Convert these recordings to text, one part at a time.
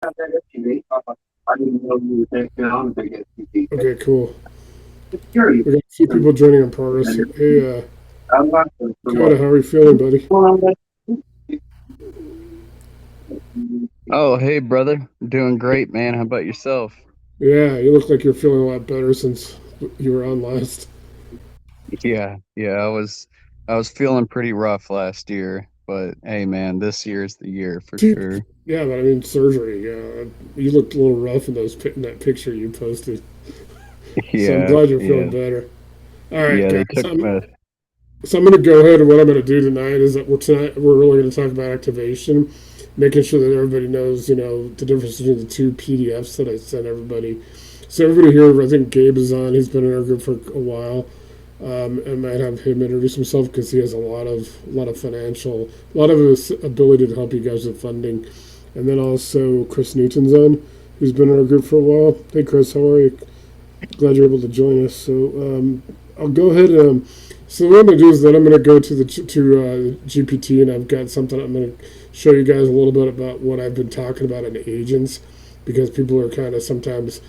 Okay, cool. We got a few people joining in progress. Hey, Dakota, how are you feeling, buddy? Oh, hey, brother. Doing great, man. How about yourself? Yeah, you look like you're feeling a lot better since you were on last. Yeah. I was feeling pretty rough last year, but hey, man, this year's the year for sure. Yeah, but I mean surgery. You looked a little rough in in that picture you posted. So I'm Yeah, glad you're feeling yeah, better. All right, yeah. They guys. took my. So I'm going to go ahead and what I'm going to do tonight is that we're really going to talk about activation, making sure that everybody knows, the difference between the two PDFs that I sent everybody. So everybody here, I think Gabe is on. He's been in our group for a while. And might have him introduce himself because he has a lot of his ability to help you guys with funding. And then also Chris Newton's on, who's been in our group for a while. Hey Chris, how are you? Glad you're able to join us. So I'll go ahead. So what I'm going to do is that I'm going to go to the GPT, and I've got something I'm going to show you guys a little bit about what I've been talking about in agents, because people are kind of sometimes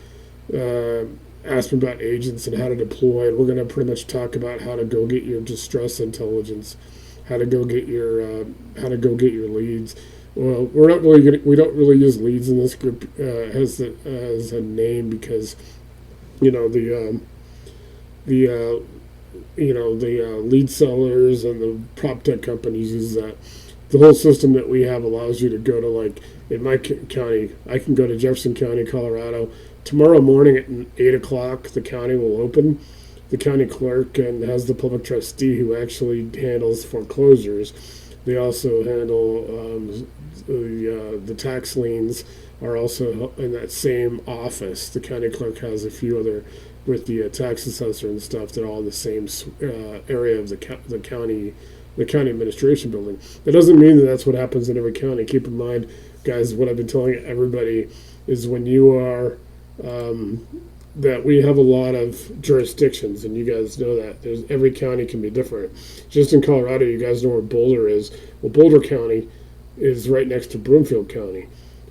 uh, asking about agents and how to deploy. And we're going to pretty much talk about how to go get your distress intelligence, how to go get your leads. Well, we don't really use leads in this group as a name because you know the lead sellers and the prop tech companies use that. The whole system that we have allows you to go to, like, in my county, I can go to Jefferson County, Colorado. Tomorrow morning at 8 o'clock, the county will open. The county clerk and has the public trustee who actually handles foreclosures. They also handle the tax liens are also in that same office. The county clerk has a few other with the tax assessor and stuff. They're all in the same area of the county administration building. That doesn't mean that that's what happens in every county. Keep in mind, guys, what I've been telling everybody is when you are um, that we have a lot of jurisdictions, and you guys know that. Every county can be different. Just in Colorado, you guys know where Boulder is. Well, Boulder County is right next to Broomfield County.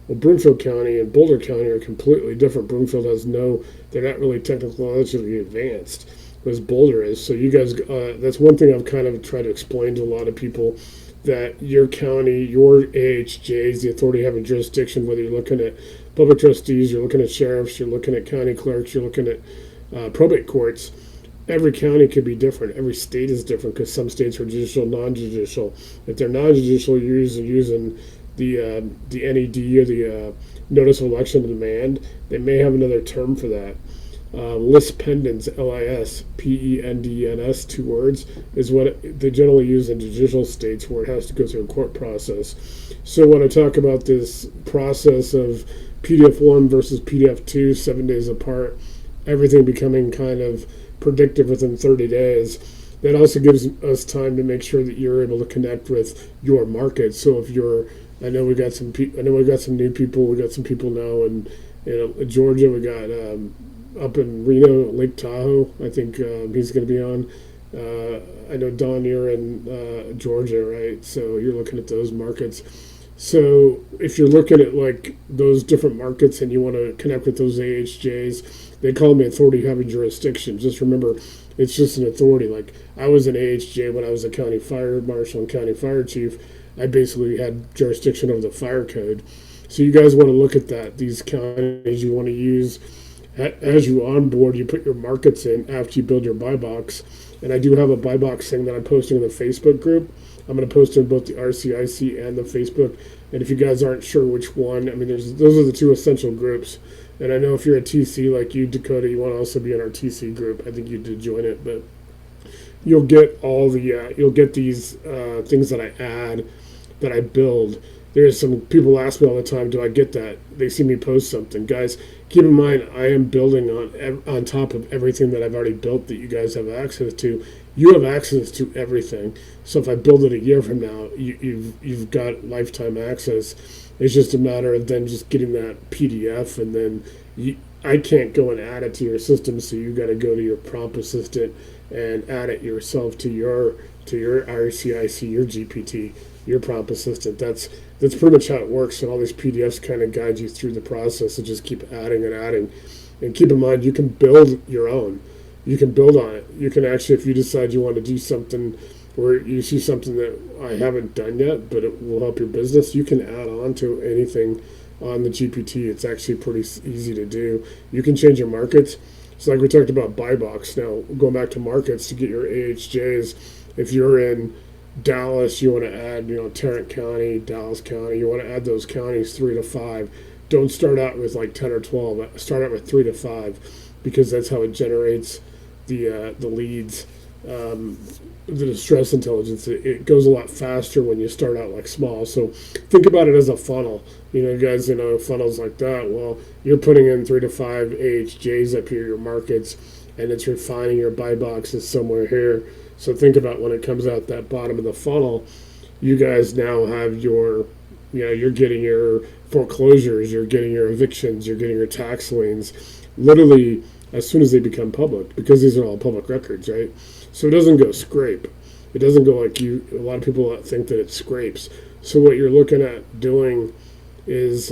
Well, Broomfield County and Boulder County are completely different. Broomfield has they're not really technologically advanced as Boulder is. So you guys, that's one thing I've kind of tried to explain to a lot of people, that your county, your AHJs, the authority having jurisdiction, whether you're looking at public trustees, you're looking at sheriffs, you're looking at county clerks, you're looking at probate courts. Every county could be different. Every state is different because some states are judicial, non-judicial. If they're non-judicial, you're using the NED or the notice of election demand. They may have another term for that. Lis pendens, Lispendens, 2 words, is what they generally use in judicial states where it has to go through a court process. So when I talk about this process of PDF 1 versus PDF 2, 7 days apart, everything becoming kind of predictive within 30 days, that also gives us time to make sure that you're able to connect with your market. So if you're, I know we got some new people. We got some people now in Georgia. We got up in Reno, Lake Tahoe. I think he's going to be on. I know Don, you're in Georgia, right? So you're looking at those markets. So if you're looking at like those different markets and you want to connect with those AHJs, they call me authority having jurisdiction. Just remember, it's just an authority. Like I was an AHJ when I was a county fire marshal and county fire chief. I basically had jurisdiction over the fire code. So you guys want to look at that. These counties you want to use as you onboard. You put your markets in after you build your buy box. And I do have a buy box thing that I'm posting in the Facebook group. I'm going to post it in both the RCIC and the Facebook. And if you guys aren't sure which one, I mean, those are the two essential groups. And I know if you're a TC like you, Dakota, you want to also be in our TC group. I think you did join it, but you'll get these things that I add, that I build. There's some people ask me all the time, do I get that? They see me post something. Guys, keep in mind, I am building on top of everything that I've already built that you guys have access to. You have access to everything. So if I build it a year from now, you've got lifetime access. It's just a matter of then just getting that PDF, and then I can't go and add it to your system, so you got to go to your prompt assistant and add it yourself to your RCIC, your GPT, your prompt assistant. That's pretty much how it works, and all these PDFs kind of guide you through the process and just keep adding and adding. And keep in mind, you can build your own. You can build on it. You can actually, if you decide you want to do something where you see something that I haven't done yet, but it will help your business, you can add on to anything on the GPT. It's actually pretty easy to do. You can change your markets. So like we talked about buy box. Now, going back to markets to get your AHJs, if you're in Dallas, you want to add, Tarrant County, Dallas County, you want to add those counties 3 to 5. Don't start out with like 10 or 12. Start out with 3 to 5 because that's how it generates the leads. The distress intelligence, it goes a lot faster when you start out like small. So think about it as a funnel. Guys, funnels like that. Well, you're putting in 3 to 5 AHJs up here, your markets, and it's refining your buy boxes somewhere here. So think about when it comes out that bottom of the funnel, you guys now have your, you're getting your foreclosures, you're getting your evictions, you're getting your tax liens, literally as soon as they become public, because these are all public records, right? So it doesn't go scrape. It doesn't go like a lot of people think that it scrapes. So what you're looking at doing is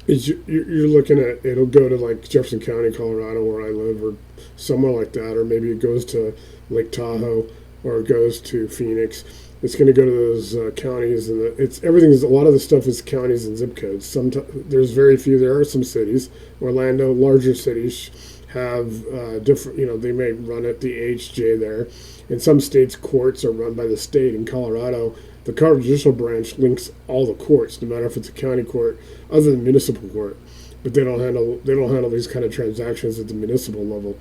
you're looking at, it'll go to like Jefferson County, Colorado, where I live, or somewhere like that, or maybe it goes to Lake Tahoe, or it goes to Phoenix. It's going to go to those counties, and a lot of the stuff is counties and zip codes. There's very few. There are some cities, Orlando, larger cities have different. They may run at the HJ there. In some states, courts are run by the state. In Colorado, the Colorado Judicial Branch links all the courts, no matter if it's a county court, other than municipal court. But they don't handle these kind of transactions at the municipal level.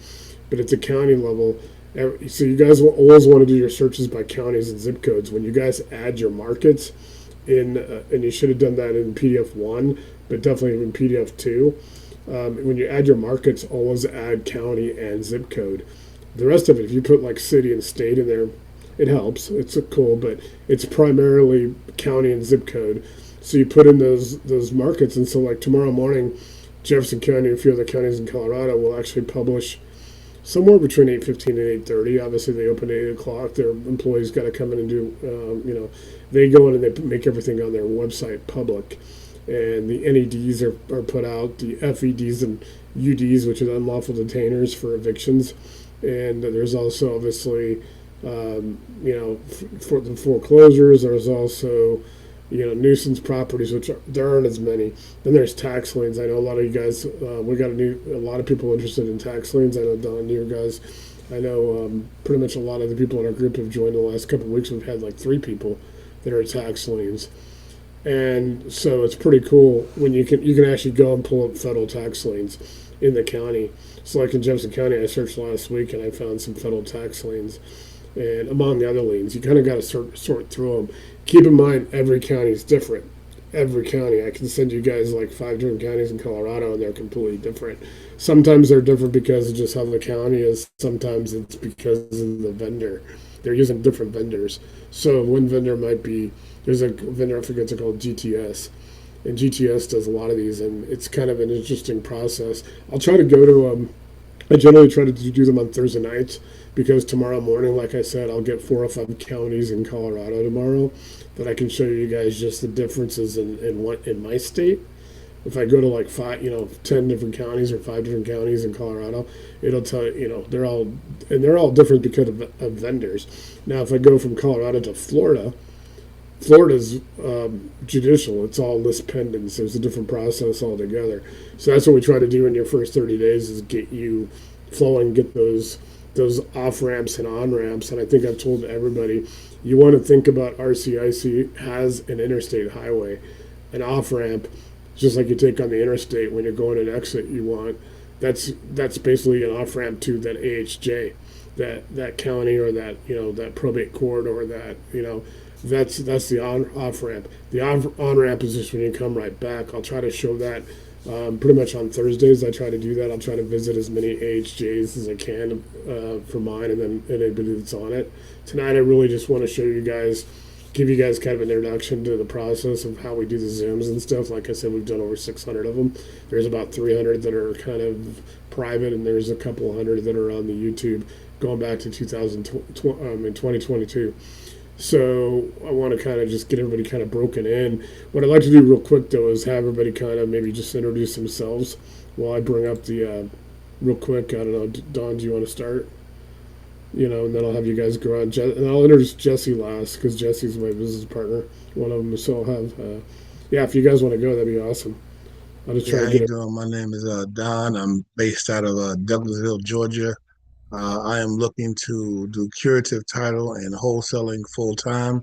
But at the county level, so you guys will always want to do your searches by counties and zip codes. When you guys add your markets in, and you should have done that in PDF 1, but definitely in PDF 2. When you add your markets, always add county and zip code. The rest of it, if you put like city and state in there, it helps. It's cool, but it's primarily county and zip code. So you put in those markets, and so like tomorrow morning, Jefferson County and a few other counties in Colorado will actually publish somewhere between 8:15 and 8:30. Obviously, they open at 8 o'clock. Their employees got to come in and do, they go in and they make everything on their website public. And the NEDs are put out, the FEDs and UDs, which are unlawful detainers for evictions. And there's also, obviously, for the foreclosures, there's also, nuisance properties, which there aren't as many. Then there's tax liens. I know a lot of you guys, we got a lot of people interested in tax liens. I know Don, you guys, I know pretty much a lot of the people in our group have joined the last couple of weeks. We've had like 3 people that are tax liens. And so it's pretty cool when you can actually go and pull up federal tax liens in the county. So like in Jefferson County, I searched last week and I found some federal tax liens. And among the other liens, you kind of got to sort through them. Keep in mind, every county is different. Every county. I can send you guys like 5 different counties in Colorado, and they're completely different. Sometimes they're different because of just how the county is. Sometimes it's because of the vendor. They're using different vendors. So one vendor might be, there's a vendor, I forget, it's called GTS. And GTS does a lot of these, and it's kind of an interesting process. I'll try to go to I generally try to do them on Thursday nights because tomorrow morning, like I said, I'll get 4 or 5 counties in Colorado tomorrow that I can show you guys just the differences in my state. If I go to like 10 different counties or 5 different counties in Colorado, it'll tell you, they're all different because of vendors. Now, if I go from Colorado to Florida, Florida's judicial. It's all list pendants. There's a different process altogether. So that's what we try to do in your first 30 days is get you flowing, get those off ramps and on ramps. And I think I've told everybody, you want to think about RCIC has an interstate highway, an off ramp, just like you take on the interstate when you're going an exit. You want that's basically an off ramp to that AHJ, that county or that probate court or that That's the off ramp. The on ramp is just when you come right back. I'll try to show that pretty much on Thursdays. I try to do that. I'll try to visit as many AHJs as I can for mine, and then anybody that's on it. Tonight, I really just want to show you guys, give you guys kind of an introduction to the process of how we do the Zooms and stuff. Like I said, we've done over 600 of them. There's about 300 that are kind of private, and there's a couple hundred that are on the YouTube going back to 2022. So I want to kind of just get everybody kind of broken in. What I'd like to do real quick though is have everybody kind of maybe just introduce themselves while I bring up the real quick. I don't know, Don, do you want to start? And then I'll have you guys go on. And I'll introduce Jesse last because Jesse's my business partner, one of them. So I'll have, yeah, if you guys want to go, that'd be awesome. I'll just try Yeah, to how get you it. doing? My name is Don. I'm based out of Douglasville, Georgia. I am looking to do curative title and wholesaling full time.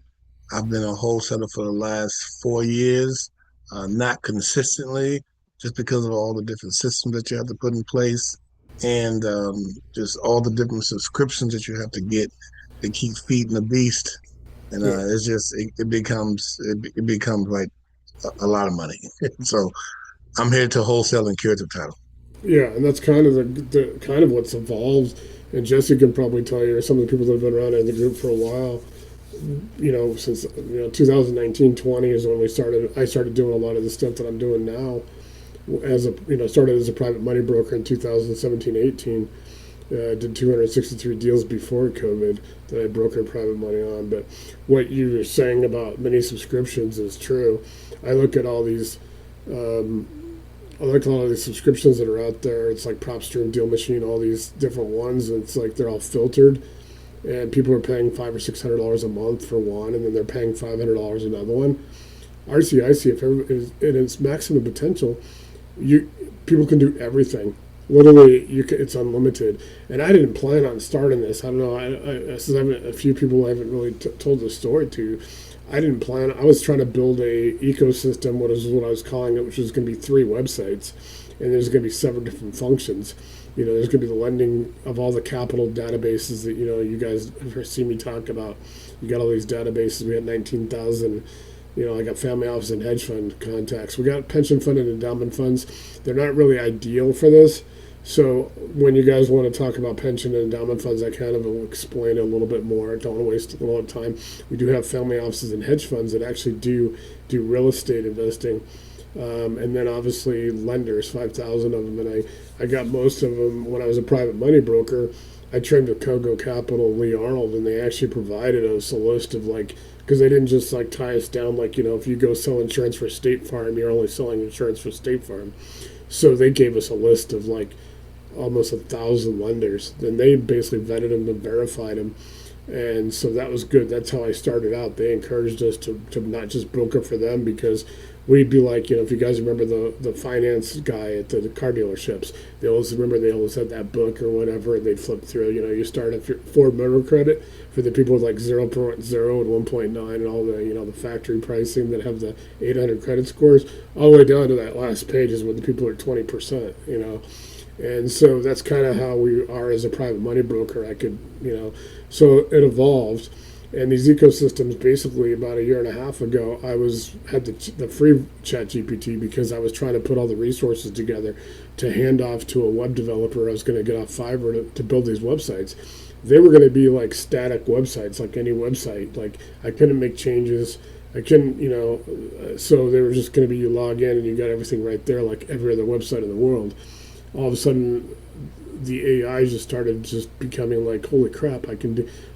I've been a wholesaler for the last 4 years, not consistently, just because of all the different systems that you have to put in place and just all the different subscriptions that you have to get to keep feeding the beast. And Yeah, it becomes like a lot of money. So I'm here to wholesale and curative title. yeah, and that's kind of the kind of what's evolved. And Jesse can probably tell you, or some of the people that have been around in the group for a while. Since 2019, 20 is when we started. I started doing a lot of the stuff that I'm doing now. As a started as a private money broker in 2017, 18. Did 263 deals before COVID that I brokered private money on. But what you were saying about many subscriptions is true. I look at all these. Um, I like a lot of these subscriptions that are out there. It's like PropStream, Deal Machine, all these different ones. And it's like they're all filtered, and people are paying $500 or $600 a month for one, and then they're paying $500 another one. RCIC, if is in its maximum potential, you people can do everything. Literally, it's unlimited. And I didn't plan on starting this. I don't know. Since I have a few people I haven't really told the story to. I didn't plan. I was trying to build a ecosystem. What I was calling it, which was going to be 3 websites, and there's going to be 7 different functions. There's going to be the lending of all the capital databases that you guys have seen me talk about. You got all these databases. We had 19,000. I got family office and hedge fund contacts. We got pension fund and endowment funds. They're not really ideal for this. So when you guys want to talk about pension and endowment funds, I kind of will explain it a little bit more. I don't want to waste a lot of time. We do have family offices and hedge funds that actually do real estate investing. And then obviously lenders, 5,000 of them. And I got most of them when I was a private money broker. I trained with Kogo Capital and Lee Arnold, and they actually provided us a list of because they didn't just tie us down if you go sell insurance for State Farm, you're only selling insurance for State Farm. So they gave us a list of almost 1,000 lenders. Then they basically vetted them and verified them. And so that was good. That's how I started out. They encouraged us to not just broker for them because we'd be if you guys remember the finance guy at the car dealerships, they always had that book or whatever, and they'd flip through. You start at your Ford Motor Credit for the people with 0.0 and 1.9 and all the factory pricing that have the 800 credit scores, all the way down to that last page is where the people are 20%. And so that's kind of how we are as a private money broker. So it evolved. And these ecosystems, basically, about a year and a half ago, I had the free Chat GPT because I was trying to put all the resources together to hand off to a web developer. I was going to get off Fiverr to build these websites. They were going to be static websites, like any website. I couldn't make changes. I couldn't, so they were just going to be you log in and you got everything right there, like every other website in the world. All of a sudden, the AI just started becoming holy crap,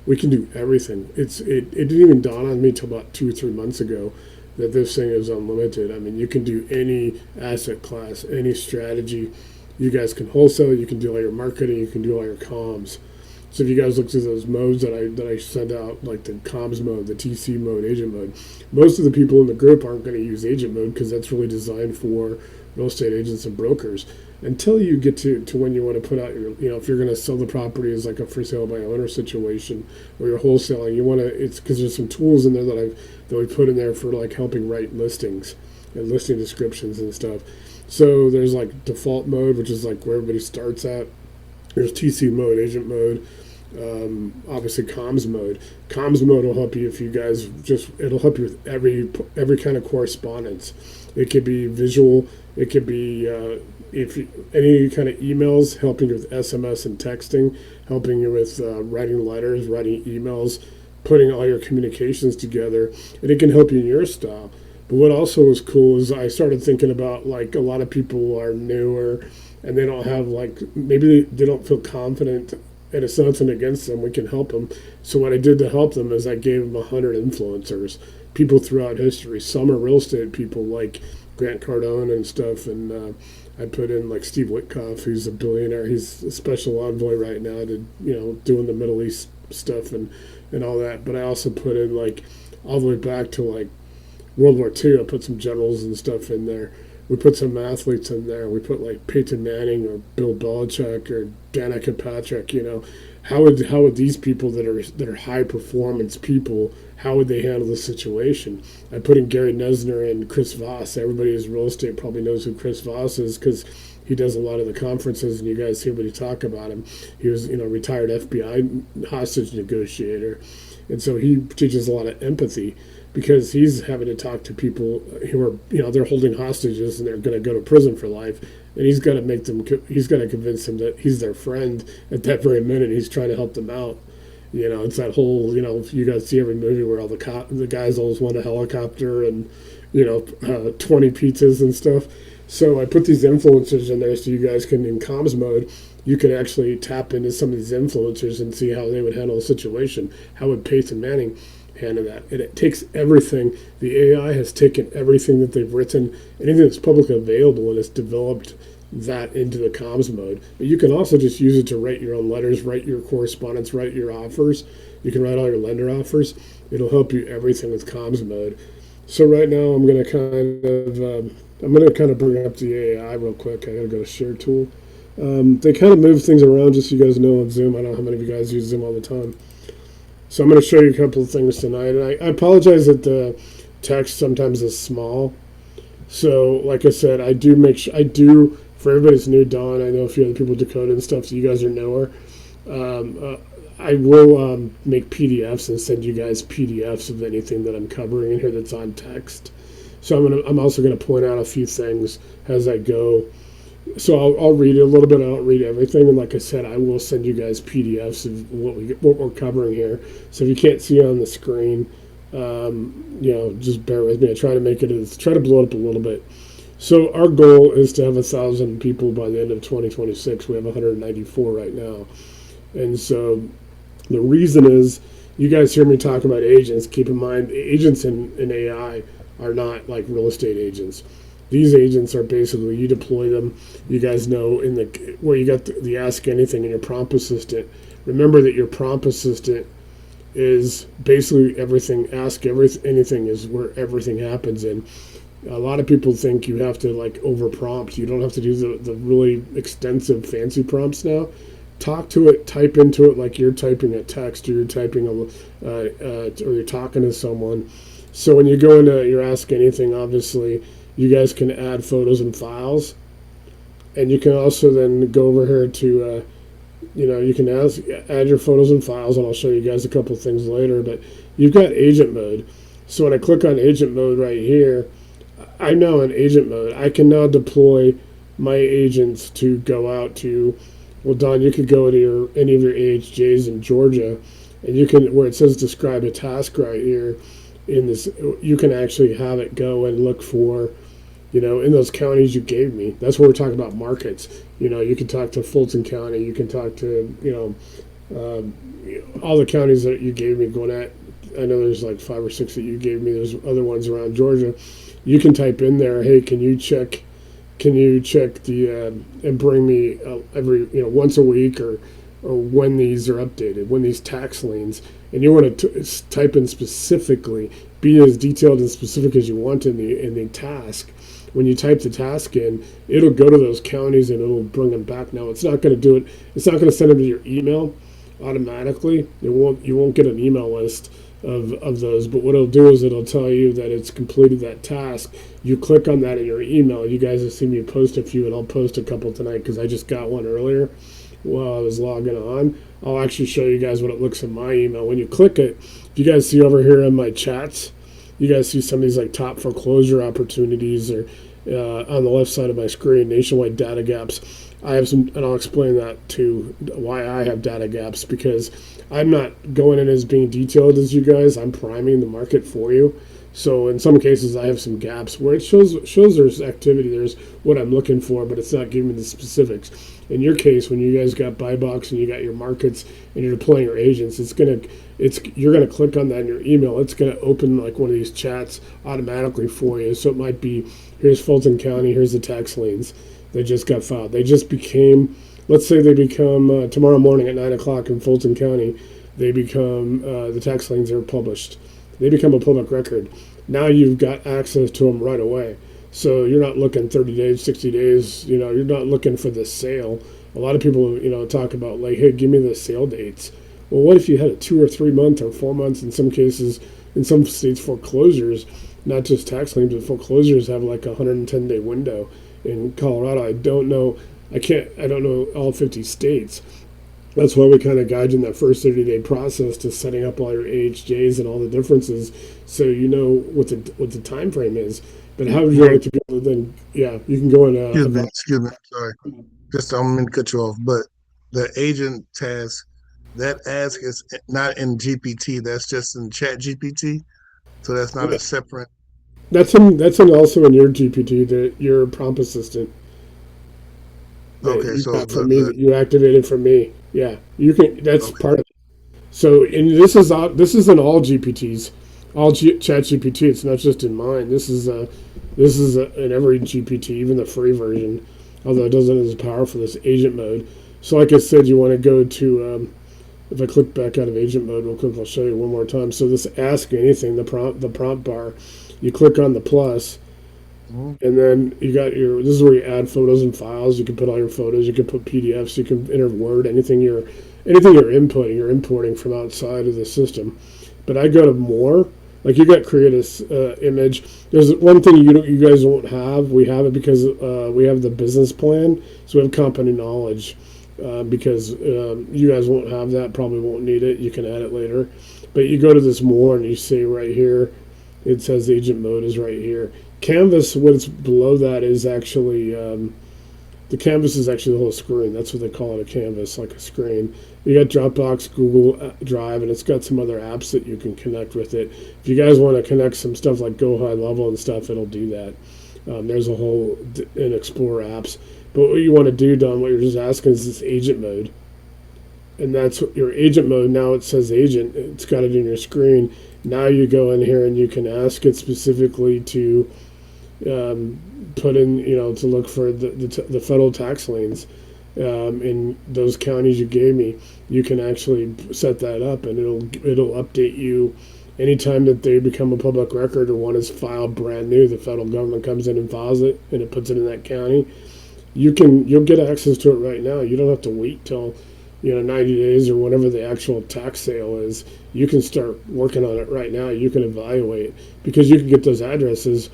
we can do everything. It didn't even dawn on me till about 2 or 3 months ago that this thing is unlimited. I mean, you can do any asset class, any strategy. You guys can wholesale, you can do all your marketing, you can do all your comms. So if you guys look through those modes that I sent out, like the comms mode, the TC mode, agent mode, most of the people in the group aren't going to use agent mode because that's really designed for real estate agents and brokers. Until you get to when you want to put out your, if you're going to sell the property as a for sale by owner situation, or you're wholesaling, it's because there's some tools in there that we put in there for helping write listings and listing descriptions and stuff. So there's default mode, which is where everybody starts at. There's TC mode, agent mode, obviously comms mode. Comms mode will help you if you guys it'll help you with every kind of correspondence. It could be visual, it could be any kind of emails, helping you with SMS and texting, helping you with writing letters, writing emails, putting all your communications together, and it can help you in your style. But what also was cool is I started thinking about a lot of people are newer and they don't have maybe they don't feel confident and it's nothing against them. We can help them. So what I did to help them is I gave them 100 influencers, people throughout history. Some are real estate people like Grant Cardone and stuff, and I put in like Steve Witkoff, who's a billionaire. He's a special envoy right now to doing the Middle East stuff and all that. But I also put in like all the way back to like World War II. I put some generals and stuff in there. We put some athletes in there. We put like Peyton Manning or Bill Belichick or Danica Patrick. How would these people that are high performance people, how would they handle the situation? I put in Gary Nesner and Chris Voss. Everybody who's real estate probably knows who Chris Voss is because he does a lot of the conferences, and you guys hear what he talk about him. He was retired FBI hostage negotiator, and so he teaches a lot of empathy, because he's having to talk to people who are, they're holding hostages and they're going to go to prison for life. And he's got to convince them that he's their friend at that very minute. He's trying to help them out. It's that whole, you guys see every movie where all the guys always want a helicopter and, 20 pizzas and stuff. So I put these influencers in there so you guys can, in comms mode, you can actually tap into some of these influencers and see how they would handle a situation. How would Peyton Manning handle that? And it takes everything. The AI has taken everything that they've written, anything that's publicly available, and it's developed that into the comms mode. But you can also just use it to write your own letters, write your correspondence, write your offers. You can write all your lender offers. It'll help you everything with comms mode. So right now I'm going to kind of bring up the AI real quick. I got to go to share tool. They kind of move things around, just so you guys know, on Zoom. I don't know how many of you guys use Zoom all the time. So I'm going to show you a couple of things tonight. And I apologize that the text sometimes is small. So like I said, I do, for everybody's new, Dawn, I know a few other people decode and stuff, so you guys are newer. I will make PDFs and send you guys PDFs of anything that I'm covering in here that's on text. So I'm also going to point out a few things as I go. So I'll read it a little bit. I don't read everything, and like I said, I will send you guys PDFs of what we're covering here. So if you can't see it on the screen, just bear with me. I try to blow it up a little bit. So our goal is to have 1,000 people by the end of 2026. We have 194 right now, and so the reason is, you guys hear me talk about agents. Keep in mind, agents in AI are not like real estate agents. These agents are basically, you deploy them. You guys know where you got the Ask Anything in your prompt assistant. Remember that your prompt assistant is basically everything. Ask Anything is where everything happens in. A lot of people think you have to like over prompt. You don't have to do the really extensive fancy prompts now. Talk to it, type into it like you're typing a text, or you're typing or you're talking to someone. So when you go into your Ask Anything, obviously, you guys can add photos and files, and you can also then go over here to, you can add your photos and files, and I'll show you guys a couple things later. But you've got agent mode. So when I click on agent mode right here, I'm now in agent mode. I can now deploy my agents to go out to, well, Don, you could go to any of your AHJs in Georgia, and you can, where it says describe a task right here, in this, you can actually have it go and look for, in those counties you gave me. That's where we're talking about markets. You can talk to Fulton County. You can talk to, all the counties that you gave me. I know there's like 5 or 6 that you gave me. There's other ones around Georgia. You can type in there, hey, can you check the, and bring me every, once a week or when these are updated, when these tax liens, and you want to type in specifically, be as detailed and specific as you want in the task. When you type the task in, it'll go to those counties and it'll bring them back. Now, it's not going to do it. It's not going to send them to your email automatically. You won't get an email list of those. But what it'll do is it'll tell you that it's completed that task. You click on that in your email. You guys have seen me post a few, and I'll post a couple tonight because I just got one earlier while I was logging on. I'll actually show you guys what it looks in my email. When you click it, you guys see over here in my chats, you guys see some of these like top foreclosure opportunities, or on the left side of my screen, nationwide data gaps. I have some, and I'll explain that too, why I have data gaps, because I'm not going in as being detailed as you guys. I'm priming the market for you. So in some cases, I have some gaps where it shows there's activity, there's what I'm looking for, but it's not giving me the specifics. In your case, when you guys got buy box and you got your markets and you're deploying your agents, you're gonna click on that in your email. It's gonna open like one of these chats automatically for you. So it might be, here's Fulton County, here's the tax liens they just got filed. They just became, let's say they become tomorrow morning at 9 o'clock in Fulton County. They become the tax liens are published. They become a public record. Now you've got access to them right away. So you're not looking 30 days, 60 days, you're not looking for the sale. A lot of people, talk about like, hey, give me the sale dates. Well, what if you had a 2 or 3 month or 4 months in some cases, in some states, foreclosures, not just tax liens, but foreclosures have like a 110-day window. In Colorado, I don't know all 50 states. That's why we kind of guide you in that first 30-day process to setting up all your AHJs and all the differences, so you know what the time frame is. But how would you like to be able to then? Yeah, you can go in. Excuse me. Sorry, just I'm going to cut you off. But the agent task, that ask is not in GPT. That's just in Chat GPT. So that's not a separate. Also in your GPT, your prompt assistant. Okay, You so got from me that you activated from me. Yeah, you can. That's okay. part of it. So, and this is in all GPTs, Chat GPT. It's not just in mine. This is in every GPT, even the free version. Although it doesn't as powerful as agent mode. So, like I said, you want to go to. If I click back out of agent mode real quick, I'll show you one more time. So this ask anything, the prompt bar, you click on the plus. And then you got this is where you add photos and files. You can put all your photos. You can put PDFs. You can enter Word. Anything you're inputting, you're importing from outside of the system. But I go to more. Like you got create a image. There's one thing you guys won't have. We have it because we have the business plan. So we have company knowledge. Because you guys won't have that, probably won't need it. You can add it later. But you go to this more and you see right here, it says agent mode is right here. Canvas, what's below that is actually, the canvas is actually the whole screen. That's what they call it, a canvas, like a screen. You got Dropbox, Google Drive, and it's got some other apps that you can connect with it. If you guys want to connect some stuff like Go High Level and stuff, it'll do that. There's a whole in Explorer apps. But what you want to do, Don, what you're just asking is this agent mode. And that's your agent mode. Now it says agent. It's got it in your screen. Now you go in here and you can ask it specifically to put in, to look for the federal tax liens in those counties you gave me. You can actually set that up, and it'll update you anytime that they become a public record or one is filed brand new. The federal government comes in and files it, and it puts it in that county. You'll get access to it right now. You don't have to wait till 90 days or whenever the actual tax sale is. You can start working on it right now. You can evaluate, because you can get those addresses,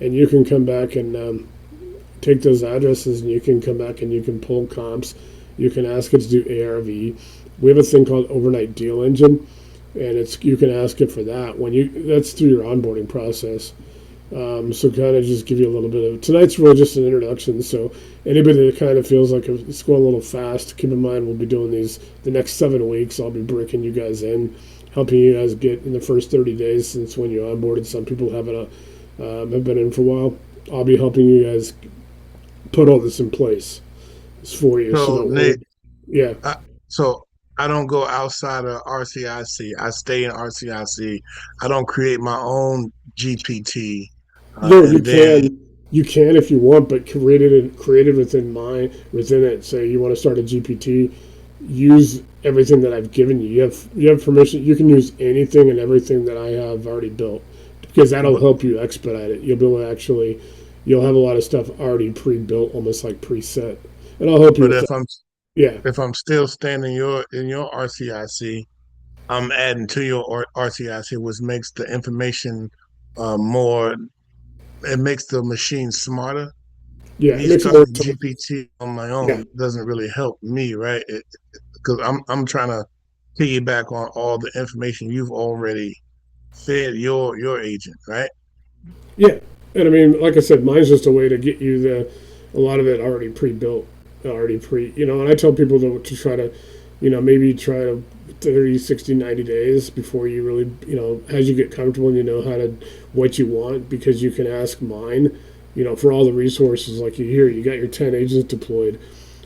and you can come back and take those addresses, and you can come back and you can pull comps. You can ask it to do ARV. We have a thing called Overnight Deal Engine, and you can ask it for that that's through your onboarding process. So kind of just give you a little bit of, tonight's really just an introduction. So anybody that kind of feels like it's going a little fast, keep in mind we'll be doing these the next 7 weeks. I'll be breaking you guys in, helping you guys get in the first 30 days since when you onboarded. Some people have been in for a while. I'll be helping you guys put all this in place for you. So Nate, yeah. So I don't go outside of RCIC. I stay in RCIC. I don't create my own GPT. No, you can. You can if you want, but created within it. Say you want to start a GPT, use everything that I've given you. You have permission. You can use anything and everything that I have already built, because that'll help you expedite it. You'll be able to you'll have a lot of stuff already pre-built, almost like preset, and I'll help you. But if I'm still staying in your RCIC, I'm adding to your RCIC, which makes the information more. It makes the machine smarter. Yeah, Me starting GPT on my own doesn't really help me, right? Because I'm trying to piggyback on all the information you've already fed your agent, right? Yeah, and I mean, like I said, mine's just a way to get you a lot of it already pre-built, and I tell people to try to, maybe try to 30, 60, 90 days before you really, as you get comfortable and you know what you want, because you can ask mine, for all the resources. Like you got your 10 agents deployed.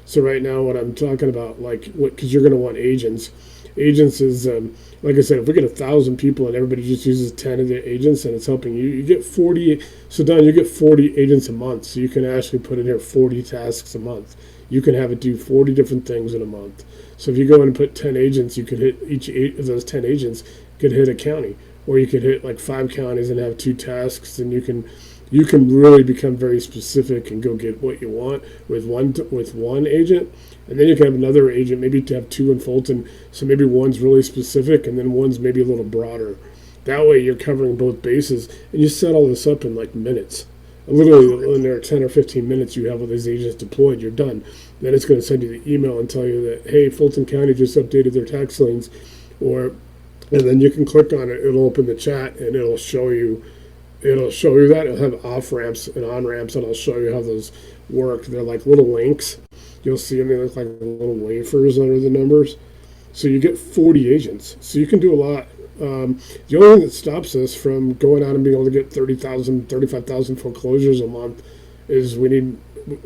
So right now, what I'm talking about, because you're going to want agents. Agents is, like I said, if we get 1,000 people and everybody just uses 10 of the agents and it's helping you, you get 40. So Don, you get 40 agents a month. So you can actually put in here 40 tasks a month. You can have it do 40 different things in a month. So if you go in and put 10 agents, you could hit each eight of those 10 agents could hit a county, or you could hit like 5 counties and have 2 tasks, and you can really become very specific and go get what you want with one agent. And then you can have another agent, maybe to have 2 in Fulton. So maybe one's really specific and then one's maybe a little broader. That way you're covering both bases, and you set all this up in like minutes. Literally in there 10 or 15 minutes, you have all these agents deployed, you're done. Then it's going to send you the email and tell you that, hey, Fulton County just updated their tax liens, and then you can click on it. It'll open the chat and it'll show you that. It'll have off ramps and on ramps, and I'll show you how those work. They're like little links. You'll see them. They look like little wafers under the numbers. So you get 40 agents. So you can do a lot. The only thing that stops us from going out and being able to get 30,000, 35,000 foreclosures a month is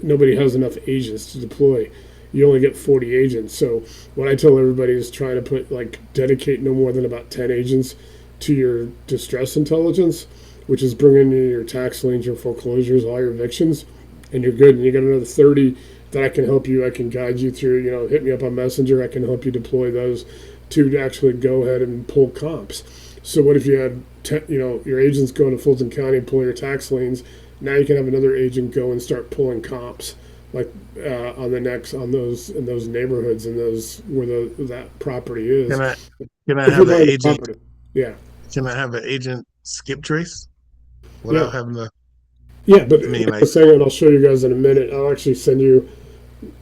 nobody has enough agents to deploy. You only get 40 agents. So what I tell everybody is try to dedicate no more than about 10 agents to your distress intelligence, which is bringing in your tax liens, your foreclosures, all your evictions, and you're good. And you got another 30 that I can help you. I can guide you through. Hit me up on Messenger. I can help you deploy those to actually go ahead and pull comps. So what if you had, your agents go to Fulton County and pull your tax liens? Now you can have another agent go and start pulling comps, like on those neighborhoods and those where that property is. Can I have an agent? Property. Yeah. Can I have an agent skip trace without having to? Yeah, but I'm saying, and I'll show you guys in a minute. I'll actually send you.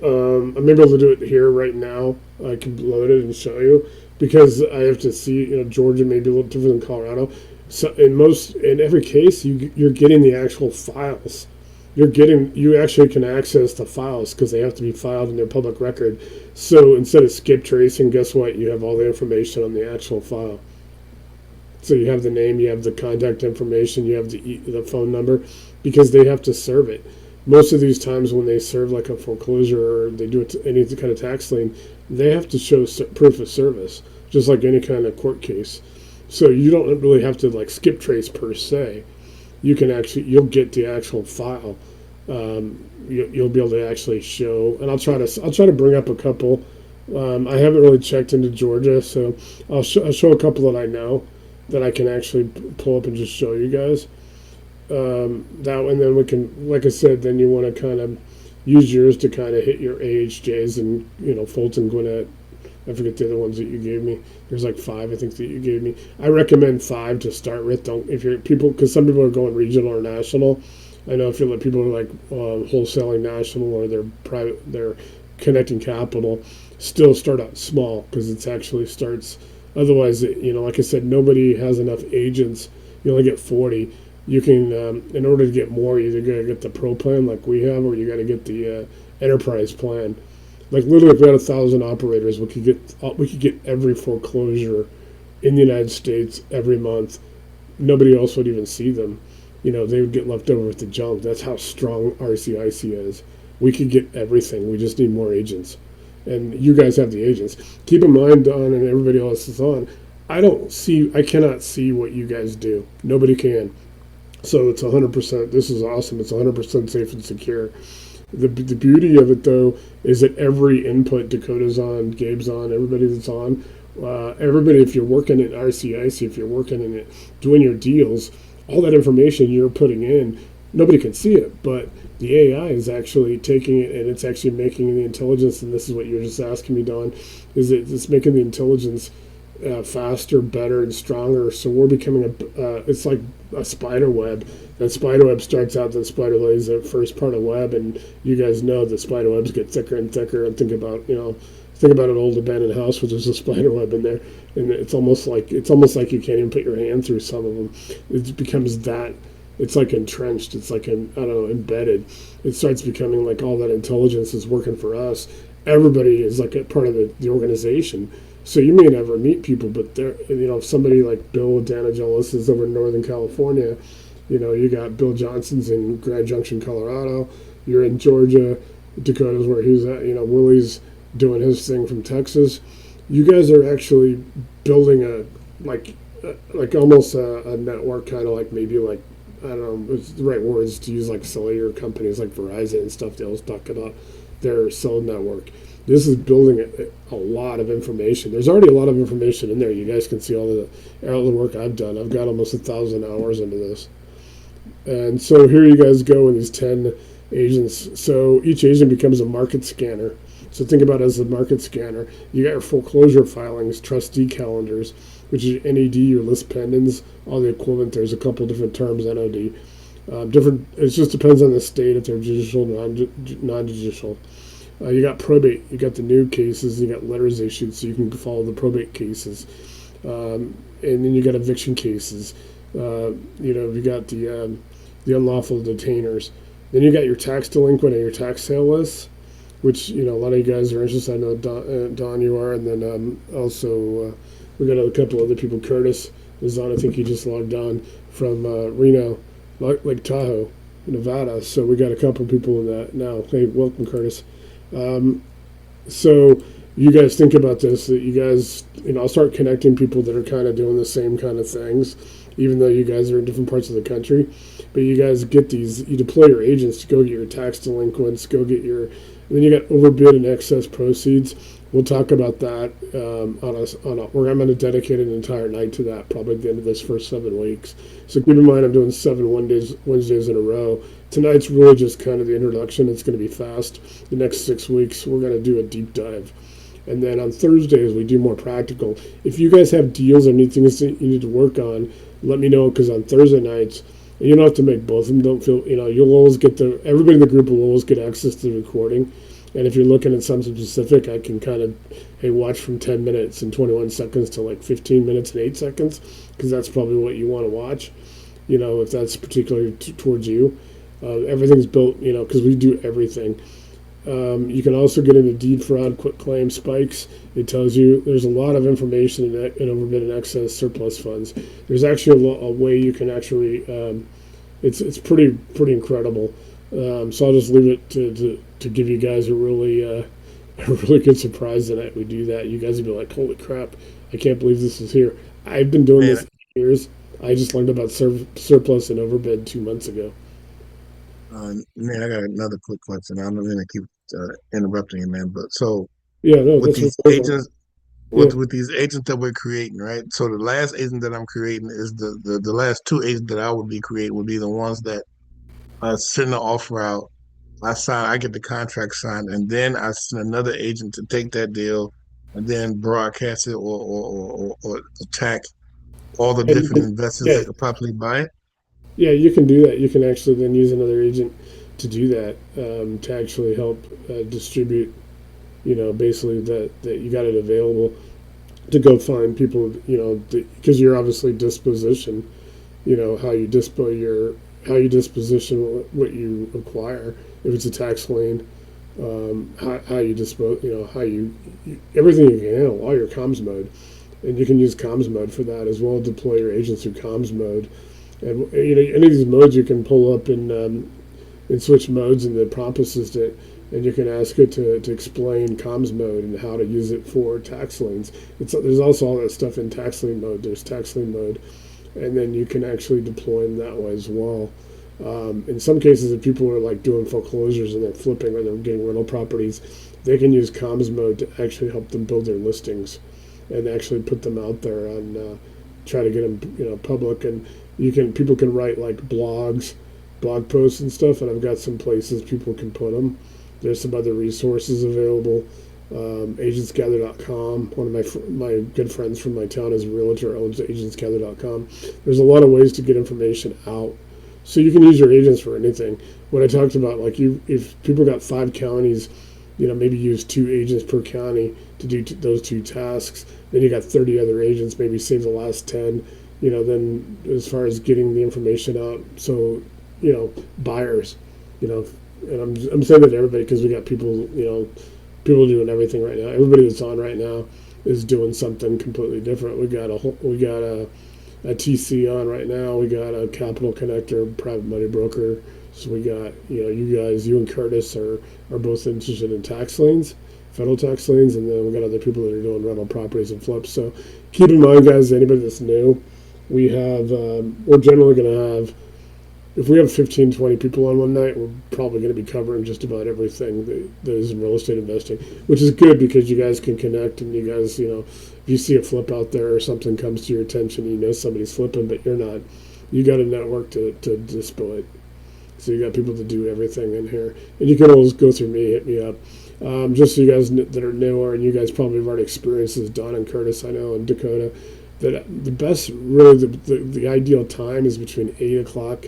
I'm able to do it here right now. I can load it and show you, because I have to see. Georgia may be a little different than Colorado. So in every case, you're getting the actual files. You actually can access the files because they have to be filed in their public record. So instead of skip tracing, guess what? You have all the information on the actual file. So you have the name, you have the contact information, you have the phone number, because they have to serve it. Most of these times when they serve like a foreclosure or they do any kind of tax lien, they have to show proof of service, just like any kind of court case. So you don't really have to skip trace per se. You'll get the actual file. You'll be able to actually show, and I'll try to bring up a couple. I haven't really checked into Georgia, so I'll show a couple that I know that I can actually pull up and just show you guys. That one, then we can, like I said, then you want to kind of use yours to kind of hit your AHJs and, Fulton, Gwinnett. I forget the other ones that you gave me. There's 5, I think, that you gave me. I recommend 5 to start with. Because some people are going regional or national. I know if you let people are wholesaling national, or they're connecting capital, still start out small, because it's actually starts. Otherwise, like I said, nobody has enough agents. You only get 40. You can, in order to get more, you either got to get the pro plan like we have, or you got to get the enterprise plan. Literally, if we had 1,000 operators, we could get every foreclosure in the United States every month. Nobody else would even see them. They would get left over with the junk. That's how strong RCIC is. We could get everything. We just need more agents. And you guys have the agents. Keep in mind, Don, and everybody else is on, I cannot see what you guys do. Nobody can. So it's 100%. This is awesome. It's 100% safe and secure. The beauty of it, though, is that every input, Dakota's on, Gabe's on, everybody that's on, everybody, if you're working at RCIC, if you're working in it, doing your deals, all that information you're putting in, nobody can see it, but the AI is actually taking it, and it's actually making the intelligence, and this is what you're just asking me, Don, is it's making the intelligence faster, better, and stronger. So we're becoming it's like a spider web. That spider web starts out, the spider lays the first part of web, and you guys know the spider webs get thicker and thicker. And think about an old abandoned house where there's a spider web in there, and it's almost like you can't even put your hand through some of them. It becomes that. It's like entrenched. It's like embedded. It starts becoming like all that intelligence is working for us. Everybody is like a part of the organization. So you may never meet people, but they're, if somebody like Bill Danagelis is over in Northern California, you got Bill Johnson's in Grand Junction, Colorado. You're in Georgia, Dakota's where he's at. Willie's doing his thing from Texas. You guys are actually building like almost a network, kind of like maybe like, I don't know, it's the right words to use, like cellular companies like Verizon and stuff. They always talk about their cell network. This is building a lot of information. There's already a lot of information in there. You guys can see all the work I've done. I've got almost 1,000 hours into this. And so here you guys go in these 10 agents. So each agent becomes a market scanner. So think about it as a market scanner. You got your foreclosure filings, trustee calendars, which is NED, your list pendants, all the equivalent. There's a couple different terms, NOD. Different. It just depends on the state if they're judicial, non-judicial. You got probate. You got the new cases. You got letters issued, so you can follow the probate cases. And then you got eviction cases. You got the unlawful detainers. Then you got your tax delinquent and your tax sale lists, which a lot of you guys are interested. I know Don, you are, and then also we got a couple other people. Curtis is on. I think he just logged on from Reno, Lake Tahoe, Nevada. So we got a couple people in that now. Hey, welcome, Curtis. So you guys think about this, that you guys, I'll start connecting people that are kind of doing the same kind of things, even though you guys are in different parts of the country. But you guys get you deploy your agents to go get your tax delinquents, and then you got overbid and excess proceeds. We'll talk about that I'm going to dedicate an entire night to that, probably at the end of this first 7 weeks. So keep in mind, I'm doing 7 Wednesdays in a row. Tonight's really just kind of the introduction. It's going to be fast. The next 6 weeks, we're going to do a deep dive. And then on Thursdays, we do more practical. If you guys have deals or need things that you need to work on, let me know, because on Thursday nights, and you don't have to make both of them. Don't feel, you'll always get everybody in the group will always get access to the recording. And if you're looking at something specific, I can kind of, watch from 10 minutes and 21 seconds to like 15 minutes and 8 seconds, because that's probably what you want to watch, if that's particularly towards you. Everything's built, because we do everything. You can also get into deed fraud, quick claim spikes. It tells you there's a lot of information in overbid and excess surplus funds. There's actually a way you can actually, it's pretty incredible. So I'll just leave it to give you guys a really good surprise tonight. We do that. You guys will be like, holy crap, I can't believe this is here. I've been doing this for years. I just learned about surplus and overbid 2 months ago. Man, I got another quick question. I'm going to keep interrupting you, man. But so yeah, no, with these agents, yeah. with these agents that we're creating, right? So the last agent that I'm creating is the last 2 agents that I would be creating would be the ones that send the offer out. I get the contract signed, and then I send another agent to take that deal and then broadcast it or attack all the And you different can, investors yeah, that could possibly buy it. yeah, you can do that. You can actually then use another agent to do that, to actually help distribute. Basically that you got it available to go find people. Because you're obviously disposition. How you disposition what you acquire. If it's a tax lien, how you dispose. Everything you can handle, all your comms mode, and you can use comms mode for that as well. Deploy your agents through comms mode. And any of these modes you can pull up and switch modes in the prompt assistant, and you can ask it to explain comms mode and how to use it for tax liens. There's also all that stuff in tax lien mode. There's tax lien mode, and then you can actually deploy them that way as well. In some cases, if people are like doing foreclosures and they're flipping or they're getting rental properties, they can use comms mode to actually help them build their listings and actually put them out there and try to get them public. And people can write like blog posts and stuff, and I've got some places people can put them. There's some other resources available. Agentsgather.com. One of my good friends from my town is a realtor, owns agentsgather.com. There's a lot of ways to get information out. So you can use your agents for anything. What I talked about, like if people got 5 counties, maybe use 2 agents per county to do those 2 tasks. Then you got 30 other agents, maybe save the last 10. Then as far as getting the information out, so buyers, and I'm saying that to everybody because we got people, people doing everything right now. Everybody that's on right now is doing something completely different. We got a TC on right now. We got a Capital Connector, private money broker. So we got, you guys, you and Curtis are both interested in tax liens, federal tax liens, and then we got other people that are doing rental properties and flips. So keep in mind, guys, anybody that's new, we're generally going to have, if we have 15, 20 people on one night, we're probably going to be covering just about everything that is in real estate investing, which is good because you guys can connect and you guys, if you see a flip out there or something comes to your attention, somebody's flipping, but you're not, you got a network to display it. So you got people to do everything in here. And you can always go through me, hit me up. Just so you guys that are newer, and you guys probably have already experienced this, Don and Curtis, I know, and Dakota, that the best, really, the ideal time is between 8 o'clock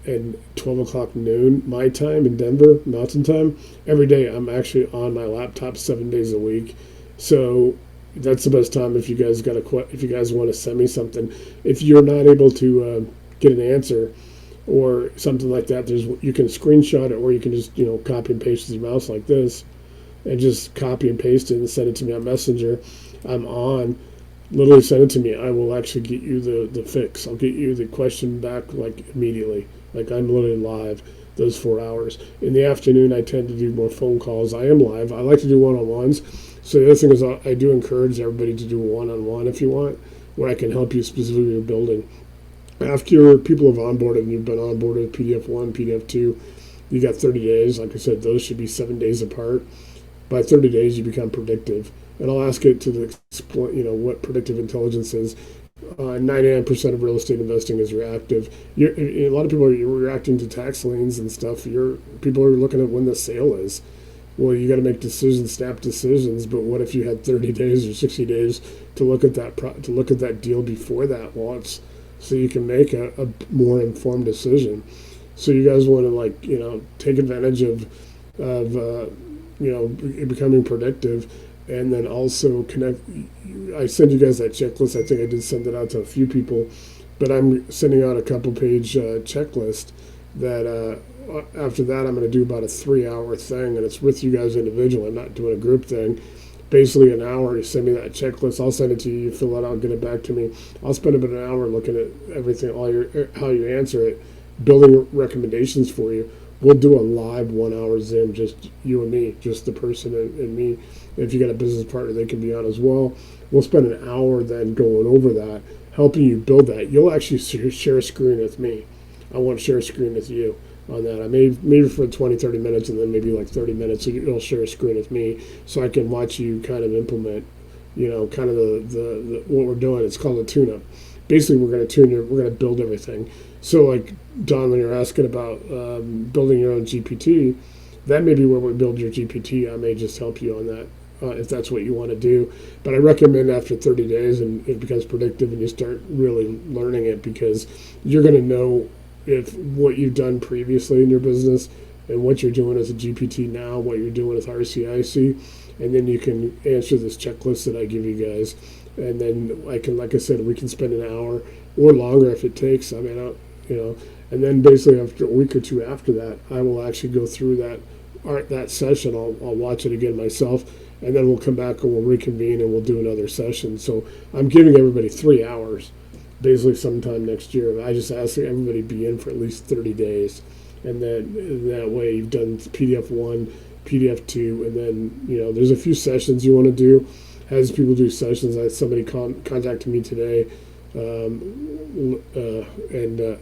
and 12 o'clock noon, my time in Denver, Mountain Time. Every day I'm actually on my laptop 7 days a week. So that's the best time if you guys want to send me something. If you're not able to get an answer or something like that, you can screenshot it, or you can just copy and paste with your mouse like this, and just copy and paste it and send it to me on Messenger. I'm on. Literally send it to me. I will actually get you the fix. I'll get you the question back like immediately. Like I'm literally live those 4 hours. In the afternoon, I tend to do more phone calls. I am live. I like to do one-on-ones. So the other thing is I do encourage everybody to do one-on-one if you want, where I can help you specifically with building. After people have onboarded and you've been onboarded with PDF 1, PDF 2, you got 30 days. Like I said, those should be 7 days apart. By 30 days, you become predictive. And I'll ask it to what predictive intelligence is. 99% of real estate investing is reactive. A lot of people are reacting to tax liens and stuff. People are looking at when the sale is. Well, you got to make decisions, snap decisions. But what if you had 30 days or 60 days to look at that deal before that launch, so you can make a more informed decision? So you guys want to take advantage of becoming predictive. And then also connect. I send you guys that checklist. I think I did send it out to a few people, but I'm sending out a couple-page checklist that after that I'm going to do about a 3-hour thing, and it's with you guys individually. I'm not doing a group thing. Basically an hour, you send me that checklist. I'll send it to you. You fill it out, get it back to me. I'll spend about an hour looking at everything, how you answer it, building recommendations for you. We'll do a live 1 hour Zoom, just you and me, just the person and me. If you got a business partner, they can be on as well. We'll spend an hour then going over that, helping you build that. You'll actually share a screen with me. I won't share a screen with you on that. I maybe for 20, 30 minutes, and then maybe like 30 minutes, so you'll share a screen with me, so I can watch you kind of implement, kind of the what we're doing. It's called a tune-up. Basically, we're going to build everything. So like, Don, when you're asking about building your own GPT, that may be where we build your GPT. I may just help you on that if that's what you want to do. But I recommend after 30 days and it becomes predictive and you start really learning it, because you're going to know if what you've done previously in your business and what you're doing as a GPT now, what you're doing with RCIC, and then you can answer this checklist that I give you guys. And then I can, like I said, we can spend an hour or longer if it takes. I mean, and then basically after a week or two after that, I will actually go through that session. I'll watch it again myself, and then we'll come back and we'll reconvene and we'll do another session. So I'm giving everybody 3 hours, basically sometime next year. I just ask everybody to be in for at least 30 days, and then that way you've done PDF 1, PDF 2, and then there's a few sessions you want to do. As people do sessions, somebody contacted me today. And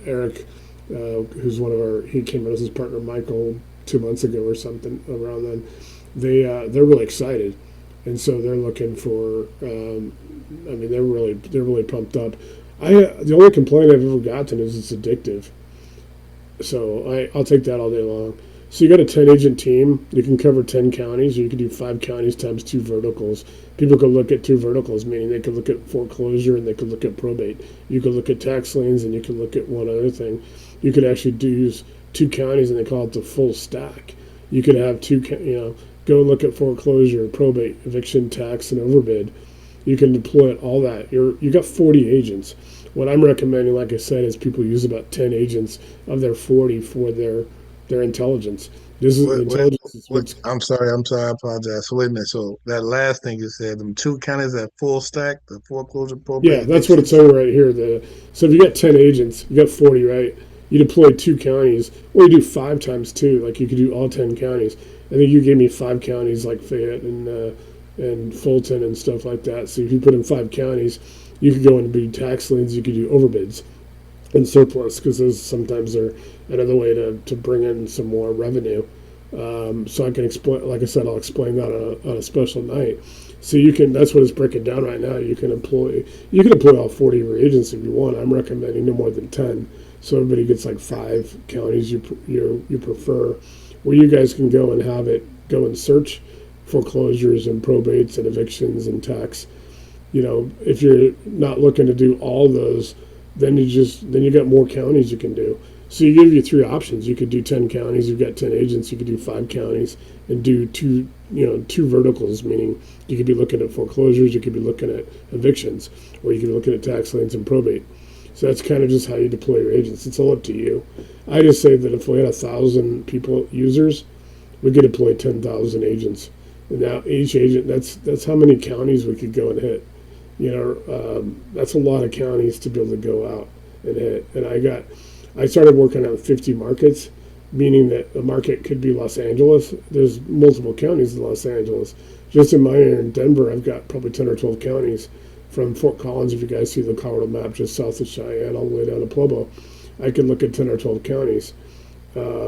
Eric, who's he came in as his partner, Michael, 2 months ago or something around then. They're really excited, and so they're looking for. They're really pumped up. The only complaint I've ever gotten is it's addictive. So I'll take that all day long. So you got a 10-agent team. You can cover 10 counties, or you can do 5 counties times 2 verticals. People could look at 2 verticals, meaning they could look at foreclosure and they could look at probate. You could look at tax liens and you could look at one other thing. You could actually use 2 counties and they call it the full stack. You could have go look at foreclosure, probate, eviction, tax, and overbid. You can deploy all that. You got 40 agents. What I'm recommending, like I said, is people use about 10 agents of their 40 for their intelligence. This is What, what, intelligence is what, what's I'm sorry, I apologize. So wait a minute. So that last thing you said, them two counties that full stack, the foreclosure, probate, yeah, that's what it's evictions. saying right here. So if you got 10 agents, you got 40, right? You deploy two counties, or you do 5 times 2, like you could do all 10 counties. I think you gave me 5 counties like Fayette and Fulton and stuff like that. So if you put in 5 counties, you could go and do tax liens, you could do overbids and surplus because those sometimes are another way to bring in some more revenue. So I can explain, like I said, I'll explain that on a special night. So you can, that's what it's breaking down right now. You can employ all 40 of your agents if you want. I'm recommending no more than 10. So everybody gets like 5 counties you prefer, where you guys can go and have it go and search foreclosures and probates and evictions and tax. If you're not looking to do all those, then you got more counties you can do. So you give you 3 options. You could do 10 counties. You've got 10 agents. You could do 5 counties and do two verticals, meaning you could be looking at foreclosures, you could be looking at evictions, or you could be looking at tax liens and probate. So that's kind of just how you deploy your agents. It's all up to you. I just say that if we had 1,000 people users, we could deploy 10,000 agents. And now each agent, that's how many counties we could go and hit. That's a lot of counties to be able to go out and hit. And I started working on 50 markets, meaning that a market could be Los Angeles. There's multiple counties in Los Angeles. Just in my area in Denver, I've got probably 10 or 12 counties from Fort Collins, if you guys see the Colorado map, just south of Cheyenne, all the way down to Pueblo. I could look at 10 or 12 counties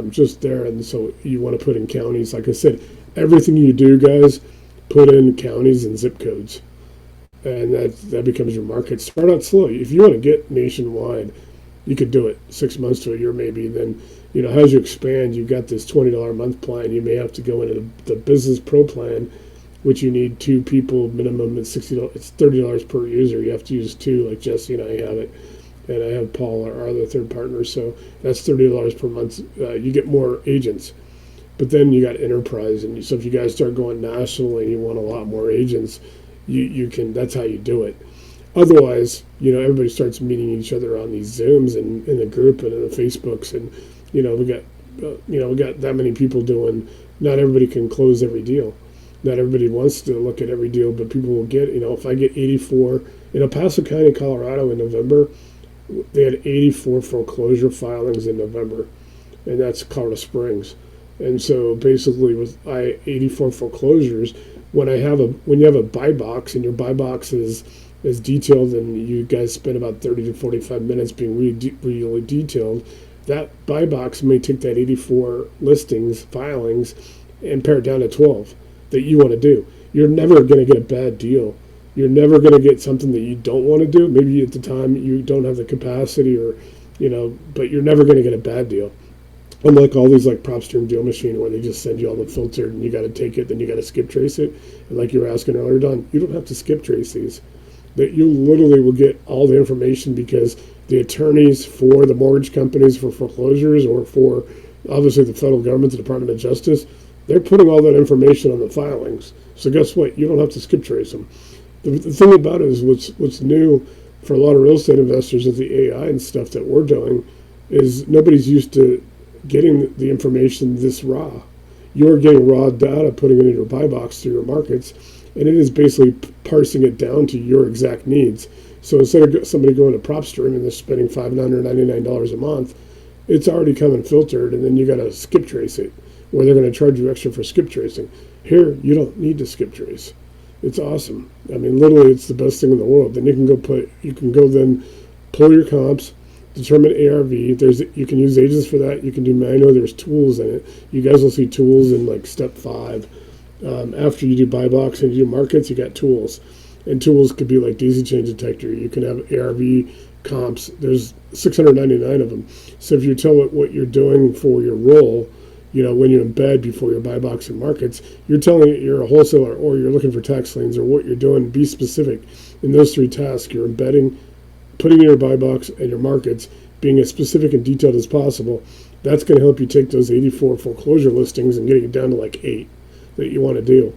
just there. And so you want to put in counties. Like I said, everything you do, guys, put in counties and zip codes. And that becomes your market. Start out slow. If you want to get nationwide, you could do it 6 months to a year maybe. Then, as you expand, you've got this $20 a month plan. You may have to go into the Business Pro plan, which you need 2 people minimum. It's $60. It's $30 per user. You have to use 2, like Jesse and I have it, and I have Paul, our other third partner. So that's $30 per month. You get more agents, but then you got enterprise, and so if you guys start going national and you want a lot more agents, you can. That's how you do it. Otherwise, everybody starts meeting each other on these Zooms and in the group and in the Facebooks, and we got that many people doing. Not everybody can close every deal. Not everybody wants to look at every deal, but people will get. If I get 84 in El Paso County, Colorado, in November, they had 84 foreclosure filings in November, and that's Colorado Springs. And so basically, with 84 foreclosures, when you have a buy box and your buy box is detailed, and you guys spend about 30 to 45 minutes being really detailed, that buy box may take that 84 listings, filings, and pare it down to 12 that you want to do. You're never going to get a bad deal. You're never going to get something that you don't want to do. Maybe at the time you don't have the capacity, or, but you're never going to get a bad deal. Unlike all these like PropStream Deal Machine, where they just send you all the filtered and you got to take it, then you got to skip trace it. And like you were asking earlier, Don, you don't have to skip trace these. That you literally will get all the information, because the attorneys for the mortgage companies for foreclosures, or for obviously the federal government, the Department of Justice, they're putting all that information on the filings. So guess what? You don't have to skip trace them. The thing about it is what's new for a lot of real estate investors with the AI and stuff that we're doing is nobody's used to getting the information this raw. You're getting raw data, putting it in your buy box through your markets, and it is basically parsing it down to your exact needs. So instead of somebody going to PropStream and they're spending $599 a month, it's already coming filtered, and then you got to skip trace it, or they're going to charge you extra for skip tracing. Here, you don't need to skip trace. It's awesome. I mean, literally, it's the best thing in the world. Then you can go then pull your comps, determine ARV. You can use agents for that. You can do manual. There's tools in it. You guys will see tools in like step 5. After you do buy box and you do markets, you got tools. And tools could be like daisy chain detector. You can have ARV comps. There's 699 of them. So if you tell it what you're doing for your role, when you embed before your buy box and markets, you're telling it you're a wholesaler or you're looking for tax liens, or what you're doing. Be specific in those 3 tasks. You're embedding, putting in your buy box and your markets, being as specific and detailed as possible. That's going to help you take those 84 foreclosure listings and getting it down to like 8 that you want to do.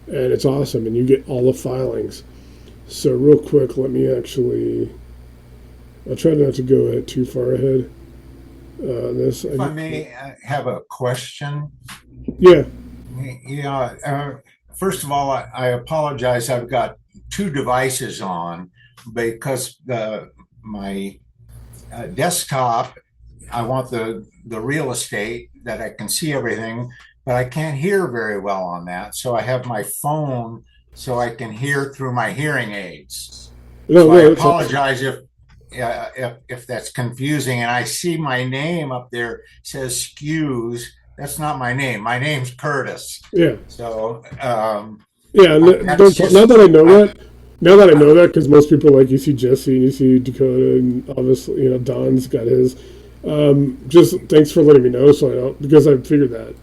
And it's awesome, and you get all the filings. So real quick, I'll try not to go too far ahead. This, If I may have a question. yeah, Yeah. First of all, I apologize. I've got two devices on because my desktop, I want the real estate that I can see everything, but I can't hear very well on that. So I have my phone so I can hear through my hearing aids. no, So I no, that's awesome. apologize if that's confusing. And I see my name up there says Skews. That's not my name. My name's Curtis. Yeah, So yeah. that's Now just that I know I, that, now that I know I that, because most people like you see Jesse and you see Dakota, and obviously Don's got his. Just thanks for letting me know, so I don't because I figured that.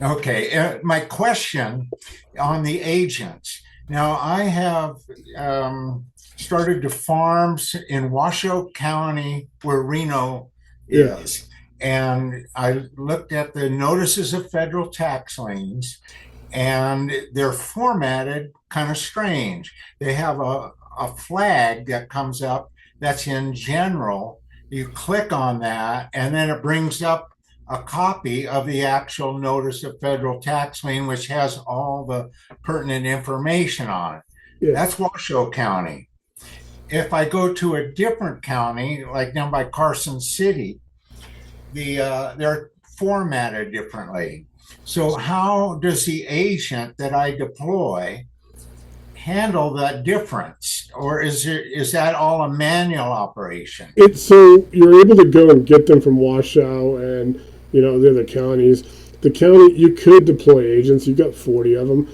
okay. My question on the agents. Now I have started to farms in Washoe County where Reno Yeah, is. And I looked at the notices of federal tax liens, and they're formatted kind of strange. They have a flag that comes up that's in general. You click on that, and then it brings up a copy of the actual notice of federal tax lien, which has all the pertinent information on it. yeah. That's Washoe County. If I go to a different county, like down by Carson City, they're formatted differently. So how does the agent that I deploy handle that difference, or is that all a manual operation? It's so you're able to go and get them from Washoe and the other counties. The county you could deploy agents. You've got 40 of them.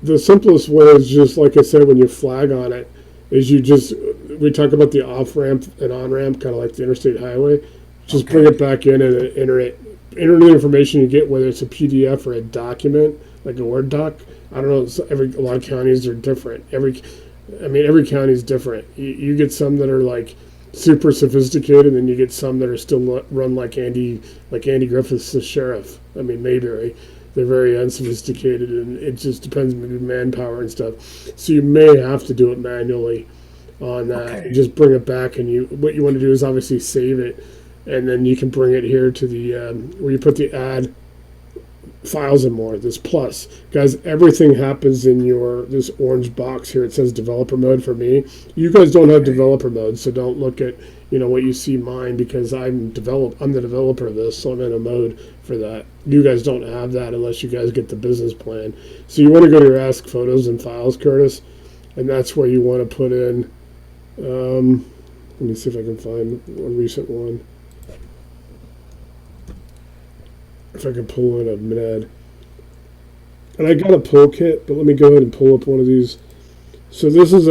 The simplest way is just like I said when you flag on it, is you just we talk about the off ramp and on ramp, kind of like the interstate highway. Just bring Okay. it back in and enter the information you get, whether it's a PDF or a document, like a Word doc. I don't know. A lot of counties are different. Every county is different. You get some that are like super sophisticated, and then you get some that are still run like Andy Griffith's the sheriff. Mayberry. They're very unsophisticated, and it just depends maybe manpower and stuff. So you may have to do it manually on that. And Okay. just bring it back, and what you want to do is obviously save it, and then you can bring it here to the where you put the add files and more. This plus, guys, everything happens in this orange box here. It says developer mode for me. You guys don't have Okay. developer mode, so don't look at what you see mine because I'm the developer of this, so I'm in a mode for that. You guys don't have that unless you guys get the business plan. So you want to go to your ask photos and files, Curtis, and that's where you want to put in. Let me see if I can find a recent one. If I can pull in a NED. And I got a pull kit, but let me go ahead and pull up one of these. So this is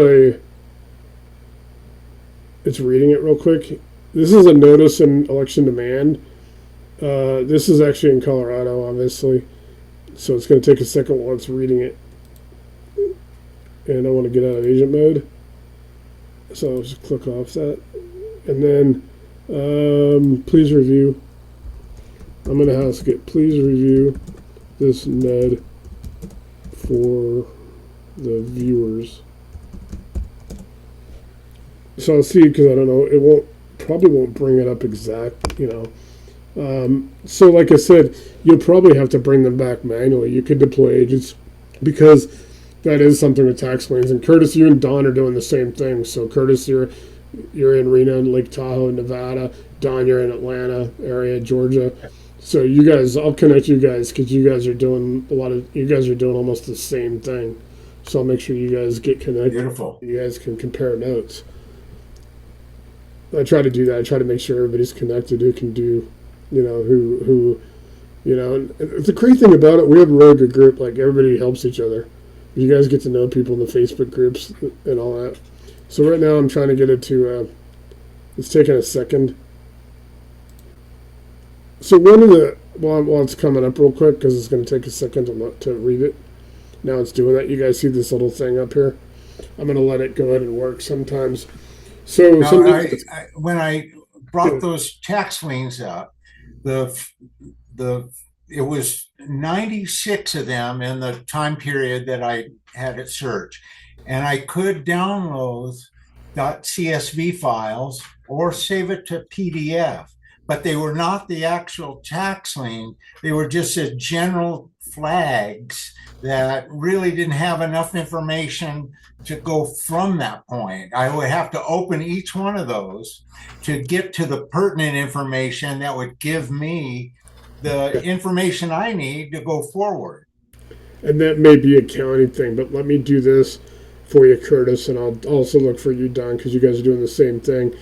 it's reading it real quick. This is a notice in election demand. This is actually in Colorado, obviously. So it's going to take a second while it's reading it. And I want to get out of agent mode. So I'll just click off that. And then please review. I'm going to ask it, please review this NED for the viewers. So I'll see because I don't know. Probably won't bring it up exact. So like I said, you'll probably have to bring them back manually. You could deploy agents because that is something with tax liens. And Curtis, you and Don are doing the same thing. So Curtis, you're in Reno, Lake Tahoe, Nevada. Don, you're in Atlanta area, Georgia. So you guys, I'll connect you guys because you guys are doing almost the same thing. So I'll make sure you guys get connected. Beautiful. You guys can compare notes. I try to do that. I try to make sure everybody's connected who can do, who, and the great thing about it, we have a really good group. Like everybody helps each other. You guys get to know people in the Facebook groups and all that. So right now I'm trying to get it to, it's taking a second. So while it's coming up real quick, because it's going to take a second to read it. Now it's doing that. You guys see this little thing up here? I'm going to let it go ahead and work sometimes. So Now, sometimes, when I brought those tax liens up, the the it was 96 of them in the time period that I had it searched, and I could download .csv files or save it to PDF. but they were not the actual tax lien. They were just a general flags that really didn't have enough information to go from that point. I would have to open each one of those to get to the pertinent information that would give me the information I need to go forward. And that may be a county thing, but let me do this for you, Curtis, and I'll also look for you, Don, because you guys are doing the same thing.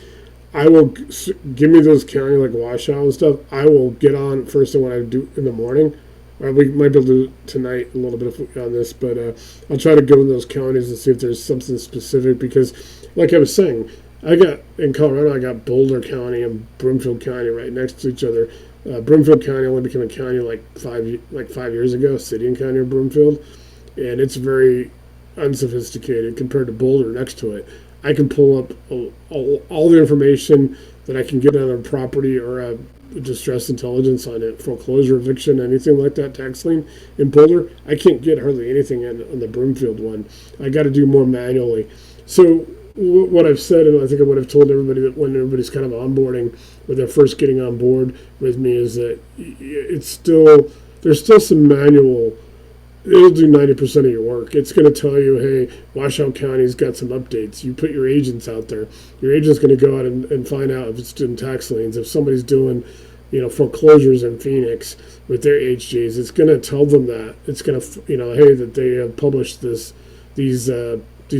I will give me those county like washout and stuff. I will get on first thing when I do in the morning. We might be able to do it tonight a little bit on this, but I'll try to go in those counties and see if there's something specific. Because, like I was saying, I got in Colorado, I got Boulder County and Broomfield County right next to each other. Broomfield County only became a county like 5 years ago, city and county of Broomfield, and it's very unsophisticated compared to Boulder next to it. I can pull up all the information that I can get on a property or a distress intelligence on it, foreclosure, eviction, anything like that, tax lien. In Boulder, I can't get hardly anything on the Broomfield one. I got to do more manually. So what I've said, and I think I would have told everybody that when everybody's kind of onboarding, when they're first getting on board with me, is that there's still some manual. It'll do 90% of your work. It's going to tell you, hey, Washoe County's got some updates. You put your agents out there. Your agent's going to go out and find out if it's doing tax liens. If somebody's doing, foreclosures in Phoenix with their HJs, it's going to tell them that. It's going to, hey, that they have published these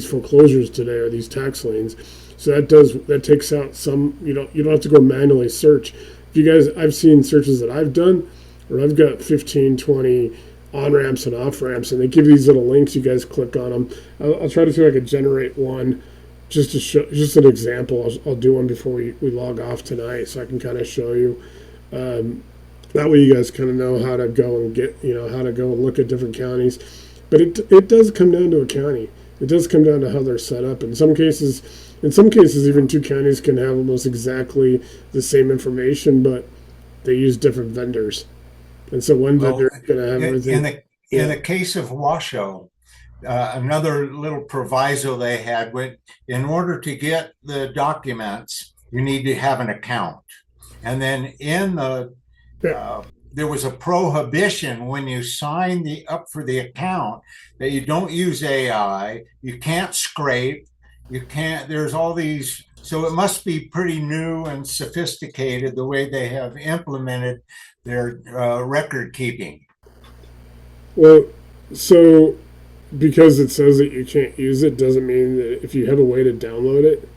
foreclosures today or these tax liens. So that takes out some. You don't have to go manually search. If you guys, I've seen searches that I've done, or I've got 15, 20 on-ramps and off-ramps, and they give these little links. You guys click on them. I'll try to see if I can generate one just to show, just an example. I'll do one before we log off tonight, so I can kind of show you. That way you guys kind of know how to go and how to go and look at different counties. But it does come down to a county. It does come down to how they're set up. In some cases, even two counties can have almost exactly the same information, but they use different vendors. And so one vendor is going to have everything. In the case of Washoe, another little proviso they had, in order to get the documents, you need to have an account. And then there was a prohibition when you sign up for the account that you don't use AI, you can't scrape, there's all these. So it must be pretty new and sophisticated the way they have implemented their record keeping. Well, so because it says that you can't use it doesn't mean that if you have a way to download it.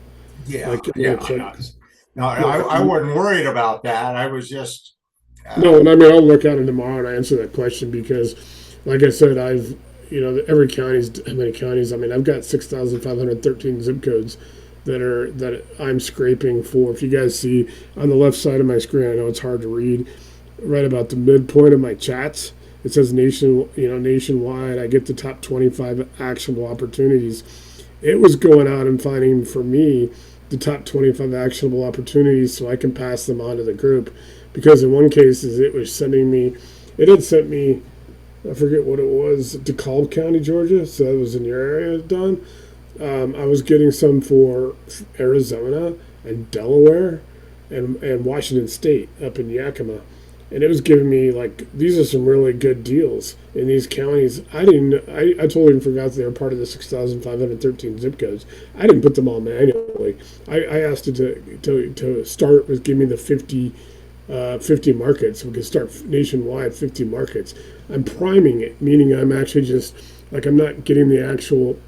No, I wasn't worried about that. I was just. No, and I mean, I'll look at it tomorrow and answer that question because, like I said, every county's, how many counties? I mean, I've got 6,513 zip codes that I'm scraping for. If you guys see on the left side of my screen, I know it's hard to read, right about the midpoint of my chats, it says nationwide. I get the top 25 actionable opportunities. It was going out and finding for me the top 25 actionable opportunities so I can pass them on to the group. Because in one case, it had sent me, I forget what it was, DeKalb County, Georgia. So that was in your area, Don. I was getting some for Arizona and Delaware and Washington State up in Yakima. And it was giving me, these are some really good deals in these counties. I totally forgot they were part of the 6,513 zip codes. I didn't put them all manually. I asked it to start with give me the 50 markets. We could start nationwide, 50 markets. I'm priming it, meaning I'm actually just, I'm not getting the actual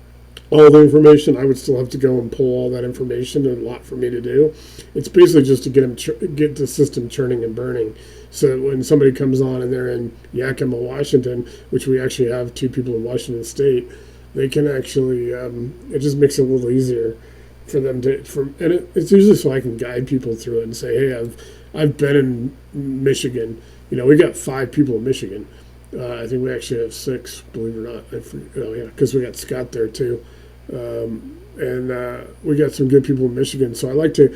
all the information. I would still have to go and pull all that information, and a lot for me to do. It's basically just to get the system churning and burning. So when somebody comes on and they're in Yakima, Washington, which we actually have 2 people in Washington State, they can actually, it just makes it a little easier for them and it's usually so I can guide people through it and say, hey, I've been in Michigan. We got 5 people in Michigan. I think we actually have 6, believe it or not. Because we got Scott there too. And we got some good people in Michigan. So I like to,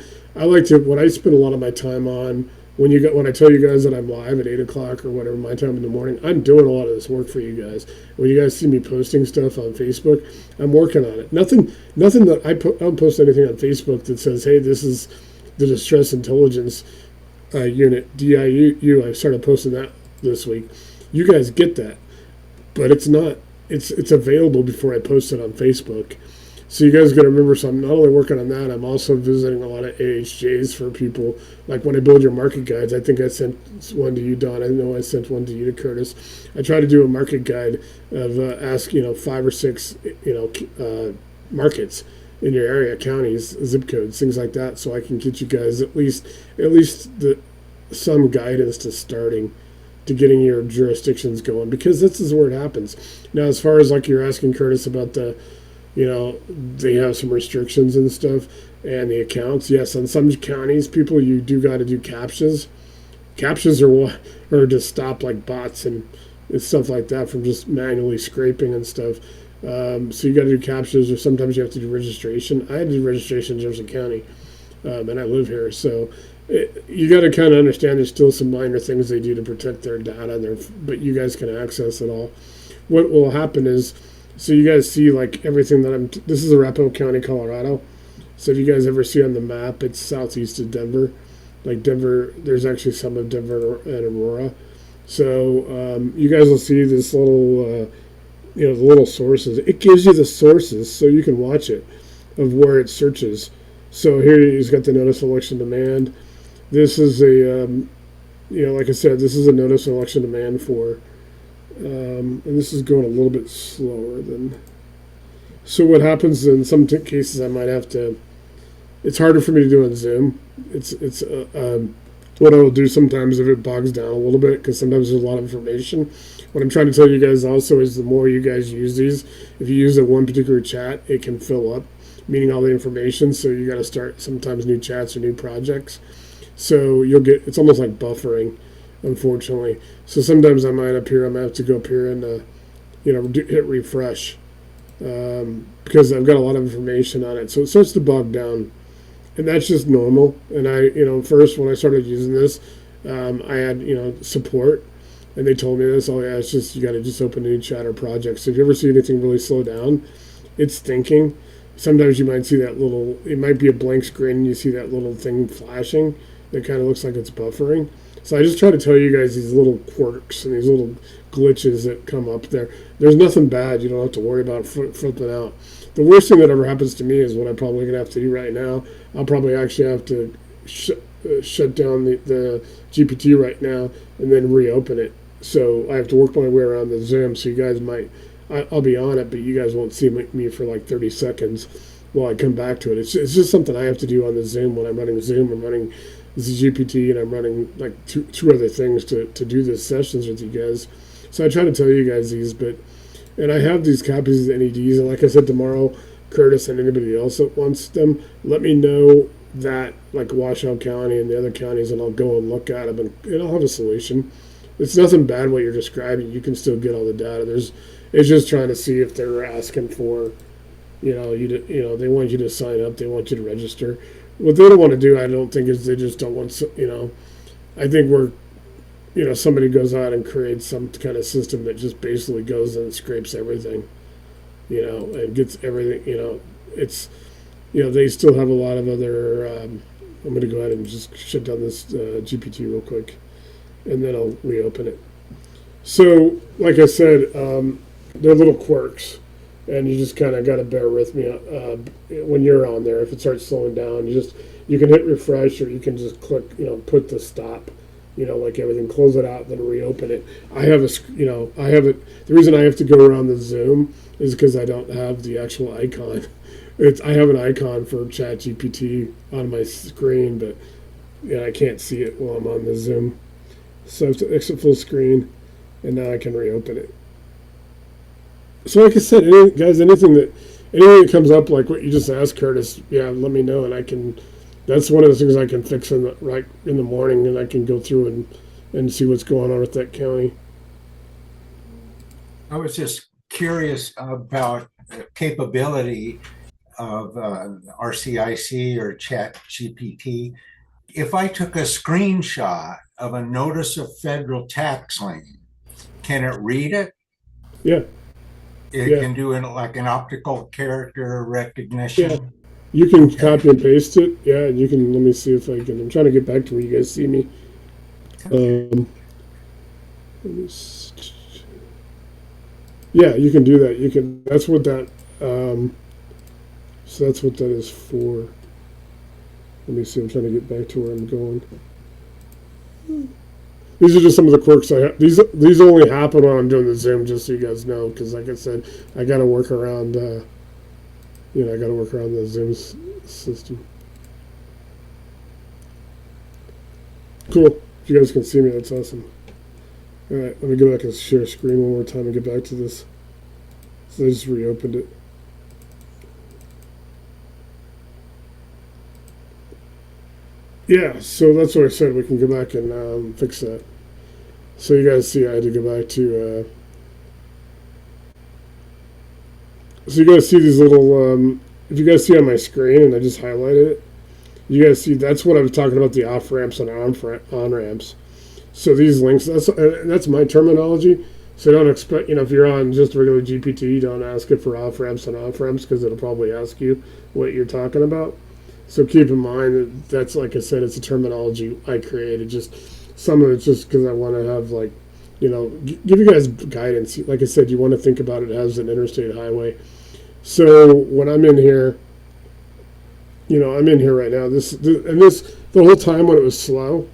what I spend a lot of my time on, when I tell you guys that I'm live at 8 o'clock or whatever, my time in the morning, I'm doing a lot of this work for you guys. When you guys see me posting stuff on Facebook, I'm working on it. Nothing that I don't post anything on Facebook that says, hey, this is the distress intelligence unit, DIU. I started posting that this week. You guys get that, but it's not. It's available before I post it on Facebook. So you guys got to remember. So I'm not only working on that. I'm also visiting a lot of AHJs for people. Like when I build your market guides, I think I sent one to you, Don. I know I sent one to you, to Curtis. I try to do a market guide of ask 5 or 6 markets in your area, counties, zip codes, things like that, so I can get you guys at least some guidance to getting your jurisdictions going, because this is where it happens. Now, as far as like you're asking Curtis about they have some restrictions and stuff and the accounts. Yes, on some counties, people, you do got to do captchas. Captchas are to stop like bots and stuff like that from just manually scraping and stuff. So you got to do captchas, or sometimes you have to do registration. I had to do registration in Jefferson County, and I live here, so you got to kind of understand there's still some minor things they do to protect their data, but you guys can access it all. What will happen is, so you guys see like everything that this is Arapahoe County, Colorado. So if you guys ever see on the map, it's southeast of Denver. Like Denver, there's actually some of Denver and Aurora. So you guys will see this little, the little sources. It gives you the sources so you can watch it of where it searches. So here he's got the notice of election demand. This is like I said, this is a notice of election demand for, and this is going a little bit slower than. So what happens in some cases, I might have to. It's harder for me to do on Zoom. It's what I will do sometimes if it bogs down a little bit, because sometimes there's a lot of information. What I'm trying to tell you guys also is the more you guys use these, if you use one particular chat, it can fill up, meaning all the information. So you got to start sometimes new chats or new projects. So it's almost like buffering, unfortunately. So sometimes I might have to go up here and hit refresh, because I've got a lot of information on it. So it starts to bog down. And that's just normal. And I, first when I started using this, I had, support, and they told me this. Oh yeah, it's just you got to just open a new chat or project. So if you ever see anything really slow down, it's thinking. Sometimes you might see that it might be a blank screen, and you see that little thing flashing that kind of looks like it's buffering. So I just try to tell you guys these little quirks and these little glitches that come up there. There's nothing bad. You don't have to worry about flipping out. The worst thing that ever happens to me is what I'm probably going to have to do right now. I'll probably actually have to shut down the GPT right now and then reopen it. So I have to work my way around the Zoom. So you guys I'll be on it, but you guys won't see me for like 30 seconds while I come back to it. It's just something I have to do on the Zoom when I'm running Zoom. I'm running GPT, and I'm running like two other things to do the sessions with you guys. So I try to tell you guys these, and I have these copies of the NEDs, and like I said, tomorrow, Curtis and anybody else that wants them, let me know that, like Washoe County and the other counties, and I'll go and look at them, and I'll have a solution. It's nothing bad what you're describing. You can still get all the data. It's just trying to see if they're asking for, they want you to sign up, they want you to register. What they don't want to do, I don't think, is they just don't want, I think somebody goes out and creates some kind of system that just basically goes and scrapes everything, and gets everything, it's, they still have a lot of other, I'm going to go ahead and just shut down this GPT real quick, and then I'll reopen it. So, like I said, they're little quirks, and you just kind of got to bear with me when you're on there. If it starts slowing down, you can hit refresh, or you can just click, put the stop, like everything, close it out, then reopen it. I have the reason I have to go around the Zoom is because I don't have the actual icon. I have an icon for ChatGPT on my screen, but I can't see it while I'm on the Zoom. So it's exit full screen, and now I can reopen it. So like I said, anything that comes up, like what you just asked, Curtis, let me know, and that's one of the things I can fix in the morning, and I can go through and see what's going on with that county. I was just curious about the capability of RCIC or ChatGPT. If I took a screenshot of a notice of federal tax lien, can it read it? Yeah. It can do like an optical character recognition. You can Okay. copy and paste it. Yeah, and you can. Let me see if I can. I'm trying to get back to where you guys see me. Um, let me yeah, you can do that. You can. That's what that. So that's what that is for. Let me see. I'm trying to get back to where I'm going. These are just some of the quirks I have. These only happen when I'm doing the Zoom, just so you guys know, because like I said, I got to work around. I got to work around the Zoom system. Cool. If you guys can see me, that's awesome. All right, let me go back and share screen one more time and get back to this. So I just reopened it. Yeah, so that's what I said. We can go back and fix that. So you guys see, I had to go back to. So you guys see these little. If you guys see on my screen, and I just highlighted it, you guys see that's what I was talking about, the off ramps and on ramps. So these links, that's my terminology. So don't expect, if you're on just regular GPT, don't ask it for off ramps and off ramps because it'll probably ask you what you're talking about. So keep in mind that that's, like I said, it's a terminology I created. Just some of it's just because I want to have give you guys guidance. Like I said, you want to think about it as an interstate highway. So when I'm in here, I'm in here right now. This the whole time when it was slow,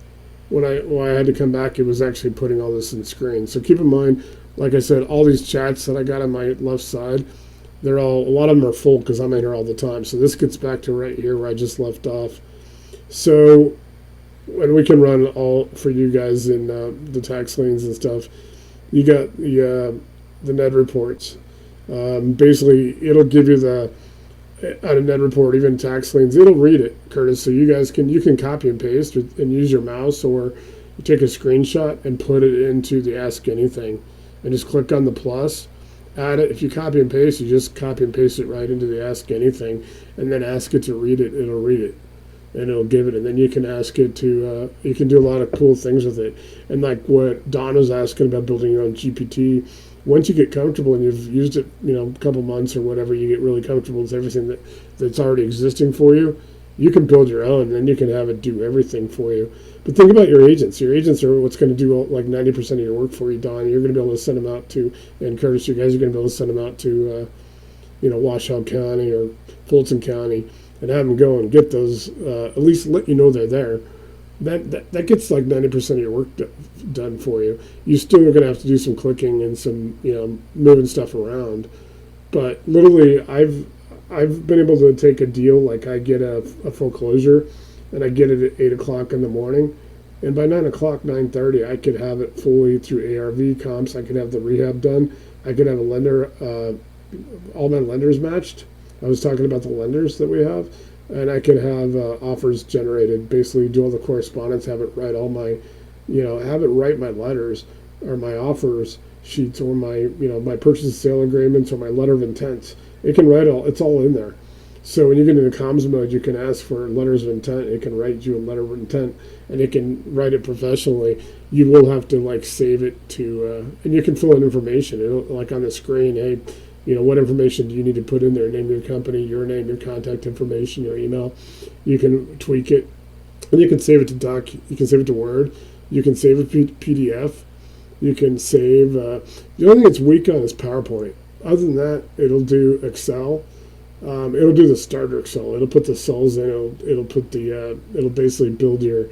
when I had to come back, it was actually putting all this in screen. So keep in mind, like I said, all these chats that I got on my left side, a lot of them are full because I'm in here all the time. So this gets back to right here where I just left off. So, and we can run all for you guys in the tax liens and stuff. You got the NED reports. Basically, it'll give you on a NED report, even tax liens, it'll read it, Curtis. So you can copy and paste and use your mouse, or you take a screenshot and put it into the Ask Anything, and just click on the plus, add it. If you copy and paste, you just copy and paste it right into the Ask Anything, and then ask it to read it. It'll read it, and it'll give it, and then you can ask it to. You can do a lot of cool things with it, and like what Don was asking about building your own GPT. Once you get comfortable and you've used it, a couple months or whatever, you get really comfortable with everything that's already existing for you, you can build your own, and then you can have it do everything for you. But think about your agents. Your agents are what's going to do like 90% of your work for you, Don. You're going to be able to send them out to, and Curtis, you guys are going to be able to send them out to, Washoe County or Fulton County and have them go and get those, at least let you know they're there. That gets like 90% of your work done for you. You still are going to have to do some clicking and some moving stuff around, but literally I've been able to take a deal, like I get a foreclosure and I get it at 8 o'clock in the morning, and by 9 o'clock, 9:30, I could have it fully through ARV comps. I could have the rehab done. I could have a lender, all my lenders matched. I was talking about the lenders that we have. And I could have offers generated, basically do all the correspondence, have it write all my, have it write my letters or my offers sheets or my purchase and sale agreements or my letter of intent. It can write it's all in there. So when you get into comms mode, you can ask for letters of intent. It can write you a letter of intent, and it can write it professionally. You will have to save it to, and you can fill in information. It'll, like on the screen, hey, what information do you need to put in there? Name your company, your name, your contact information, your email. You can tweak it, and you can save it to doc. You can save it to Word. You can save it to PDF. You can save. The only thing it's weak on is PowerPoint. Other than that, it'll do Excel. It'll do the starter Excel. It'll put the cells in. It'll put the. It'll basically build your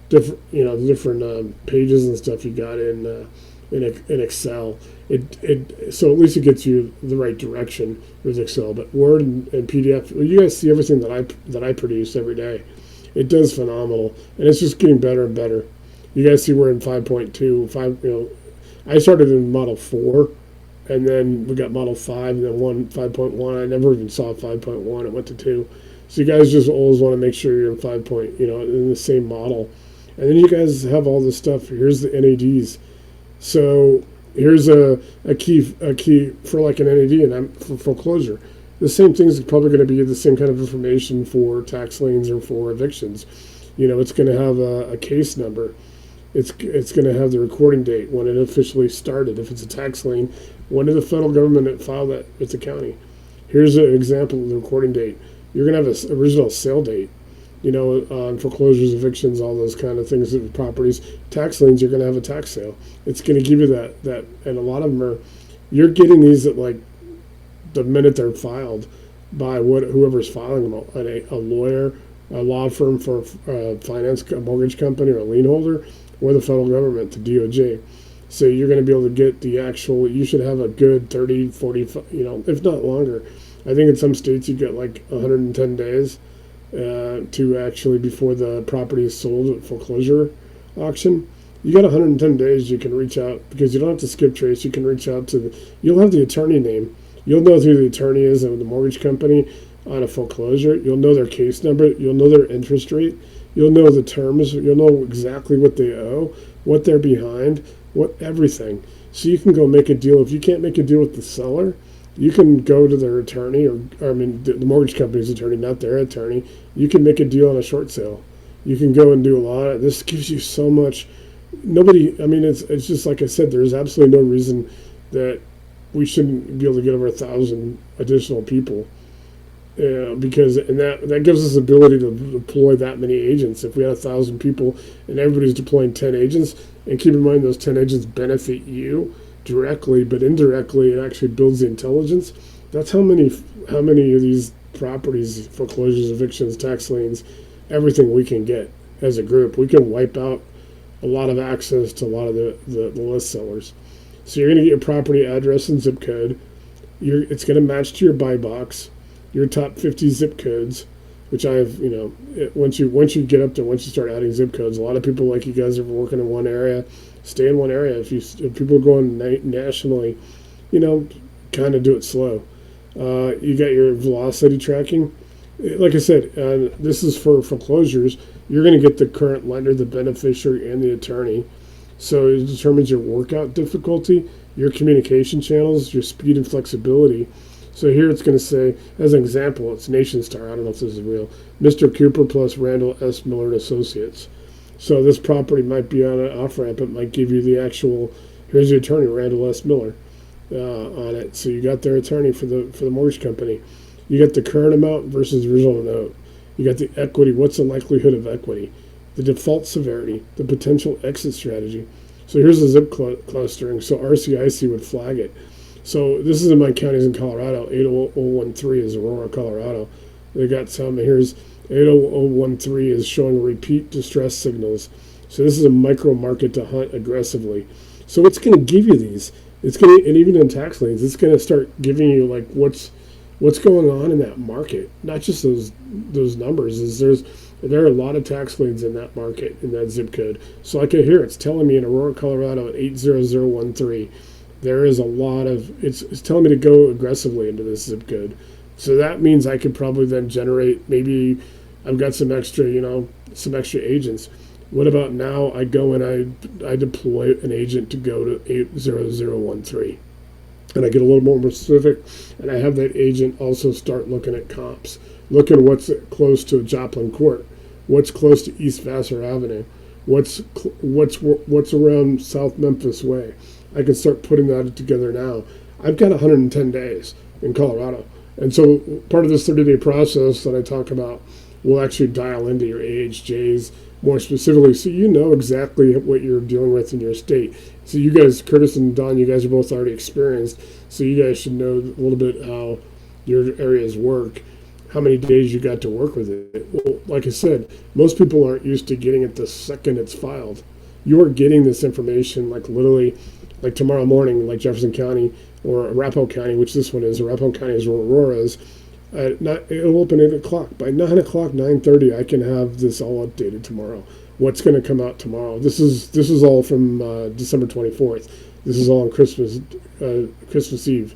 different the different pages and stuff you got in Excel. So at least it gets you the right direction with Excel. But Word and PDF, well, you guys see everything that I produce every day. It does phenomenal, and it's just getting better and better. You guys see we're in 5.2. I started in Model 4, and then we got Model 5, and then 5.1. I never even saw 5.1. It went to 2. So you guys just always want to make sure you're in 5. In the same model, and then you guys have all this stuff. Here's the NEDs. So here's a key for like an NED and for foreclosure. The same thing is probably going to be the same kind of information for tax liens or for evictions. It's going to have a case number. It's going to have the recording date when it officially started. If it's a tax lien, when did the federal government file that? It's a county. Here's an example of the recording date. You're going to have an original sale date, on foreclosures, evictions, all those kind of things with properties. Tax liens, you're going to have a tax sale. It's going to give you that, and a lot of them are, you're getting these at like the minute they're filed by whoever's filing them, a lawyer, a law firm for a mortgage company or a lien holder, or the federal government, the DOJ. So you're going to be able to get the actual, you should have a good 30, 40, if not longer. I think in some states you get like 110 days to actually, before the property is sold at foreclosure auction. You got 110 days you can reach out, because you don't have to skip trace. You can reach out to you'll have the attorney name. You'll know who the attorney is of the mortgage company on a foreclosure. You'll know their case number. You'll know their interest rate. You'll know the terms. You'll know exactly what they owe, what they're behind, everything. So you can go make a deal. If you can't make a deal with the seller, you can go to their attorney, the mortgage company's attorney, not their attorney. You can make a deal on a short sale. You can go and do a lot. This gives you so much. It's just like I said, there's absolutely no reason that we shouldn't be able to get over 1,000 additional people. Because that gives us the ability to deploy that many agents. If we had 1,000 people and everybody's deploying 10 agents, and keep in mind those 10 agents benefit you directly, but indirectly it actually builds the intelligence. That's how many of these properties, foreclosures, evictions, tax liens, everything we can get as a group. We can wipe out a lot of access to a lot of the list sellers. So you're going to get your property address and zip code. It's going to match to your buy box, your top 50 zip codes, which I have, once you get up there, once you start adding zip codes, a lot of people like you guys are working in one area, stay in one area. If people are going nationally, kind of do it slow. You got your velocity tracking. Like I said, this is for foreclosures. You're going to get the current lender, the beneficiary, and the attorney. So it determines your workout difficulty, your communication channels, your speed and flexibility. So here it's going to say, as an example, it's Nation Star. I don't know if this is real. Mr. Cooper plus Randall S. Miller and Associates. So this property might be on an off-ramp. It might give you the actual, here's the attorney, Randall S. Miller, on it. So you got their attorney for the mortgage company. You got the current amount versus original note. You got the equity. What's the likelihood of equity? The default severity, the potential exit strategy. So here's the zip clustering. So RCIC would flag it. So this is in my counties in Colorado. 80013 is Aurora, Colorado. They got some. Here's 80013 is showing repeat distress signals. So this is a micro market to hunt aggressively. So it's going to give you these. It's going to, and even in tax liens, it's going to start giving you like what's going on in that market. Not just those numbers. There are a lot of tax liens in that market, in that zip code. So like here, it's telling me in Aurora, Colorado at 80013. There is a lot of, it's telling me to go aggressively into this zip code. So that means I could probably then generate, maybe I've got some extra agents. What about now I go and I deploy an agent to go to 80013. And I get a little more specific, and I have that agent also start looking at comps. Look at what's close to Joplin Court, what's close to East Vassar Avenue, what's around South Memphis Way. I can start putting that together now. I've got 110 days in Colorado. And so part of this 30-day process that I talk about will actually dial into your AHJs more specifically, so you know exactly what you're dealing with in your state. So you guys, Curtis and Don, you guys are both already experienced, so you guys should know a little bit how your areas work, how many days you got to work with it. Well, like I said, most people aren't used to getting it the second it's filed. You are getting this information like literally, like tomorrow morning, like Jefferson County or Arapahoe County, which this one is. Arapahoe County is where Aurora is. It'll open at 8 o'clock. By 9 o'clock, 9:30, I can have this all updated tomorrow. What's going to come out tomorrow? This is all from December 24th. This is all on Christmas Eve.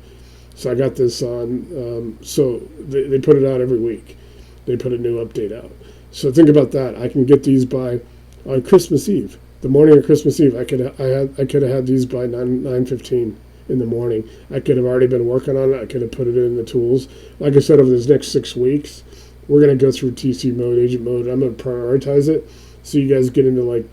So I got this on. So they put it out every week. They put a new update out. So think about that. I can get these on Christmas Eve. The morning of Christmas Eve, I could have had these by 9:15 in the morning. I could have already been working on it. I could have put it in the tools. Like I said, over this next 6 weeks, we're going to go through TC mode, agent mode. I'm going to prioritize it so you guys get into like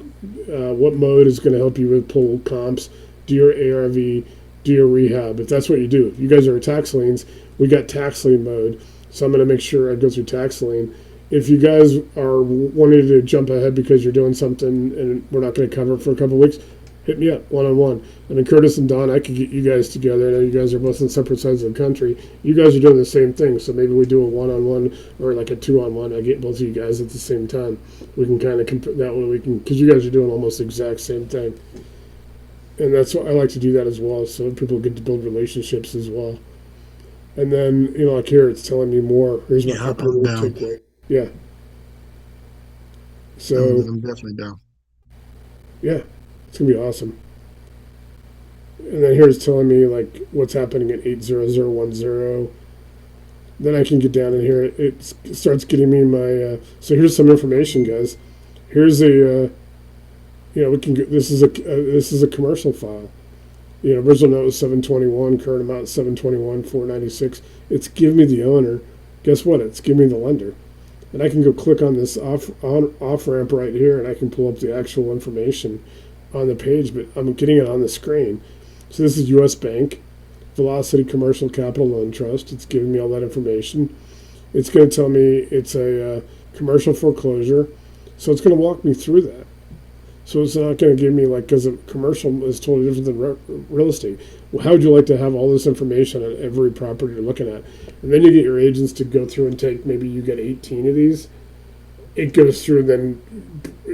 what mode is going to help you with pull comps, do your ARV, do your rehab. If that's what you do, if you guys are tax liens, we got tax lien mode. So I'm going to make sure I go through tax lien. If you guys are wanting to jump ahead because you're doing something and we're not going to cover it for a couple of weeks, hit me up one-on-one. I mean, Curtis and Don, I could get you guys together. I know you guys are both on separate sides of the country. You guys are doing the same thing, so maybe we do a one-on-one or like a two-on-one. I get both of you guys at the same time. We can kind of compare that way. We can, because you guys are doing almost the exact same thing, and that's why I like to do that as well. So people get to build relationships as well. And then like here, it's telling me more. Here's my I'm down. takeaway. Yeah. So I'm definitely down. yeah, it's gonna be awesome. And then here's telling me like what's happening at 80010. Then I can get down in here. It starts getting me my. So here's some information, guys. Here's a. We can get. This is a commercial file. Original note was 721. Current amount 721 496. It's give me the owner. Guess what? It's give me the lender. And I can go click on this off ramp right here, and I can pull up the actual information on the page. But I'm getting it on the screen. So this is U.S. Bank, Velocity Commercial Capital Loan Trust. It's giving me all that information. It's going to tell me it's a commercial foreclosure. So it's going to walk me through that. So it's not going to give me because a commercial is totally different than real estate. Well, how would you like to have all this information on every property you're looking at? And then you get your agents to go through and take, maybe you get 18 of these. It goes through and then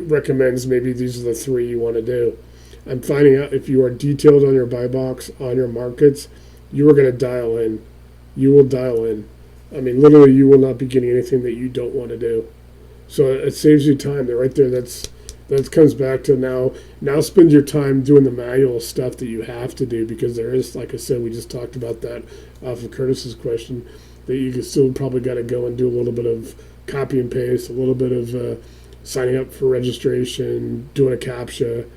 recommends maybe these are the 3 you want to do. I'm finding out if you are detailed on your buy box, on your markets, you are going to dial in. You will dial in. I mean, literally, you will not be getting anything that you don't want to do. So it saves you time. They're right there. That comes back to now spend your time doing the manual stuff that you have to do, because there is, like I said, we just talked about that off of Curtis's question, that you can still probably got to go and do a little bit of copy and paste, a little bit of signing up for registration, doing a CAPTCHA.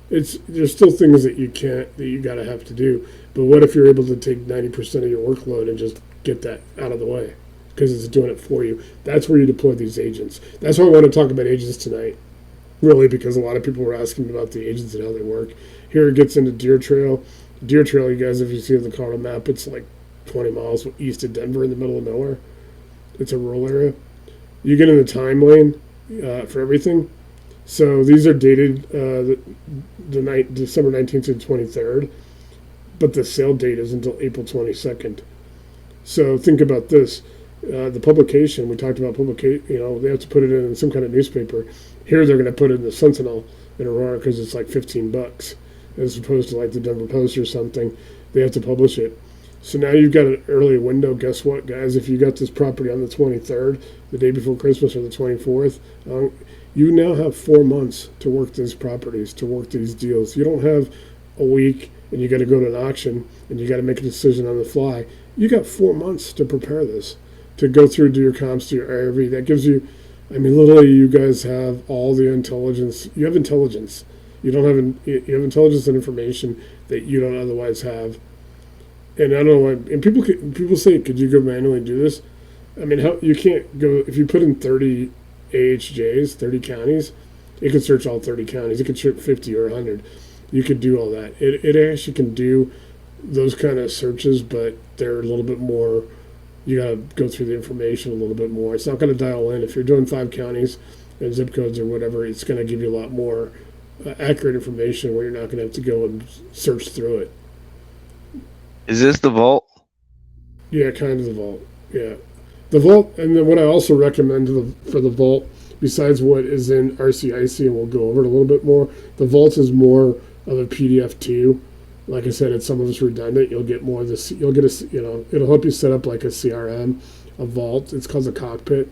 There's still things that you gotta have to do. But what if you're able to take 90% of your workload and just get that out of the way because it's doing it for you? That's where you deploy these agents. That's why I want to talk about agents tonight, really, because a lot of people were asking about the agents and how they work. Here it gets into Deer Trail. Deer Trail, you guys, if you see the Colorado map, it's like 20 miles east of Denver in the middle of nowhere. It's a rural area. You get in the time lane for everything. So these are dated December 19th to 23rd, but the sale date is until April 22nd. So think about this. The publication, we talked about publication, they have to put it in some kind of newspaper. Here they're going to put it in the Sentinel in Aurora because it's like $15 as opposed to like the Denver Post or something. They have to publish it. So now you've got an early window. Guess what, guys? If you got this property on the 23rd, the day before Christmas, or the 24th, you now have 4 months to work these properties, to work these deals. You don't have a week and you got to go to an auction and you got to make a decision on the fly. You got 4 months to prepare this, to go through, do your comps, do your IRV. That gives you, literally, you guys have all the intelligence. You have intelligence. You have intelligence and information that you don't otherwise have. And I don't know why. And people say, could you go manually and do this? How you can't go if you put in 30 AHJs, 30 counties. It could search all 30 counties. It could search 50 or 100. You could do all that. It actually can do those kind of searches, but they're a little bit more. You got to go through the information a little bit more. It's not going to dial in. If you're doing 5 counties and zip codes or whatever, it's going to give you a lot more accurate information where you're not going to have to go and search through it. Is this the vault? Yeah, kind of the vault. Yeah. The vault, and then what I also recommend for the vault, besides what is in RCIC, and we'll go over it a little bit more, the vault is more of a PDF too. Like I said, it's some of it's redundant. You'll get more of this. You'll get it'll help you set up like a CRM, a vault. It's called a cockpit.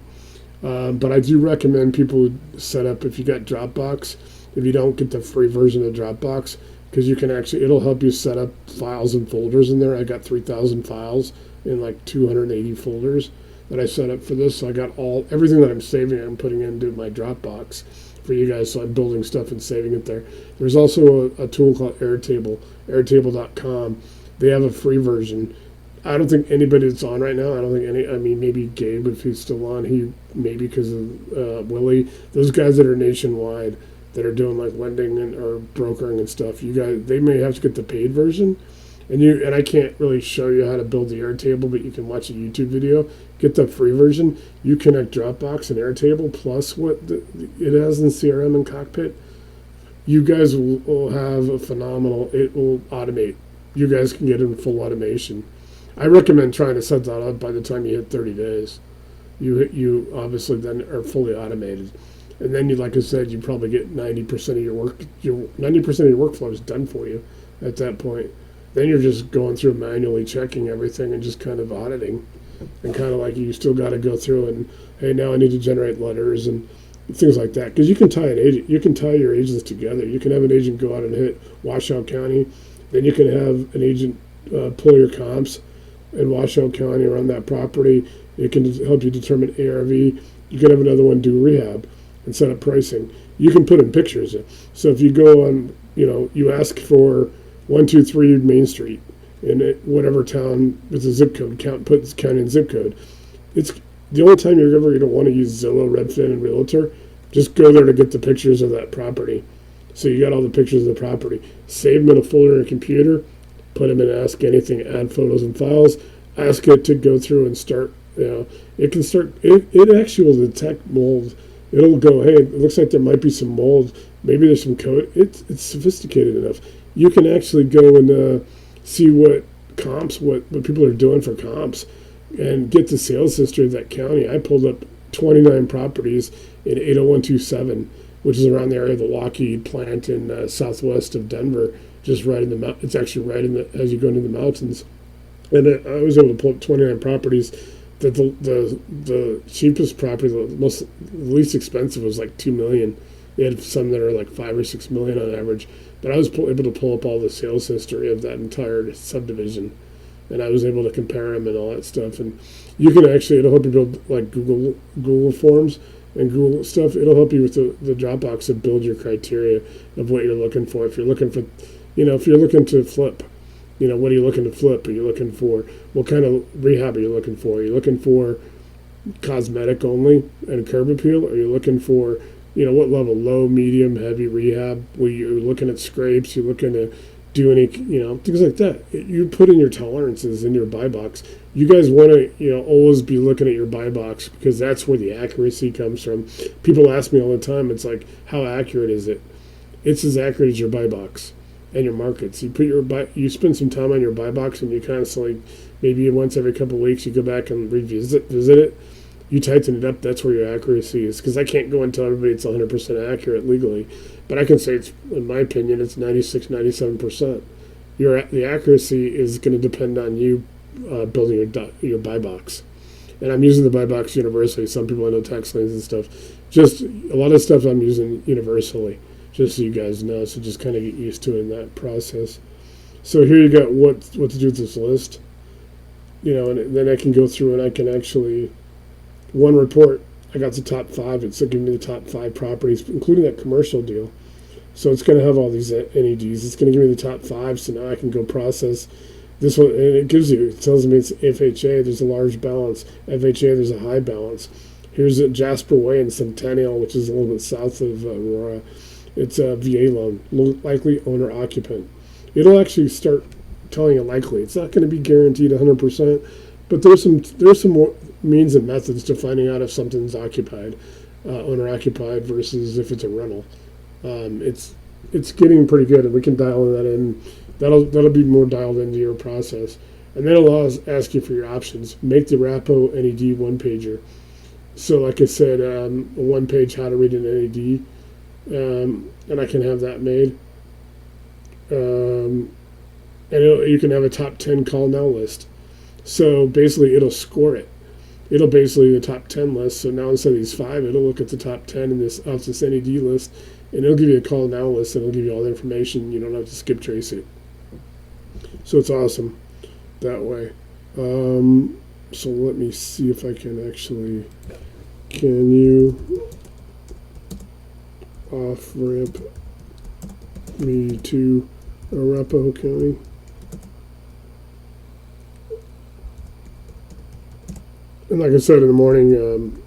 But I do recommend people set up, if you got Dropbox, if you don't get the free version of Dropbox, because you can it'll help you set up files and folders in there. I got 3,000 files in like 280 folders that I set up for this. So I got everything that I'm saving, I'm putting into my Dropbox for you guys. So I'm building stuff and saving it there. There's also a tool called Airtable, airtable.com. They have a free version. I don't think anybody that's on right now, I don't think maybe Gabe, if he's still on, maybe because of Willie, those guys that are nationwide that are doing like lending or brokering and stuff, you guys, they may have to get the paid version, And I can't really show you how to build the Airtable, but you can watch a YouTube video. Get the free version. You connect Dropbox and Airtable plus what it has in CRM and Cockpit. You guys will have a phenomenal. It will automate. You guys can get in full automation. I recommend trying to set that up by the time you hit 30 days. You obviously then are fully automated, and then like I said, you probably get 90% of your work. 90% of your workflow is done for you at that point. Then you're just going through manually checking everything and just kind of auditing, and kind of like you still got to go through and hey, now I need to generate letters and things like that, because you can tie your agents together. You can have an agent go out and hit Washoe County, then you can have an agent pull your comps in Washoe County around that property. It can help you determine ARV. You can have another one do rehab and set up pricing. You can put in pictures. So if you go on, you ask for 123 Main Street in whatever town with a zip code, put county and zip code. It's the only time you're ever going to want to use Zillow, Redfin, and Realtor. Just go there to get the pictures of that property. So you got all the pictures of the property. Save them in a folder on your computer. Put them in Ask Anything, add photos and files. Ask it to go through and start. It can start. It actually will detect mold. It'll go, hey, it looks like there might be some mold. Maybe there's some code. It's sophisticated enough. You can actually go and see what comps, what people are doing for comps, and get the sales history of that county. I pulled up 29 properties in 80127, which is around the area of the Lockheed plant in southwest of Denver, just right in the it's actually right in the as you go into the mountains. And I was able to pull up 29 properties. That the cheapest property, the least expensive, was like $2 million. They had some that are like $5 or $6 million on average. But I was able to pull up all the sales history of that entire subdivision, and I was able to compare them and all that stuff. And you can actually, it'll help you build like Google Forms and Google stuff. It'll help you with the Dropbox to build your criteria of what you're looking for. If you're looking for, if you're looking to flip. What are you looking to flip? Are you looking for, what kind of rehab are you looking for? Are you looking for cosmetic only and curb appeal? Are you looking for, what level, low, medium, heavy rehab? Where you're looking at scrapes, you're looking to do any, things like that. You put in your tolerances in your buy box. You guys want to, always be looking at your buy box, because that's where the accuracy comes from. People ask me all the time, it's like, how accurate is it? It's as accurate as your buy box. And your markets. You spend some time on your buy box, and you constantly, maybe once every couple of weeks, you go back and visit it. You tighten it up. That's where your accuracy is. Because I can't go and tell everybody it's 100% accurate legally, but I can say it's, in my opinion, it's 96, 97%. The accuracy is going to depend on you building your buy box. And I'm using the buy box universally. Some people I know tax liens and stuff. Just a lot of stuff I'm using universally. Just so you guys know, so just kind of get used to it in that process. So here you got what to do with this list, and then I can go through and I can actually, one report, I got the top 5. It's giving me the top 5 properties, including that commercial deal. So it's going to have all these NEDs. It's going to give me the top 5, so now I can go process this one, and it tells me it's FHA, there's a large balance. FHA, there's a high balance. Here's at Jasper Way in Centennial, which is a little bit south of Aurora. It's a VA loan, likely owner-occupant. It'll actually start telling you likely. It's not going to be guaranteed 100%, but there's some more means and methods to finding out if something's occupied, owner-occupied versus if it's a rental. It's getting pretty good, and we can dial that in. That'll be more dialed into your process, and then it'll ask you for your options. Make the Arapahoe NED one-pager. So, like I said, a one-page how to read an NED. And I can have that made. And you can have a top 10 call now list. So basically, it'll score it. It'll basically the top 10 list. So now instead of these 5, it'll look at the top 10 in this NED list, and it'll give you a call now list, and it'll give you all the information. You don't have to skip trace it. So it's awesome that way. So let me see if I can actually. Can you off-ramp me to Arapahoe County? And like I said in the morning,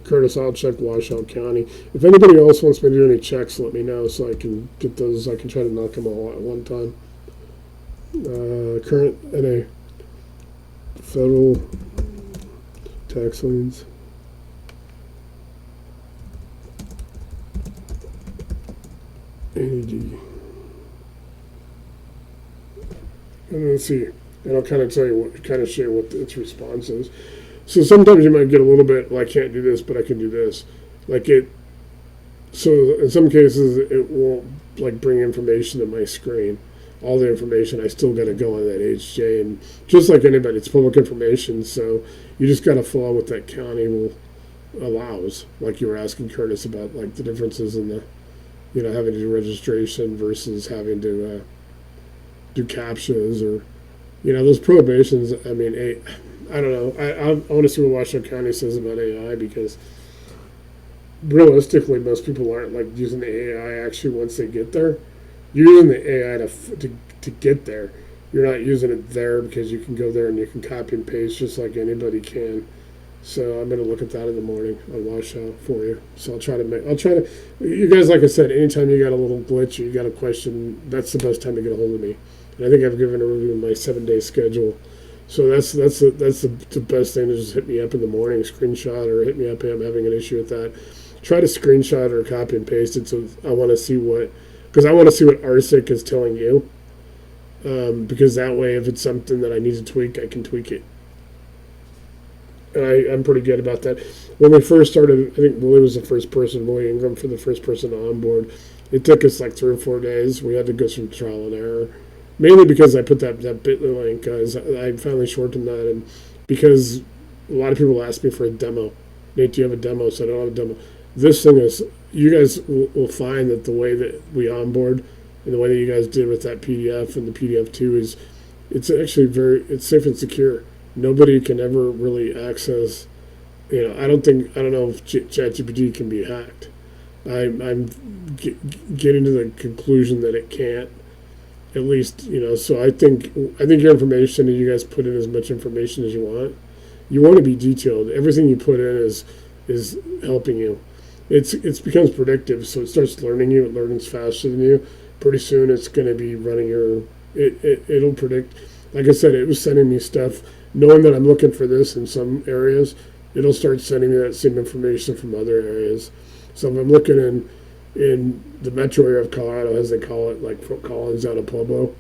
Curtis, I'll check Washoe County. If anybody else wants me to do any checks, let me know so I can get those. I can try to knock them all out at one time. Current NA Federal Tax Liens. NED. And let's see, and I'll kind of tell you what, kind of show you what its response is. So sometimes you might get a little bit, well, I can't do this, but I can do this. Like it, so in some cases it won't like bring information to my screen. All the information, I still got to go on that HJ, and just like anybody, it's public information, so you just got to follow what that county will allows. Like you were asking Curtis about, like the differences in the, having to do registration versus having to do captures or, those prohibitions. I mean, I don't know. I want to see what Washoe County says about AI, because realistically, most people aren't like using the AI actually once they get there. You're using the AI to get there. You're not using it there because you can go there and you can copy and paste just like anybody can. So I'm going to look at that in the morning on Washoe for you. So I'll try to, you guys, like I said, anytime you got a little glitch or you got a question, that's the best time to get a hold of me. And I think I've given a review of my 7-day schedule. So that's the best thing, to just hit me up in the morning, screenshot, or hit me up, hey, I'm having an issue with that. Try to screenshot or copy and paste it. So I want to see what RCIC is telling you. Because that way, if it's something that I need to tweak, I can tweak it. And I'm pretty good about that. When we first started, I think Willie was the first person, Willie Ingram, for the first person on board. It took us like 3 or 4 days. We had to go through trial and error. Mainly because I put that bit.ly link. I finally shortened that, and because a lot of people ask me for a demo. Nate, do you have a demo? So I don't have a demo. This thing is, you guys will find that the way that we onboard and the way that you guys did with that PDF and the PDF 2 is, it's actually it's safe and secure. Nobody can ever really access, I don't know if ChatGPT can be hacked. I'm getting to the conclusion that it can't. At least, so I think your information, and you guys put in as much information as you want. You want to be detailed. Everything you put in is helping you. It becomes predictive, so it starts learning you. It learns faster than you. Pretty soon, it's going to be running it'll predict. Like I said, it was sending me stuff, knowing that I'm looking for this in some areas. It'll start sending me that same information from other areas. So if I'm looking in the metro area of Colorado, as they call it, like Fort Collins out of Pueblo,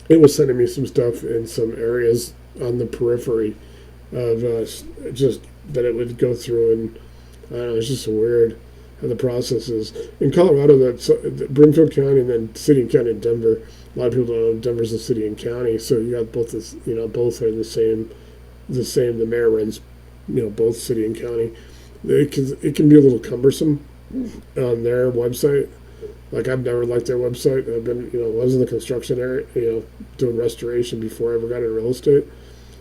it was sending me some stuff in some areas on the periphery of just that it would go through, and I don't know, it's just weird how the process is. In Colorado, that's Broomfield County and then city and county of Denver. A lot of people don't know Denver's a city and county, so you got both this, both are the same. The mayor runs, both city and county. It can be a little cumbersome on their website. Like, I've never liked their website. I've been, I was in the construction area, doing restoration before I ever got into real estate.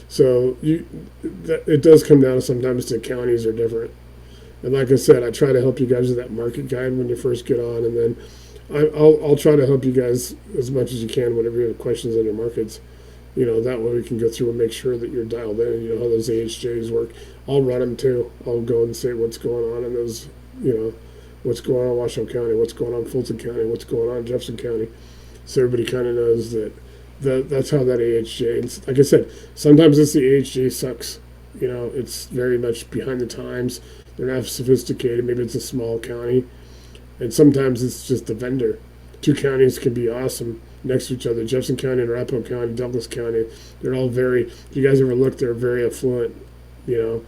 So it does come down to sometimes the counties are different. And like I said, I try to help you guys with that market guide when you first get on, and then I'll try to help you guys as much as you can whenever you have questions on your markets. That way we can go through and make sure that you're dialed in. You know how those AHJs work. I'll run them too. I'll go and say what's going on in those, what's going on in Washoe County, what's going on in Fulton County, what's going on in Jefferson County. So everybody kind of knows that's how that AHJ, and like I said, sometimes it's the AHJ sucks. It's very much behind the times. They're not sophisticated. Maybe it's a small county. And sometimes it's just the vendor. 2 counties can be awesome next to each other. Jefferson County and Arapahoe County, Douglas County, they're all if you guys ever look, they're very affluent. They're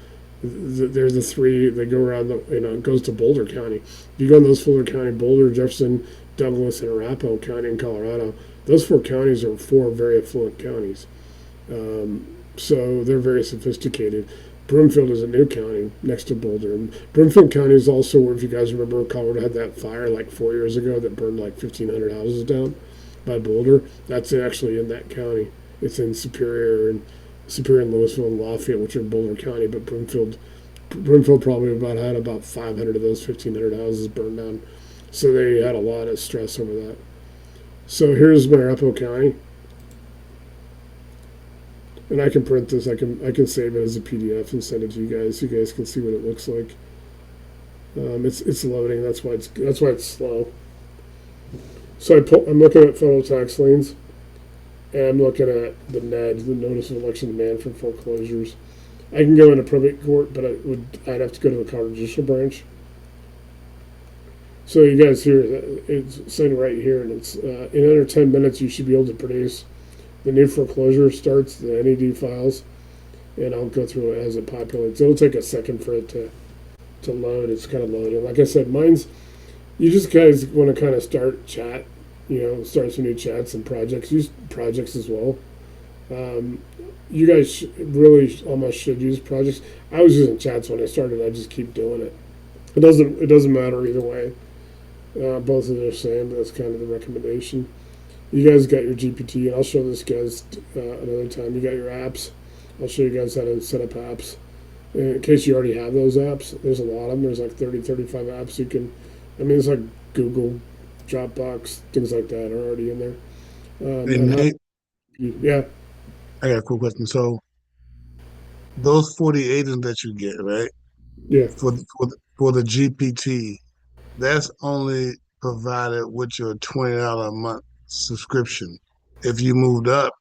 the 3 that go around, it goes to Boulder County. If you go in those Fuller County, Boulder, Jefferson, Douglas, and Arapahoe County in Colorado, those 4 counties are 4 very affluent counties. So they're very sophisticated. Broomfield is a new county next to Boulder. And Broomfield County is also where, if you guys remember, Colorado had that fire like 4 years ago that burned like 1,500 houses down by Boulder. That's actually in that county. It's in Superior and Louisville and Lafayette, which are in Boulder County. But Broomfield probably had about 500 of those 1,500 houses burned down. So they had a lot of stress over that. So here's my Arapahoe County. And I can print this. I can save it as a PDF and send it to you guys. You guys can see what it looks like. It's loading. That's why it's slow. So I'm looking at federal tax liens. and I'm looking at the NED, the Notice of Election Demand for Foreclosures. I can go into probate court, but I'd have to go to the county judicial branch. So you guys here, it's saying right here, and it's in under 10 minutes you should be able to produce the new foreclosure starts, the NED files, and I'll go through it as it populates. It'll take a second for it to load. It's kind of loading. Like I said, mine's, you just guys want to kind of start chat, start some new chats and projects. Use projects as well. You guys really almost should use projects. I was using chats when I started. I just keep doing it. It doesn't matter either way. Both of them are same. That's kind of the recommendation. You guys got your GPT, and I'll show this guys another time. You got your apps. I'll show you guys how to set up apps. And in case you already have those apps, there's a lot of them. There's like 30, 35 apps you can. It's like Google, Dropbox, things like that are already in there. Hey, Nate, Yeah, I got a cool question. So those 40 agents that you get, right, yeah. for the GPT, that's only provided with your $20 a month subscription. If you moved up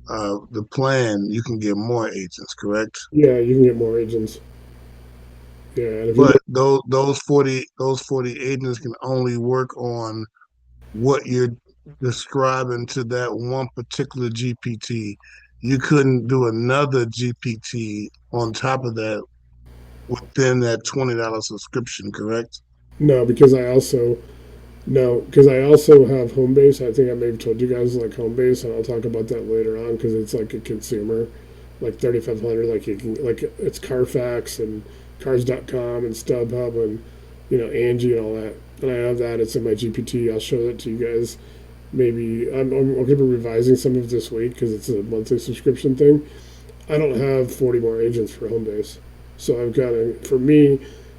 the plan, you can get more agents, correct? Yeah, you can get more agents. Yeah, and if you But those 40 agents can only work on what you're describing to that one particular GPT. You couldn't do another GPT on top of that within that $20 subscription, correct? no, because I also no, because I also have Homebase. I think I may have told you guys like Homebase, and I'll talk about that later on because it's like a consumer, like 3,500. Like you can like it's Carfax and Cars.com and StubHub and Angie and all that. And I have that. It's in my GPT. I'll show that to you guys. Maybe I'm going to be revising some of this week because it's a monthly subscription thing. I don't have 40 more agents for Homebase, so I've got to for me.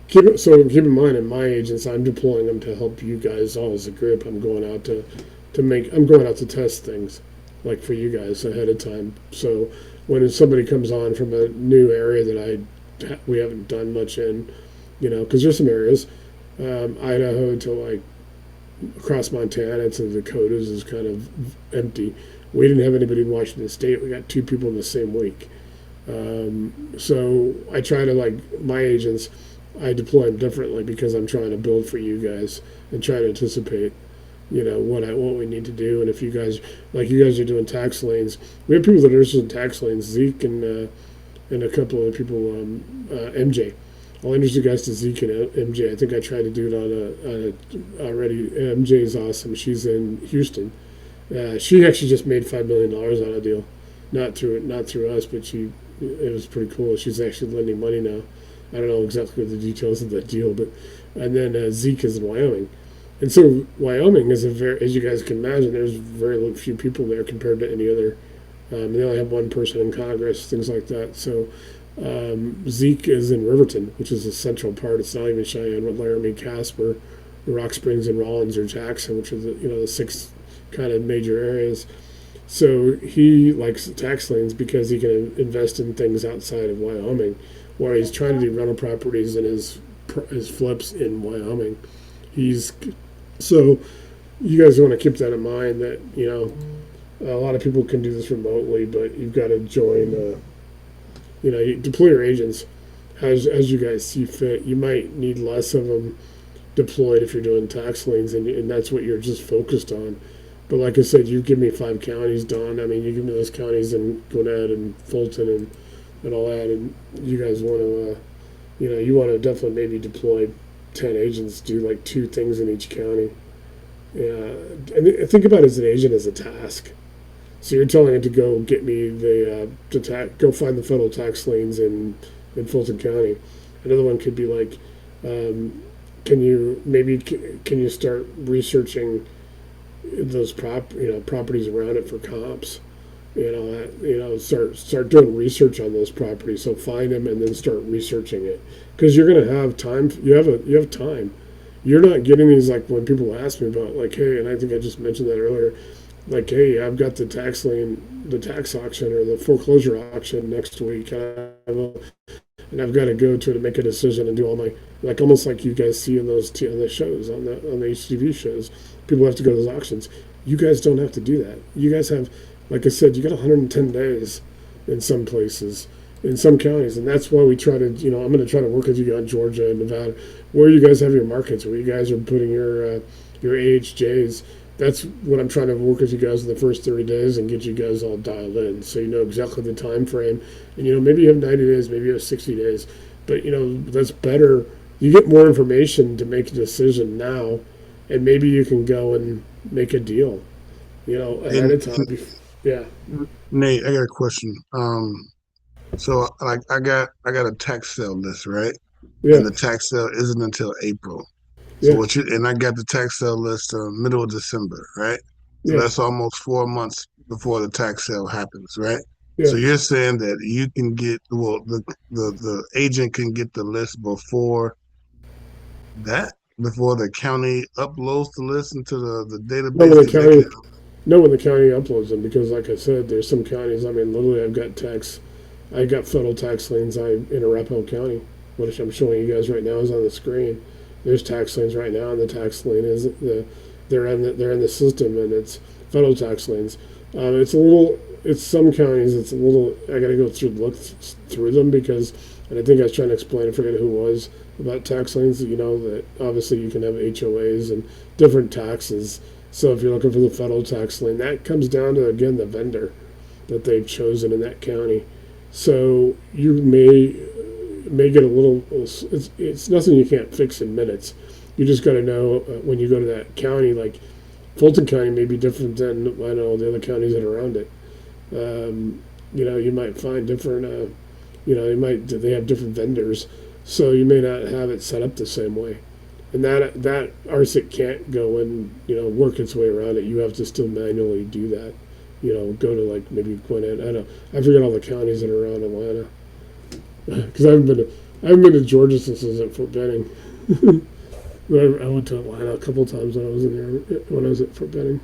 Keep in mind, in my agents, I'm deploying them to help you guys all as a group. I'm going out to test things, like for you guys ahead of time. So when somebody comes on from a new area that we haven't done much in, because there's some areas, Idaho to like across Montana to the Dakotas is kind of empty. We didn't have anybody in Washington State. We got 2 people in the same week. So I try to like my agents. I deploy them differently because I'm trying to build for you guys and try to anticipate, what we need to do. And if you guys are doing tax liens, we have people that are interested in tax liens. Zeke and a couple of people, MJ. I'll introduce you guys to Zeke and MJ. I think I tried to do it already. MJ is awesome. She's in Houston. She actually just made $5 million on a deal, not through us, but it was pretty cool. She's actually lending money now. I don't know exactly what the details of that deal, but and then Zeke is in Wyoming, and so Wyoming is as you guys can imagine, there's very few people there compared to any other. They only have one person in Congress, things like that. So Zeke is in Riverton, which is a central part. It's not even Cheyenne, but Laramie, Casper, Rock Springs, and Rollins or Jackson, which are the 6 kind of major areas. So he likes tax liens because he can invest in things outside of Wyoming, where he's trying to do rental properties and his flips in Wyoming. So you guys want to keep that in mind that a lot of people can do this remotely, but you've got to join. You deploy your agents as you guys see fit. You might need less of them deployed if you're doing tax liens, and that's what you're just focused on. But like I said, you give me 5 counties, Don. I mean, you give me those counties and Gwinnett and Fulton and all that, and you guys want to, you want to definitely maybe deploy 10 agents, do like 2 things in each county. Yeah, and think about it as an agent as a task. So you're telling it to go get me go find the federal tax liens in Fulton County. Another one could be like, can you start researching those properties around it for comps? Start doing research on those properties. So find them and then start researching it because you're gonna have time. You have time. You're not getting these like when people ask me about like, hey, and I think I just mentioned that earlier. Like, hey, I've got the tax lien, the tax auction or the foreclosure auction next week, and I've got to go to it and make a decision and do all my almost like you guys see in those on the shows on the HTV shows. People have to go to those auctions. You guys don't have to do that. You guys have like I said, you got 110 days in some places, in some counties, and that's why we try to, I'm going to try to work with you on Georgia and Nevada, where you guys have your markets, where you guys are putting your AHJs. That's what I'm trying to work with you guys in the first 30 days and get you guys all dialed in, so you know exactly the time frame. And maybe you have 90 days, maybe you have 60 days, but that's better. You get more information to make a decision now, and maybe you can go and make a deal, ahead And of time. Yeah, Nate, I got a question. So like I got a tax sale list, right? yeah, And the tax sale isn't until April. So yeah, what you and I got the tax sale list middle of December, right? So yeah, that's almost 4 months before the tax sale happens, right? yeah. So you're saying that you can get the agent can get the list that before the county uploads the list into the No, database when the that they can. county, no, when the county uploads them, because like I said, there's some counties. I mean, literally, I got federal tax liens. In Arapahoe County, which I'm showing you guys right now is on the screen. There's tax liens right now, and the tax lien is they're in the system, and it's federal tax liens. It's some counties. It's a little. I got to look through them because, and I think I was trying to explain. I forget who it was about tax liens. That obviously you can have HOAs and different taxes. So if you're looking for the federal tax lien, that comes down to again the vendor that they've chosen in that county. So you may get a little. It's nothing you can't fix in minutes. You just got to know when you go to that county. Like Fulton County may be different than I know the other counties that are around it. You might find different. They have different vendors, so you may not have it set up the same way. And that RCIC can't go and work its way around it. You have to still manually do that. Go to like maybe Gwinnett. I don't know. I forget all the counties that are around Atlanta because I haven't been to Georgia since I was at Fort Benning. I went to Atlanta a couple times when I was in there when I was at Fort Benning.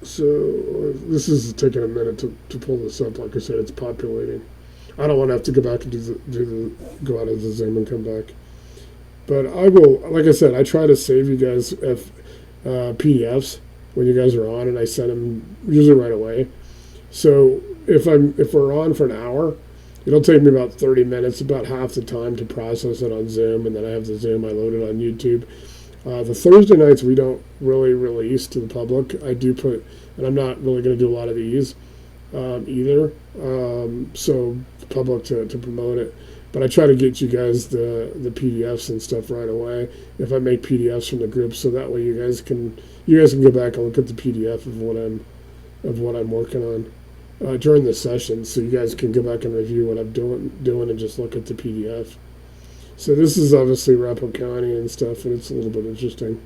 So this is taking a minute to pull this up. Like I said, it's populating. I don't want to have to go back and go out of the Zoom and come back. But I will, like I said, I try to save you guys PDFs when you guys are on, and I send them usually right away. So if we're on for an hour, it'll take me about 30 minutes, about half the time to process it on Zoom, and then I have the Zoom. I load it on YouTube. The Thursday nights we don't really release to the public. I do put, and I'm not really going to do a lot of these either. So the public to promote it. But I try to get you guys the PDFs and stuff right away. If I make PDFs from the group, so that way you guys can go back and look at the PDF of what I'm working on during the session, so you guys can go back and review what I'm doing and just look at the PDF. So this is obviously Arapahoe County and stuff, and it's a little bit interesting.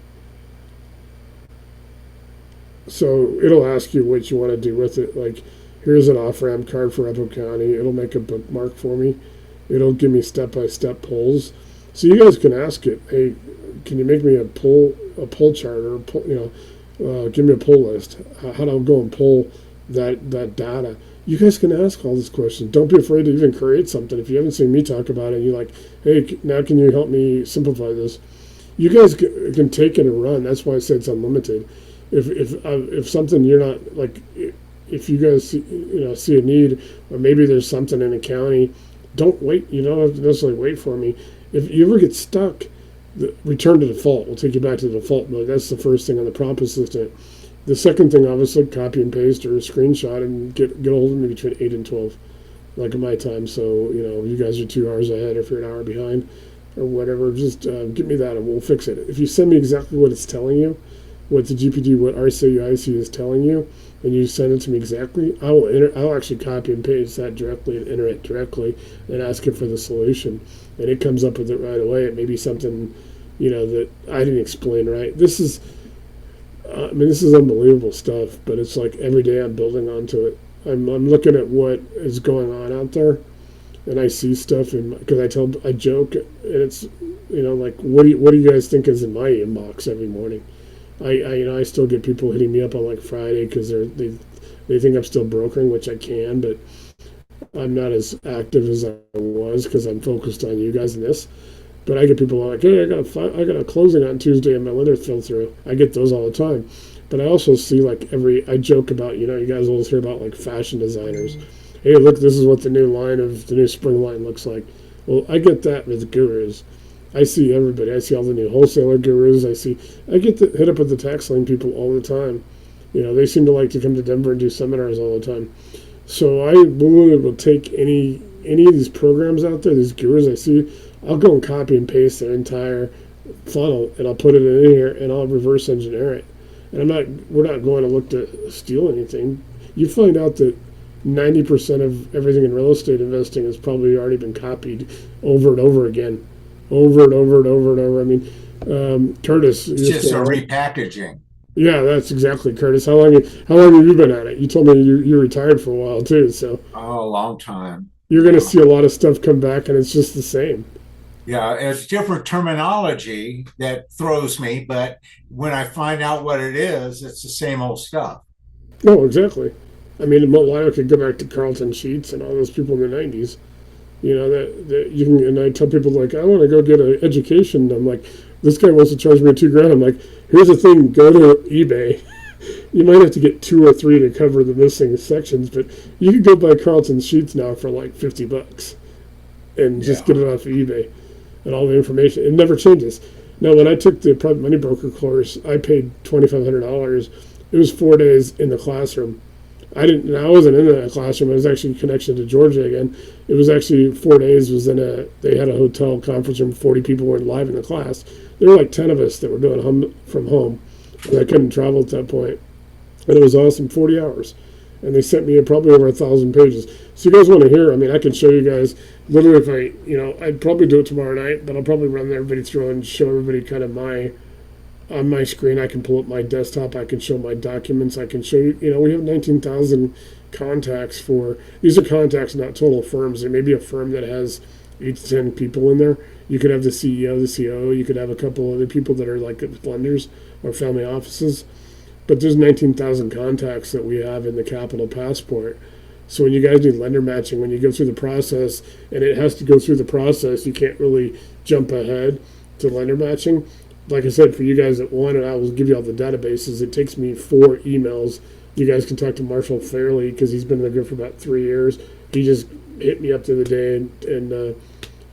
So it'll ask you what you want to do with it. Like, here's an off-ramp card for Arapahoe County. It'll make a bookmark for me. It'll give me step-by-step polls. So you guys can ask it, hey, can you make me a poll chart or give me a poll list? How do I go and pull that data? You guys can ask all these questions. Don't be afraid to even create something. If you haven't seen me talk about it, and you're like, hey, now can you help me simplify this? You guys can take it and run. That's why I said it's unlimited. If something you're not like, if you guys see a need, or maybe there's something in a county, don't wait. You don't have to necessarily wait for me. If you ever get stuck, return to default. We'll take you back to the default mode. That's the first thing on the prompt assistant. The second thing, obviously, copy and paste or screenshot and get a hold of me between 8 and 12, like in my time. So, you guys are 2 hours ahead if you're an hour behind or whatever. Just give me that and we'll fix it. If you send me exactly what it's telling you, what the GPD, what RCIC is telling you, and you send it to me exactly, I'll actually copy and paste that directly and enter it directly and ask it for the solution. And it comes up with it right away. It may be something, that I didn't explain right. This is unbelievable stuff, but it's like every day I'm building onto it. I'm looking at what is going on out there, and I see stuff, and because I joke, and it's like what do you guys think is in my inbox every morning? I still get people hitting me up on like Friday because they think I'm still brokering, which I can, but I'm not as active as I was because I'm focused on you guys and this. But I get people like, hey, I got a closing on Tuesday and my lender fell through. I get those all the time. But I also see like I joke about, you guys always hear about like fashion designers. Hey, look, this is what the new spring line looks like. Well, I get that with gurus. I see everybody. I see all the new wholesaler gurus. I get hit up with the tax lien people all the time. They seem to like to come to Denver and do seminars all the time. So I literally will take any of these programs out there, these gurus I see, I'll go and copy and paste their entire funnel, and I'll put it in here, and I'll reverse engineer it. And we're not going to look to steal anything. You find out that 90% of everything in real estate investing has probably already been copied over and over again. Over and over and over and over. I mean, Curtis. It's just a repackaging. Yeah, that's exactly, Curtis. How long have you been at it? You told me you retired for a while too, so. Oh, a long time. You're going to see a lot of stuff come back, and it's just the same. Yeah, it's different terminology that throws me, but when I find out what it is, it's the same old stuff. No, exactly. I mean, I could go back to Carlton Sheets and all those people in the 90s. That you can, and I tell people, like, I want to go get an education. I'm like, this guy wants to charge me $2,000. I'm like, here's the thing, go to eBay. You might have to get 2 or 3 to cover the missing sections, but you can go buy Carlton Sheets now for like $50 and just get it off of eBay. And all the information, it never changes. Now, when I took the private money broker course, I paid $2,500. It was 4 days in the classroom. I wasn't in the classroom. I was actually in connection to Georgia again. It was actually 4 days. They had a hotel conference room. 40 people were live in the class. There were like 10 of us that were doing from home. And I couldn't travel at that point. And it was awesome, 40 hours. And they sent me probably over 1,000 pages. So you guys want to hear, I mean, I can show you guys, literally if I'd probably do it tomorrow night, but I'll probably run everybody through and show everybody kind of on my screen. I can pull up my desktop. I can show my documents. I can show you, we have 19,000 contacts these are contacts, not total firms. There may be a firm that has 8 to 10 people in there. You could have the CEO, the COO. You could have a couple other people that are like lenders or family offices. But there's 19,000 contacts that we have in the Capital Passport. So when you guys do lender matching, when you go through the process, and it has to go through the process, you can't really jump ahead to lender matching. Like I said, for you guys that want it, I will give you all the databases. It takes me 4 emails. You guys can talk to Marshall Fairley because he's been in the group for about 3 years. He just hit me up the other day and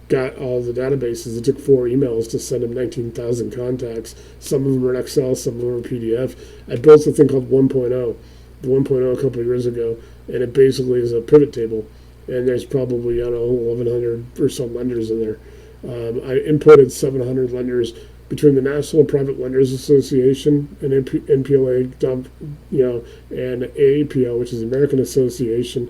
got all the databases. It took 4 emails to send him 19,000 contacts. Some of them are in Excel, some of them are PDF. I built a thing called 1.0, the 1.0 a couple of years ago, and it basically is a pivot table. And there's probably, 1,100 or so lenders in there. I inputted 700 lenders between the National Private Lenders Association and NPLA, and AAPL, which is the American Association.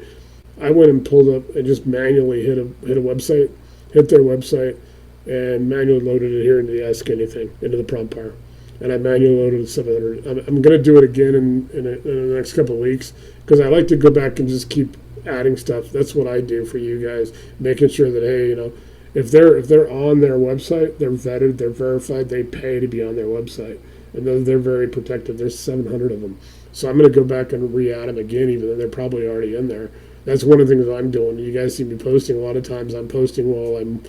I went and pulled up and just manually hit a website, hit their website, and manually loaded it here into the Ask Anything, into the prompt bar. And I manually loaded 700. I'm going to do it again in the next couple of weeks because I like to go back and just keep adding stuff. That's what I do for you guys, making sure that, hey, if they're on their website, they're vetted, they're verified, they pay to be on their website. And they're very protected. There's 700 of them. So I'm going to go back and re-add them again, even though they're probably already in there. That's one of the things that I'm doing. You guys see me posting. A lot of times I'm posting while I'm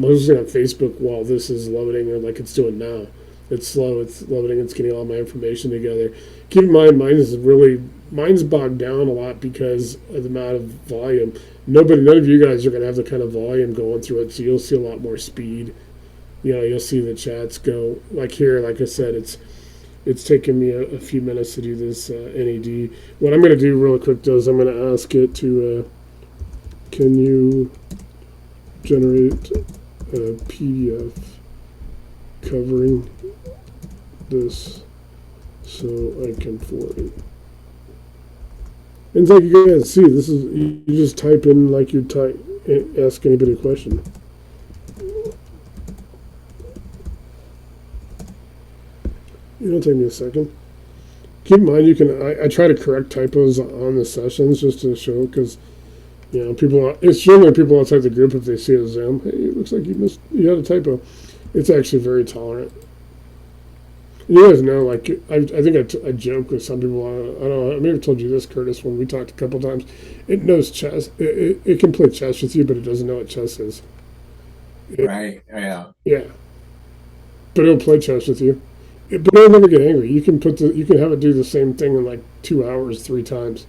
posting on Facebook while this is loading, or like it's doing now. It's slow, it's loading, it's getting all my information together. Keep in mind, mine's bogged down a lot because of the amount of volume. None of you guys are going to have the kind of volume going through it, so you'll see a lot more speed. You'll see the chats go. Like here, like I said, it's taken me a few minutes to do this NED. What I'm going to do real quick, though, is I'm going to ask it to, can you generate a PDF covering this so I can forward it. And like you guys see, this is, you just type in like you ask anybody a question. It'll take me a second. Keep in mind, I try to correct typos on the sessions just to show, because it's generally people outside the group, if they see a Zoom, hey, it looks like you had a typo. It's actually very tolerant. You guys know, like, I think I joke with some people. I don't know. I may have told you this, Curtis, when we talked a couple times. It knows chess. It can play chess with you, but it doesn't know what chess is. Right. Yeah. Yeah. But it'll play chess with you. But it'll never get angry. You can have it do the same thing in like 2 hours, 3 times,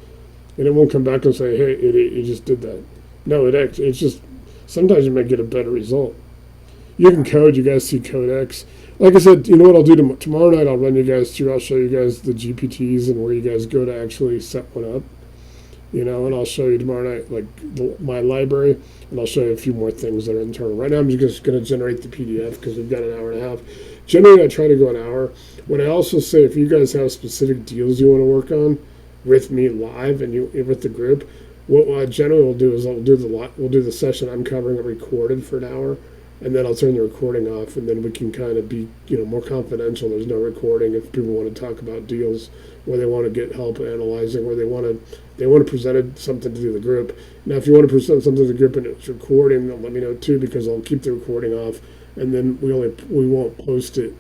and it won't come back and say, "Hey, idiot, you just did that." No, it's just sometimes you might get a better result. You can code. You guys see Codex. Like I said, you know what I'll do tomorrow night? I'll run you guys through. I'll show you guys the GPTs and where you guys go to actually set one up. And I'll show you tomorrow night, like my library, and I'll show you a few more things that are internal. Right now, I'm just going to generate the PDF because we've got an hour and a half. Generally, I try to go an hour. When I also say if you guys have specific deals you want to work on with me live and you with the group, what I generally will do is we'll do the session I'm covering recorded for an hour, and then I'll turn the recording off, and then we can kind of be more confidential. There's no recording if people want to talk about deals where they want to get help analyzing, where they want to present something to the group. Now, if you want to present something to the group and it's recording, then let me know too, because I'll keep the recording off, and then we won't post it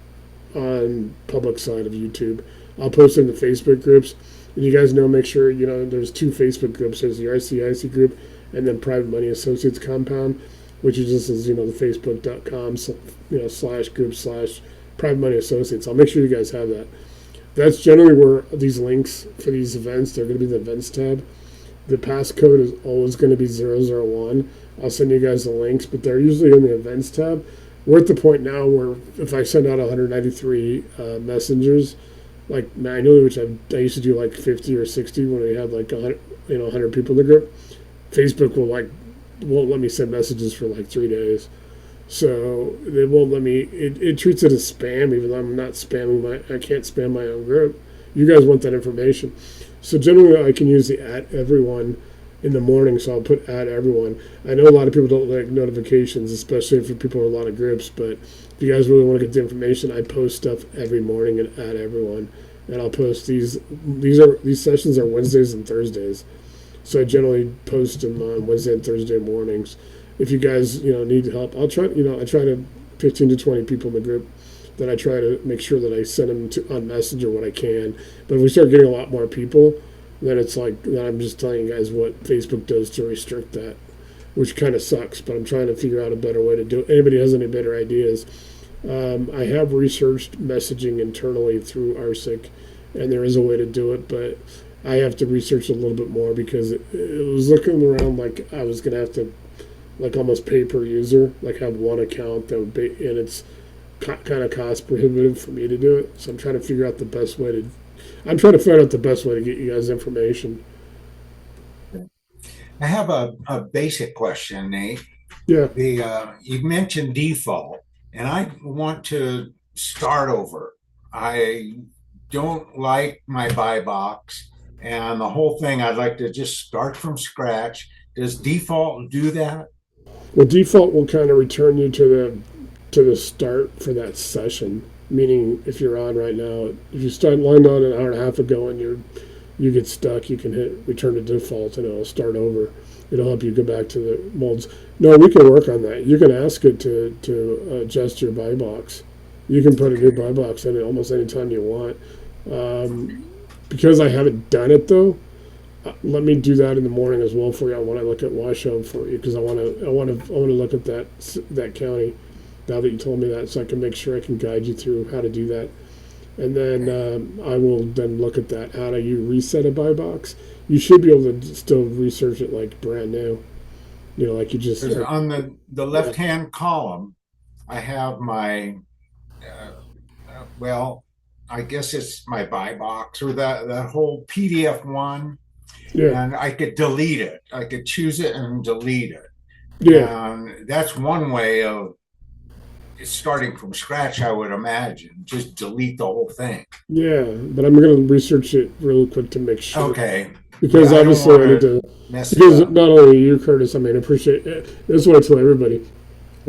on public side of YouTube. I'll post it in the Facebook groups. And you guys know, make sure there's 2 Facebook groups. There's the RCIC group and then Private Money Associates Compound, which is just as the facebook.com /group/ Private Money Associates. I'll make sure you guys have that. That's generally where these links for these events, they're going to be the events tab. The passcode is always going to be 001. I'll send you guys the links, but they're usually in the events tab. We're at the point now where if I send out 193 messengers, like manually, which I used to do like 50 or 60 when we had like 100 people in the group, Facebook won't let me send messages for like 3 days. So they won't let me. It treats it as spam, even though I'm not spamming I can't spam my own group. You guys want that information, so generally I can use the @everyone in the morning. So I'll put @everyone. I know a lot of people don't like notifications, especially for people in a lot of groups. But if you guys really want to get the information, I post stuff every morning and @everyone, and I'll post these. These sessions are Wednesdays and Thursdays, so I generally post them on Wednesday and Thursday mornings. If you guys need help, I'll try. I try to 15 to 20 people in the group. Then I try to make sure that I send them on Messenger when I can. But if we start getting a lot more people, then it's like then I'm just telling you guys what Facebook does to restrict that, which kind of sucks. But I'm trying to figure out a better way to do it. Anybody has any better ideas? I have researched messaging internally through RCIC, and there is a way to do it, but I have to research a little bit more because it was looking around like I was gonna have to like almost pay per user, like have one account that would be, and it's kind of cost prohibitive for me to do it. So I'm trying to figure out the best way to. I'm trying to find out the best way to get you guys information. I have a basic question, Nate. Yeah. You mentioned default, and I want to start over. I don't like my buy box, and the whole thing. I'd like to just start from scratch. Does default do that? Well, default will kind of return you to the start for that session. Meaning, if you're on right now, if you start lined on an hour and a half ago and you get stuck, you can hit return to default and it'll start over. It'll help you go back to the molds. No, we can work on that. You can ask it to adjust your buy box. You can put a new buy box in it almost any time you want. Because I haven't done it though, let me do that in the morning as well for you. I want to look at Washoe for you because I want to look at that county. Now that you told me that, so I can make sure I can guide you through how to do that. And then I will then look at that. How do you reset a buy box? You should be able to still research it like brand new. Like you just... On the left-hand column, I have my, I guess it's my buy box or that whole PDF one. Yeah. And I could delete it. I could choose it and delete it. Yeah. And that's one way of starting from scratch, I would imagine. Just delete the whole thing. Yeah, but I'm going to research it real quick to make sure. Okay. Because obviously I need to. Because not only you, Curtis, I mean, I appreciate it. That's what I tell everybody.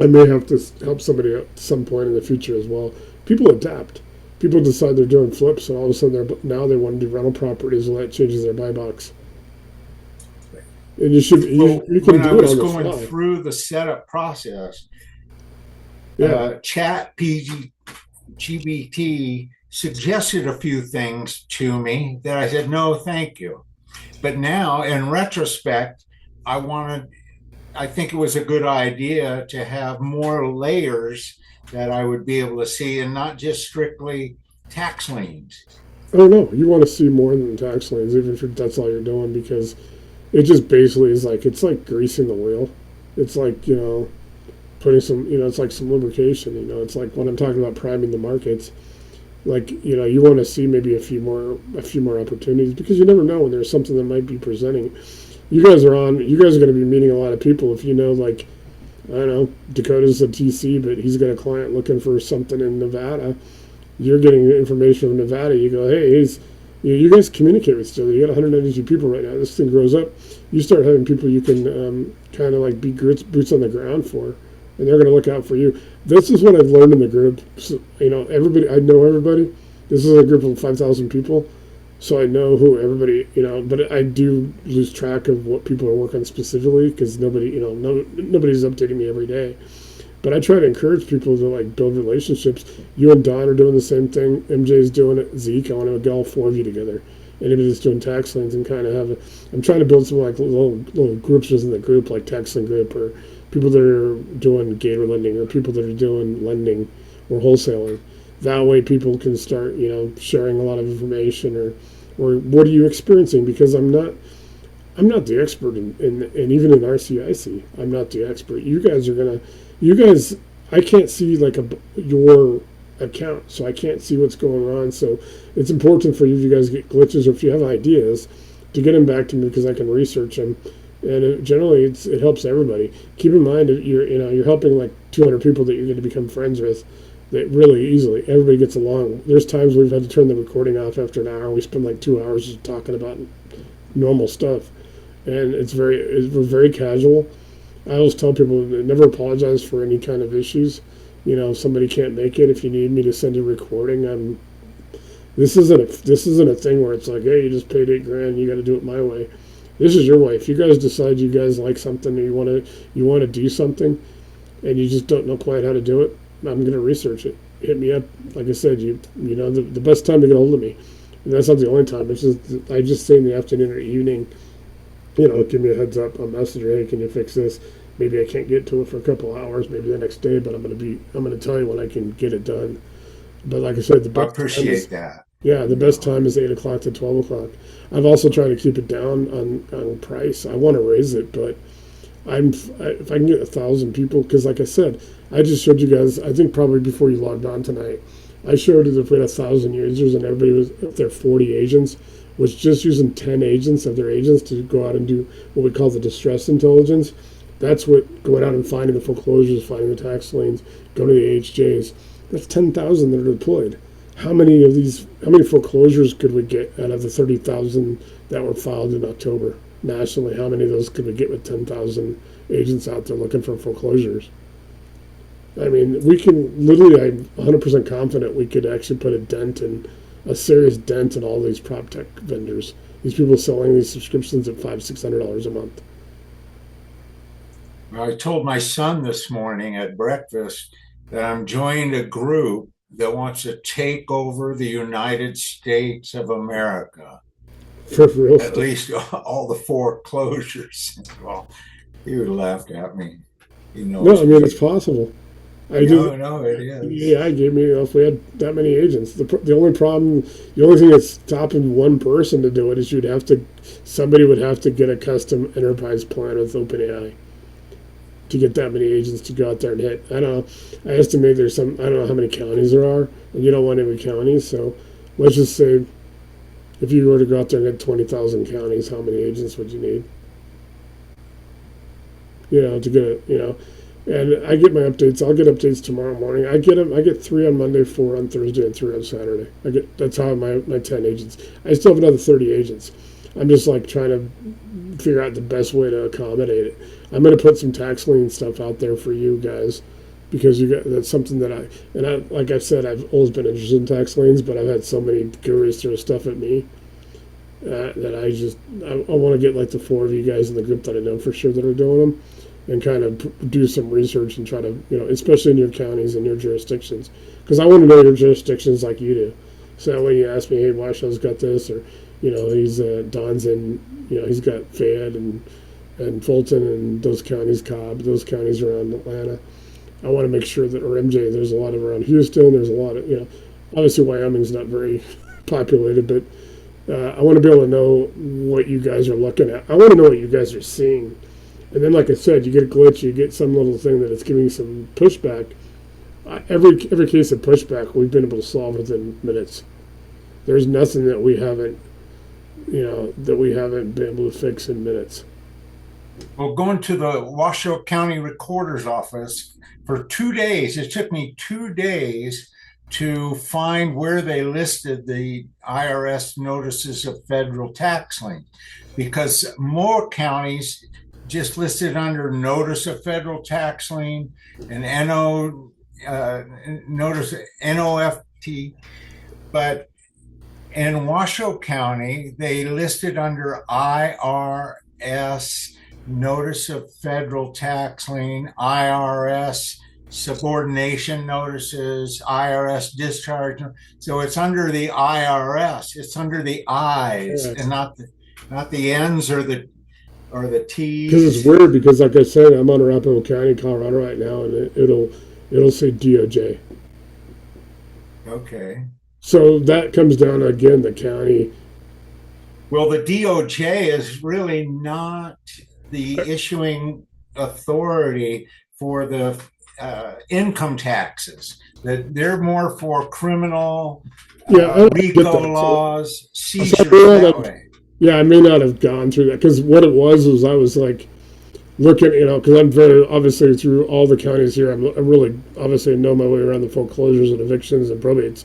I may have to help somebody at some point in the future as well. People adapt. People decide they're doing flips, and all of a sudden now they want to do rental properties, and that changes their buy box. And you should. You can do it on the fly. When I was going through the setup process. Chat GBT suggested a few things to me that I said, no, thank you. But now, in retrospect, I think it was a good idea to have more layers that I would be able to see and not just strictly tax liens. Oh no, you want to see more than tax liens, even if that's all you're doing, because it just basically is like it's like greasing the wheel. It's like putting some it's like some lubrication. It's like when I'm talking about priming the markets. Like you want to see maybe a few more opportunities, because you never know when there's something that might be presenting. You guys are going to be meeting a lot of people. If like, I don't know, Dakota's a TC, but he's got a client looking for something in Nevada. You're getting information from Nevada. You go, hey, you guys communicate with each other. You got 192 people right now. This thing grows up. You start having people you can kind of like be boots on the ground for, and they're going to look out for you. This is what I've learned in the group. So, everybody, I know everybody. This is a group of 5,000 people, so I know who everybody, but I do lose track of what people are working specifically, because nobody's updating me every day. But I try to encourage people to like build relationships. You and Don are doing the same thing. MJ's doing it. Zeke, I want to get all four of you together. Anybody that's doing tax liens, and kind of I'm trying to build some like little groups within the group, like tax lien group, or people that are doing gator lending, or people that are doing lending or wholesaling. That way people can start, sharing a lot of information, or what are you experiencing? Because I'm not the expert in even in RCIC. I'm not the expert. You guys, I can't see like your account, so I can't see what's going on. So it's important for you guys get glitches, or if you have ideas, to get them back to me, because I can research them. And generally, it helps everybody. Keep in mind that you're helping like 200 people that you're going to become friends with. That really easily, everybody gets along. There's times we've had to turn the recording off after an hour. We spend like 2 hours just talking about normal stuff, and we're very casual. I always tell people, never apologize for any kind of issues. If somebody can't make it, if you need me to send a recording, this isn't a thing where it's like, hey, you just paid $8,000, you got to do it my way. This is your way. If you guys decide you guys like something, or you want to do something, and you just don't know quite how to do it, I'm going to research it. Hit me up. Like I said, the best time to get a hold of me. And that's not the only time. It's just I just say in the afternoon or evening, give me a heads up on Messenger. Hey, can you fix this? Maybe I can't get to it for a couple hours, maybe the next day, but I'm going to tell you when I can get it done. But like I said, I appreciate that. Yeah, the best time is 8 o'clock to 12 o'clock. I've also tried to keep it down on price. I want to raise it, but if I can get 1,000 people, because like I said, I just showed you guys, I think probably before you logged on tonight, I showed you if we had 1,000 users and everybody was, if they're 40 agents, was just using 10 agents of their agents to go out and do what we call the distress intelligence. That's what going out and finding the foreclosures, finding the tax liens, going to the AHJs. That's 10,000 that are deployed. How many foreclosures could we get out of the 30,000 that were filed in October nationally? How many of those could we get with 10,000 agents out there looking for foreclosures? I mean, we can literally, I'm 100% confident we could actually put a serious dent in all these prop tech vendors. These people selling these subscriptions at $500-$600 a month. I told my son this morning at breakfast that I'm joining a group that wants to take over the United States of America. For real At least all the foreclosures. Well, he would laugh at me. No, I mean, it's possible. No, it is. Yeah, gave me, if we had that many agents. The only thing that's stopping one person to do it is somebody would have to get a custom enterprise plan with OpenAI to get that many agents to go out there and hit. I don't know. I estimate I don't know how many counties there are, and you don't want every county, so let's just say if you were to go out there and hit 20,000 counties, how many agents would you need? To get it, And I get my updates. I'll get updates tomorrow morning. I get 3 on Monday, 4 on Thursday, and 3 on Saturday. That's how my 10 agents. I still have another 30 agents. I'm just like trying to figure out the best way to accommodate it. I'm going to put some tax lien stuff out there for you guys, because that's something that like I said, I've always been interested in tax liens, but I've had so many gurus throw stuff at me that I want to get like the 4 of you guys in the group that I know for sure that are doing them, and kind of do some research and try to, especially in your counties and your jurisdictions, because I want to know your jurisdictions like you do. So when you ask me, hey, Washington's got this, or he's Don's in, he's got Fayette and Fulton and those counties, Cobb, those counties around Atlanta. I want to make sure that, or MJ, there's a lot of around Houston. There's a lot of, obviously Wyoming's not very populated, but I want to be able to know what you guys are looking at. I want to know what you guys are seeing. And then, like I said, you get a glitch, you get some little thing that it's giving some pushback. Every case of pushback, we've been able to solve within minutes. There's nothing that we haven't, that we haven't been able to fix in minutes. Well, going to the Washoe County Recorder's office for 2 days, it took me 2 days to find where they listed the IRS notices of federal tax lien, because more counties just listed under notice of federal tax lien and notice NOFT, but in Washoe County they listed under IRS notice of federal tax lien, IRS subordination notices, IRS discharge. So it's under the IRS. It's under the I's and not the N's or the T's. Because it's weird. Because like I said, I'm on Arapahoe County, Colorado right now, and it'll say DOJ. Okay. So that comes down to, again, the county. Well, the DOJ is really not the issuing authority for the income taxes. That they're more for criminal RICO laws, seizures that way. Yeah, I may not have gone through that, because what it was I was like looking, because I'm very obviously through all the counties here. I really obviously know my way around the foreclosures and evictions and probates,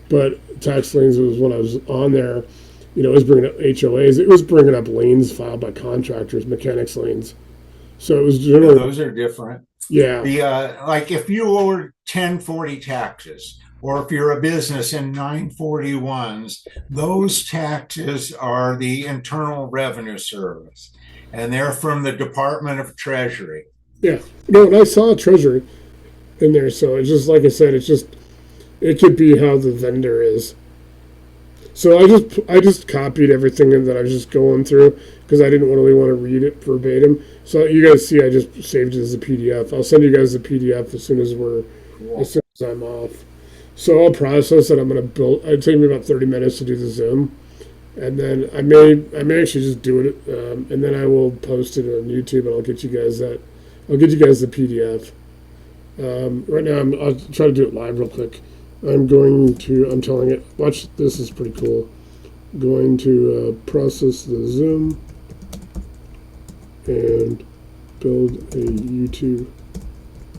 but tax liens was when I was on there. It was bringing up HOAs. It was bringing up liens filed by contractors, mechanics liens. So it was generally those are different. Yeah. The like if you owe 1040 taxes, or if you're a business in 941s, those taxes are the Internal Revenue Service, and they're from the Department of Treasury. Yeah. No, and I saw Treasury in there, so it's just like I said, it could be how the vendor is. So I just copied everything that I was just going through, because I didn't really want to read it verbatim. So you guys see, I just saved it as a PDF. I'll send you guys the PDF as soon as I'm off. So I'll process it. I'm going to build. It'll take me about 30 minutes to do the Zoom, and then I may actually just do it, and then I will post it on YouTube, and I'll get you guys the PDF. Right now, I'll try to do it live real quick. I'm telling it, watch, this is pretty cool. Going to process the Zoom and build a YouTube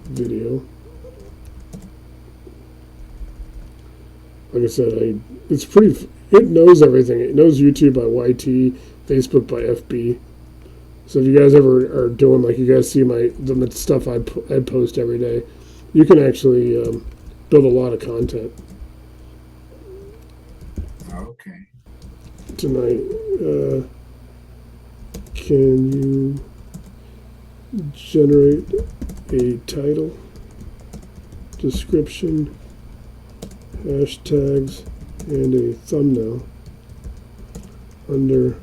video. Like I said, it knows everything. It knows YouTube by YT, Facebook by FB. So if you guys ever are doing, like, you guys see the stuff I post every day, you can actually build a lot of content. Okay. Tonight, can you generate a title, description, hashtags, and a thumbnail under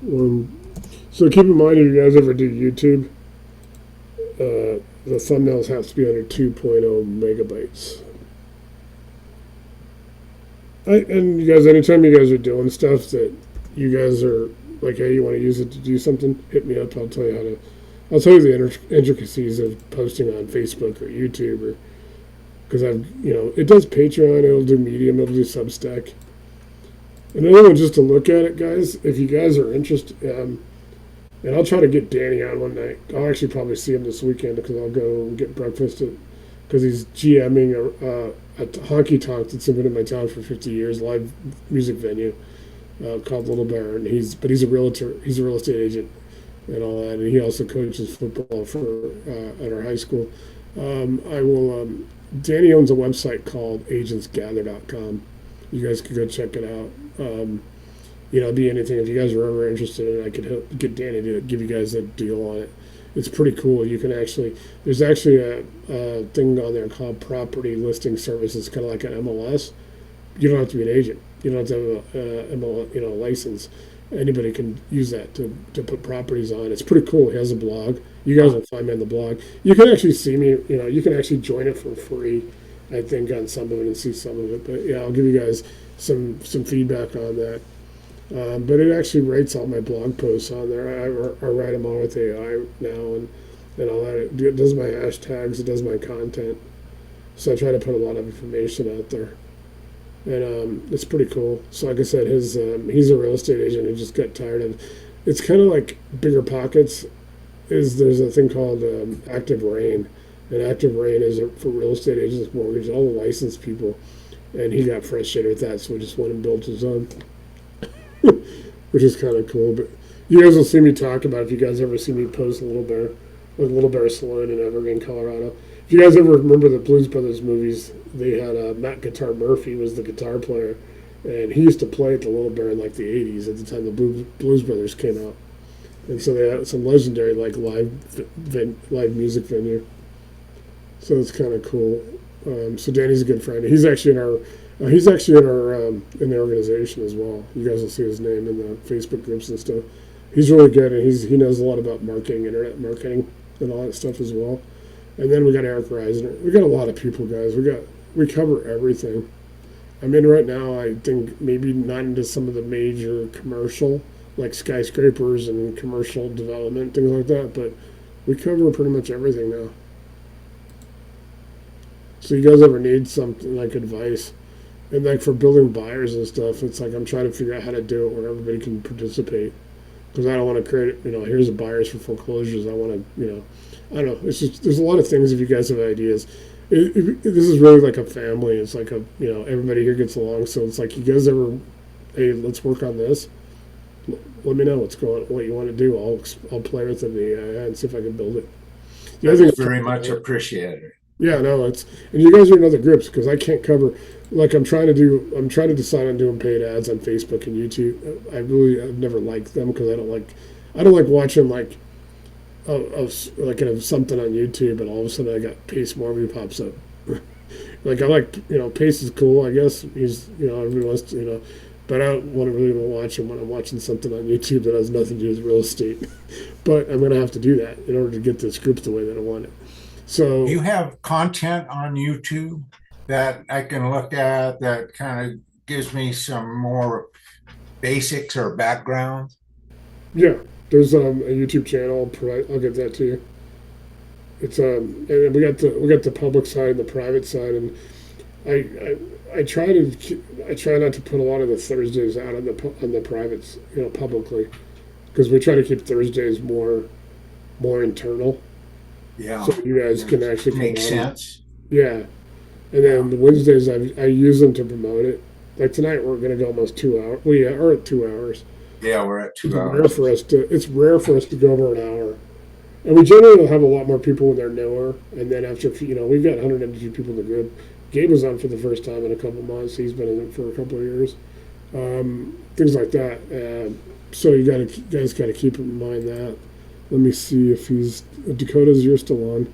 one? So keep in mind, if you guys ever do YouTube, the thumbnails have to be under 2.0 megabytes. And you guys, anytime you guys are doing stuff that you guys are like, hey, you want to use it to do something, hit me up. I'll tell you the intricacies of posting on Facebook or YouTube, or because it does Patreon, it'll do Medium, it'll do Substack. Another one, just to look at it, guys, if you guys are interested, and I'll try to get Danny on one night. I'll actually probably see him this weekend, because I'll go and get breakfast because he's GMing a honky tonk that's been in my town for 50 years, live music venue called Little Bear, and he's a realtor. He's a real estate agent and all that, and he also coaches football at our high school. Danny owns a website called agentsgather.com. You guys could go check it out. It'd be anything. If you guys are ever interested in it, I could help get Danny to give you guys a deal on it. It's pretty cool. There's actually a thing on there called Property Listing Services, kind of like an MLS. You don't have to be an agent. You don't have to have a license. Anybody can use that to put properties on. It's pretty cool. He has a blog. You guys will find me on the blog. You can actually see me. You can actually join it for free. I think, on some of it and see some of it. But yeah, I'll give you guys some feedback on that. But it actually writes all my blog posts on there. I write them all with AI now, and all that. It does my hashtags. It does my content. So I try to put a lot of information out there, and it's pretty cool. So like I said, he's a real estate agent who just got tired of. It's kind of like Bigger Pockets. There's a thing called Active Rain, and Active Rain is for real estate agents, mortgage, all the licensed people, and he got frustrated with that, so he just went and built his own. Which is kind of cool. But you guys will see me talk about, if you guys ever see me post Little Bear, with Little Bear Saloon in Evergreen, Colorado. If you guys ever remember the Blues Brothers movies, they had Matt Guitar Murphy was the guitar player, and he used to play at the Little Bear in like the 80s at the time the Blues Brothers came out. And so they had some legendary like live music venue. So it's kind of cool. So Danny's a good friend. He's actually in our in the organization as well. You guys will see his name in the Facebook groups and stuff. He's really good, and he knows a lot about marketing, internet marketing, and all that stuff as well. And then we got Eric Reisner. We got a lot of people, guys. We cover everything. I mean, right now I think maybe not into some of the major commercial, like skyscrapers and commercial development, things like that, but we cover pretty much everything now. So you guys ever need something like advice? And like for building buyers and stuff, it's like I'm trying to figure out how to do it where everybody can participate. Because I don't want to create, here's the buyers for foreclosures. I want to, I don't know. It's just, there's a lot of things if you guys have ideas. This is really like a family. It's like everybody here gets along. So it's like, you guys ever, hey, let's work on this. Let me know what you want to do. I'll play with it in the AI and see if I can build it. That's very much appreciated. Yeah, no, and you guys are in other groups because I can't cover. Like I'm trying to decide on doing paid ads on Facebook and YouTube. I've never liked them because I don't like watching like something on YouTube and all of a sudden I got Pace Morby pops up. Like I like Pace is cool, I guess. He's everybody wants to but I don't want to really watch him when I'm watching something on YouTube that has nothing to do with real estate. But I'm gonna have to do that in order to get this group the way that I want it. So you have content on YouTube that I can look at that kind of gives me some more basics or background? Yeah, there's a YouTube channel. I'll get that to you. It's and we got the public side and the private side, and I try not to put a lot of the Thursdays out on the privates, publicly, because we try to keep Thursdays more internal. Yeah. So you guys can actually make sense. Yeah. And then the Wednesdays, I use them to promote it. Like tonight, we're going to go almost 2 hours. We are at 2 hours. Yeah, we're at 2 hours. It's rare for us to go over an hour. And we generally have a lot more people when they're newer. And then after, we've got 192 people in the group. Gabe was on for the first time in a couple months. He's been in it for a couple of years. Things like that. So you guys got to keep in mind that. Let me see if Dakota's, you're still on.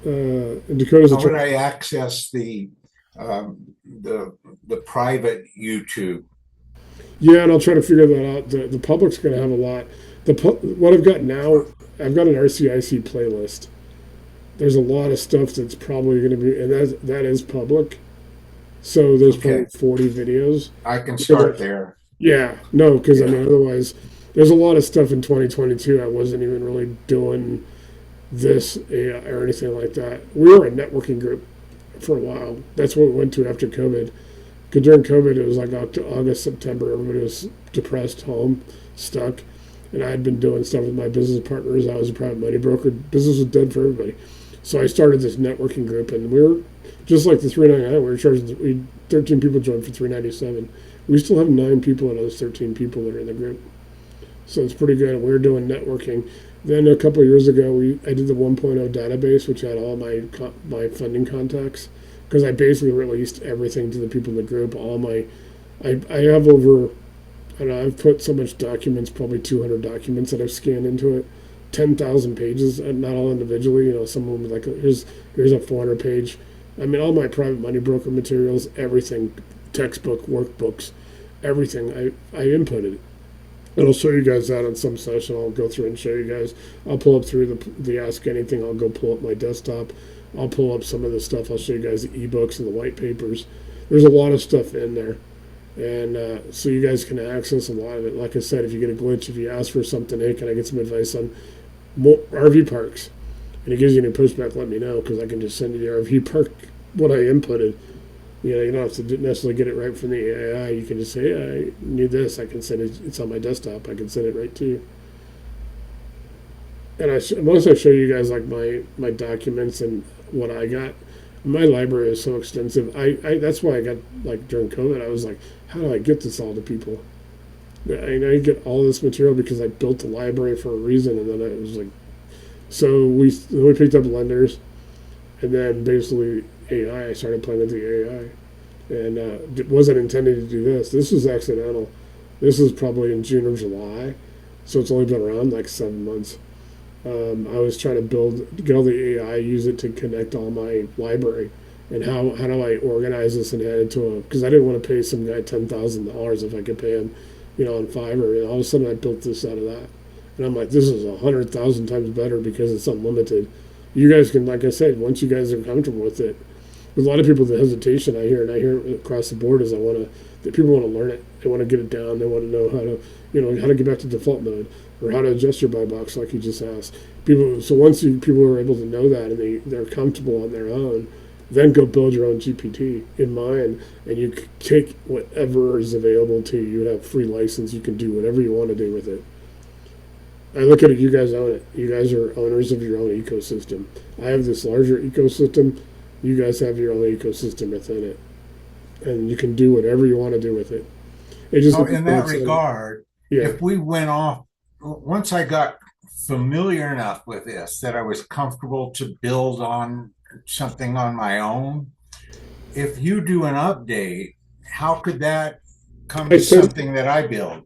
Dakota's. How would I access the private YouTube? Yeah, and I'll try to figure that out. The public's going to have a lot. What I've got now, I've got an RCIC playlist. There's a lot of stuff that's probably going to be, and that is public. So there's probably 40 videos. I can start there. Yeah, no, because otherwise, there's a lot of stuff in 2022. I wasn't even really doing this or anything like that. We were a networking group for a while. That's what we went to after COVID. Because during COVID, it was like August, September. Everybody was depressed, home, stuck. And I had been doing stuff with my business partners. I was a private money broker. Business was dead for everybody. So I started this networking group, and we were just like the $3.99. We were charging 13 people joined for $3.97. We still have 9 people of those 13 people that are in the group. So it's pretty good. We were doing networking. Then a couple of years ago, I did the 1.0 database, which had all my funding contacts, because I basically released everything to the people in the group. I have over, I don't know, I've put so much documents, probably 200 documents that I've scanned into it, 10,000 pages, and not all individually. Some of them like here's a 400-page. I mean, all my private money broker materials, everything, textbook, workbooks, everything. I inputted it. And I'll show you guys that on some session. I'll go through and show you guys. I'll pull up through the Ask Anything. I'll go pull up my desktop. I'll pull up some of the stuff. I'll show you guys the ebooks and the white papers. There's a lot of stuff in there. And so you guys can access a lot of it. Like I said, if you get a glitch, if you ask for something, hey, can I get some advice on RV parks? And it gives you any pushback, let me know, because I can just send you the RV park, what I inputted. You don't have to necessarily get it right from the AI. You can just say, hey, I need this. I can send it. It's on my desktop. I can send it right to you. And once I show you guys like my documents and what I got, my library is so extensive. That's why I got, like, during COVID, I was like, how do I get this all to people? I get all this material because I built the library for a reason, and then I was like, so we picked up lenders, and then basically AI. I started playing with the AI, and it wasn't intended to do this. This was accidental. This was probably in June or July, so it's only been around like 7 months. I was trying to get all the AI, use it to connect all my library, and how do I organize this and add it to a, because I didn't want to pay some guy $10,000 if I could pay him, on Fiverr. And all of a sudden I built this out of that, and I'm like, this is 100,000 times better because it's unlimited. You guys can, like I said, once you guys are comfortable with it. With a lot of people, the hesitation I hear, and I hear across the board, is that people want to learn it. They want to get it down. They want to know how to get back to default mode, or how to adjust your buy box, like you just asked. So once people are able to know that and they're comfortable on their own, then go build your own GPT in mine, and you take whatever is available to you. You have free license. You can do whatever you want to do with it. I look at it, you guys own it. You guys are owners of your own ecosystem. I have this larger ecosystem. You guys have your own ecosystem within it. And you can do whatever you want to do with it. So in that regard, if we went off, once I got familiar enough with this that I was comfortable to build on something on my own, if you do an update, how could that come to something that I build?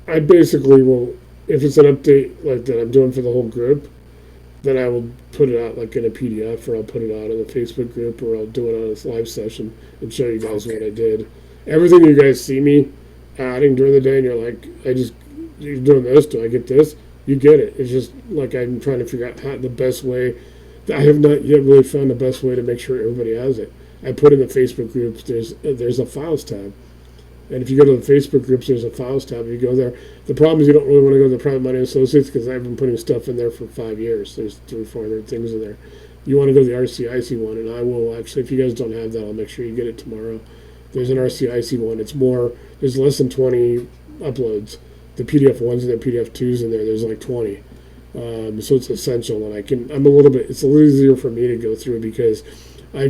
I basically will, if it's an update like that I'm doing for the whole group, then I will put it out like in a PDF, or I'll put it out in a Facebook group, or I'll do it on a live session and show you guys what I did. Everything you guys see me adding during the day, and you're like, you're doing this, do I get this? You get it. It's just like I'm trying to figure out how the best way. I have not yet really found the best way to make sure everybody has it. I put in the Facebook groups, there's a files tab. And if you go to the Facebook groups, there's a files tab. You go there. The problem is you don't really want to go to the Private Money Associates, because I've been putting stuff in there for 5 years. There's 300 or 400 things in there. You want to go to the RCIC one, and I will actually, if you guys don't have that, I'll make sure you get it tomorrow. There's an RCIC one. There's less than 20 uploads. The PDF ones and the PDF twos in there, there's like 20. So it's essential, and it's a little easier for me to go through, because I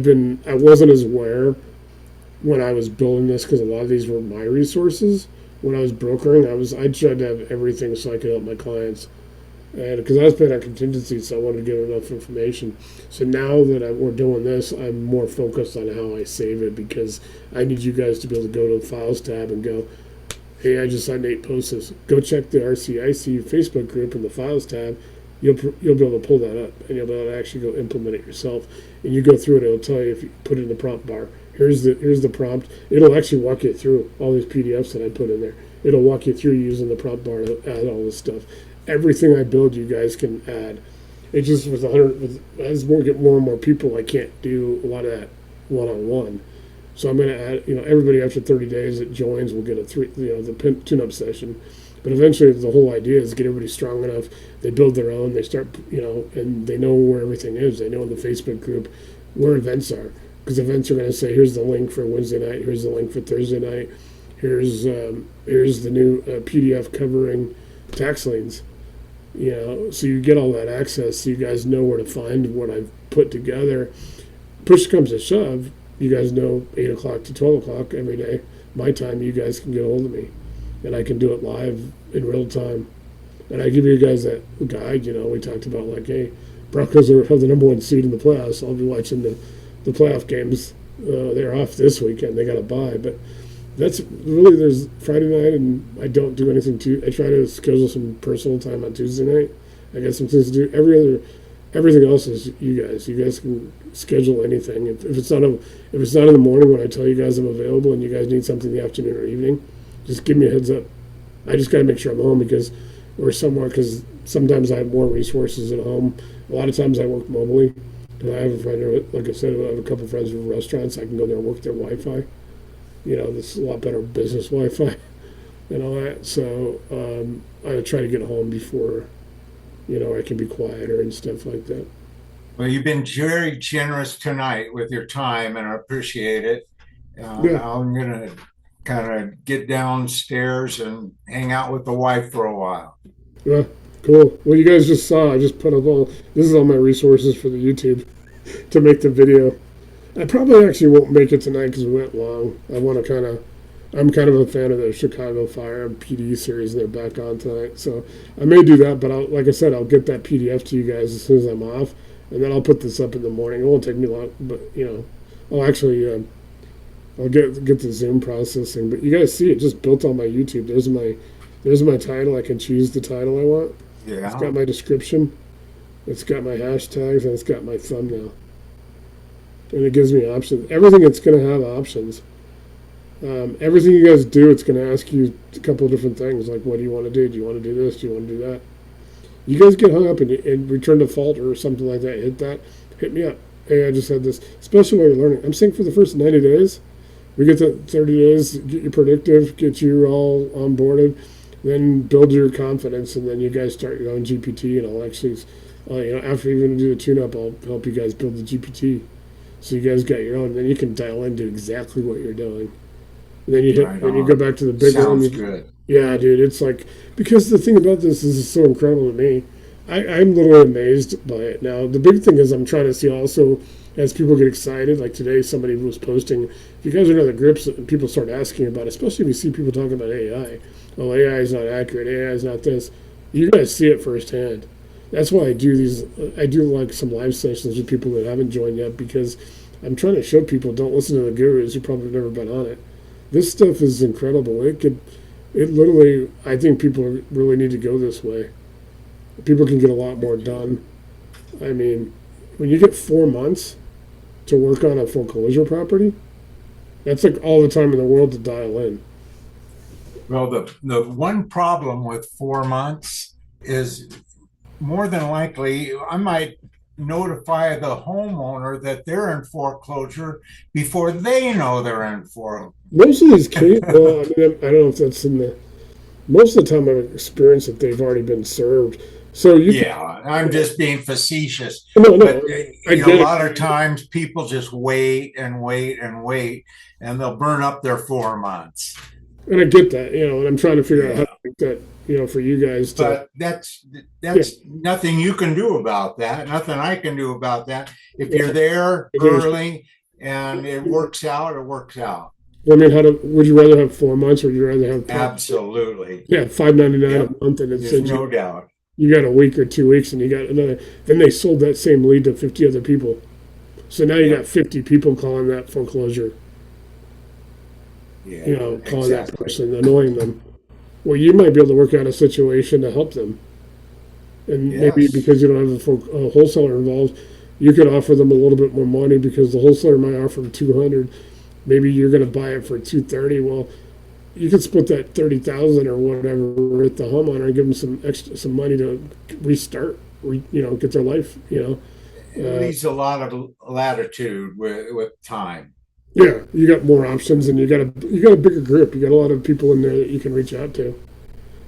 wasn't as aware when I was building this, because a lot of these were my resources. When I was brokering, I tried to have everything so I could help my clients, and because I was paying on contingency, so I wanted to get enough information. So now that we're doing this, I'm more focused on how I save it, because I need you guys to be able to go to the Files tab and go, hey, I just signed 8 posts. Go check the RCIC Facebook group in the Files tab. You'll be able to pull that up, and you'll be able to actually go implement it yourself. And you go through it, it'll tell you, if you put it in the prompt bar, here's the prompt. It'll actually walk you through all these PDFs that I put in there. It'll walk you through using the prompt bar to add all this stuff. Everything I build, you guys can add. It just as we get more and more people, I can't do a lot of that one-on-one. So I'm going to add, everybody after 30 days that joins will get the tune-up session. But eventually, the whole idea is get everybody strong enough. They build their own. They start, and they know where everything is. They know in the Facebook group where events are, because events are going to say, here's the link for Wednesday night. Here's the link for Thursday night. Here's the new PDF covering tax liens. So you get all that access. So you guys know where to find what I've put together. Push comes to shove, you guys know 8 o'clock to 12 o'clock every day, my time, you guys can get a hold of me. And I can do it live in real time. And I give you guys that guide, we talked about, like, hey, Broncos have the #1 seed in the playoffs. I'll be watching the playoff games. They're off this weekend. They got to bye. But that's really, there's Friday night, and I don't do anything I try to schedule some personal time on Tuesday night. I got some things to do. Everything else is you guys. You guys can schedule anything. If it's not in the morning when I tell you guys I'm available, and you guys need something in the afternoon or evening, just give me a heads up. I just got to make sure I'm home because or somewhere because sometimes I have more resources at home. A lot of times I work mobily. And I have a friend, like I said, I have a couple of friends with restaurants. I can go there and work their Wi-Fi. This is a lot better business Wi-Fi and all that. So I try to get home before, I can be quieter and stuff like that. Well, you've been very generous tonight with your time, and I appreciate it. Yeah. I'm going to kind of get downstairs and hang out with the wife for a while. Yeah. Cool. Well, you guys just saw, I just put up this is all my resources for the YouTube to make the video. I probably actually won't make it tonight because we went long. I'm kind of a fan of the Chicago Fire PD series, and they're back on tonight. So I may do that, but like I said, I'll get that PDF to you guys as soon as I'm off, and then I'll put this up in the morning. It won't take me long, but, I'll actually, I'll get the Zoom processing. But you guys see it just built on my YouTube. There's my title. I can choose the title I want. Yeah. It's got my description. It's got my hashtags, and it's got my thumbnail. And it gives me options. Everything it's going to have options. Everything you guys do, it's going to ask you a couple of different things, like what do you want to do? Do you want to do this? Do you want to do that? You guys get hung up and return default or something like that. Hit me up. Hey, I just had this, especially while you're learning. I'm saying for the first 90 days, we get to 30 days, get you predictive, get you all onboarded, then build your confidence, and then you guys start your own GPT, and I'll actually, after you're going to do the tune-up, I'll help you guys build the GPT. So you guys got your own, then you can dial into exactly what you're doing. And then you you go back to the big one. Sounds good. Yeah, dude, it's like, because the thing about this is so incredible to me. I'm literally amazed by it. Now, the big thing is I'm trying to see also, as people get excited, like today somebody was posting, if you guys are in other groups and people start asking about it, especially if you see people talking about AI. Oh, AI is not accurate, AI is not this. You guys see it firsthand. That's why I do like some live sessions with people that haven't joined yet, because I'm trying to show people don't listen to the gurus who probably never been on it. This stuff is incredible. It literally, I think people really need to go this way. People can get a lot more done. I mean, when you get 4 months to work on a foreclosure property, that's like all the time in the world to dial in. Well, the one problem with 4 months is more than likely I might notify the homeowner that they're in foreclosure before they know they're in foreclosure. Most of these cases, well, I mean, I don't know if that's in the. Most of the time, I've experienced that they've already been served. So I'm just being facetious. No, But a lot it. of times people just wait and wait and wait, and they'll burn up their 4 months. And I get that, and I'm trying to figure out how to make that, for you guys to. But that's nothing you can do about that. Nothing I can do about that. If you're there early and it works out, it works out. I mean, would you rather have 4 months, or would you rather have? Absolutely. Yeah, $5.99 a month, and there's no doubt. You got a week or 2 weeks, and you got another. Then they sold that same lead to 50 other people, so now you got 50 people calling that foreclosure. Yeah, calling that person, annoying them. Well, you might be able to work out a situation to help them, and maybe because you don't have a wholesaler involved, you could offer them a little bit more money because the wholesaler might offer them $200. Maybe you're going to buy it for $230. Well, you could split that $30,000 or whatever with the homeowner and give them some money to restart, get their life. It leaves a lot of latitude with time. Yeah, you got more options, and you got a bigger group. You got a lot of people in there that you can reach out to.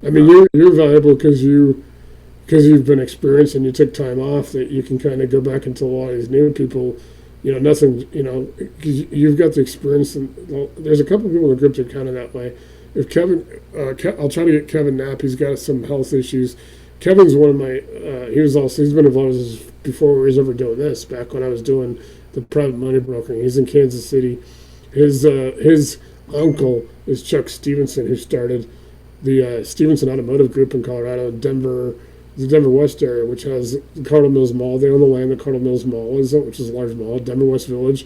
I mean, you're valuable because you've been experienced and you took time off, that you can kind of go back and tell a lot of these new people. Nothing, because you've got the experience. And there's a couple of people in the group that are kind of that way. If Kevin, I'll try to get Kevin Knapp. He's got some health issues. Kevin's one of my, he's been involved before we was ever doing this, back when I was doing the private money brokering. He's in Kansas City. His uncle is Chuck Stevenson, who started the Stevenson Automotive Group in Colorado, Denver, the Denver West area, which has the Cardinal Mills Mall. They own the land that Cardinal Mills Mall is, which is a large mall. Denver West Village.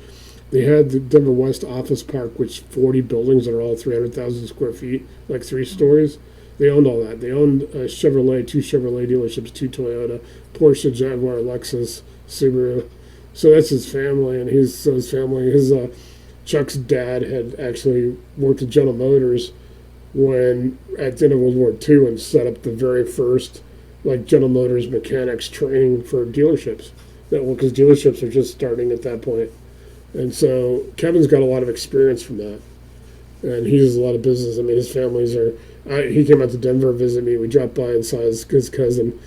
They had the Denver West Office Park, which 40 buildings that are all 300,000 square feet, like 3 stories. They owned all that. They owned Chevrolet, 2 Chevrolet dealerships, 2 Toyota, Porsche, Jaguar, Lexus, Subaru. So that's his family, and Chuck's dad had actually worked at General Motors when at the end of World War II and set up the very first like General Motors mechanics training for dealerships. Because dealerships are just starting at that point. And so Kevin's got a lot of experience from that. And he does a lot of business. I mean, his families are. He came out to Denver to visit me. We dropped by and saw his cousin,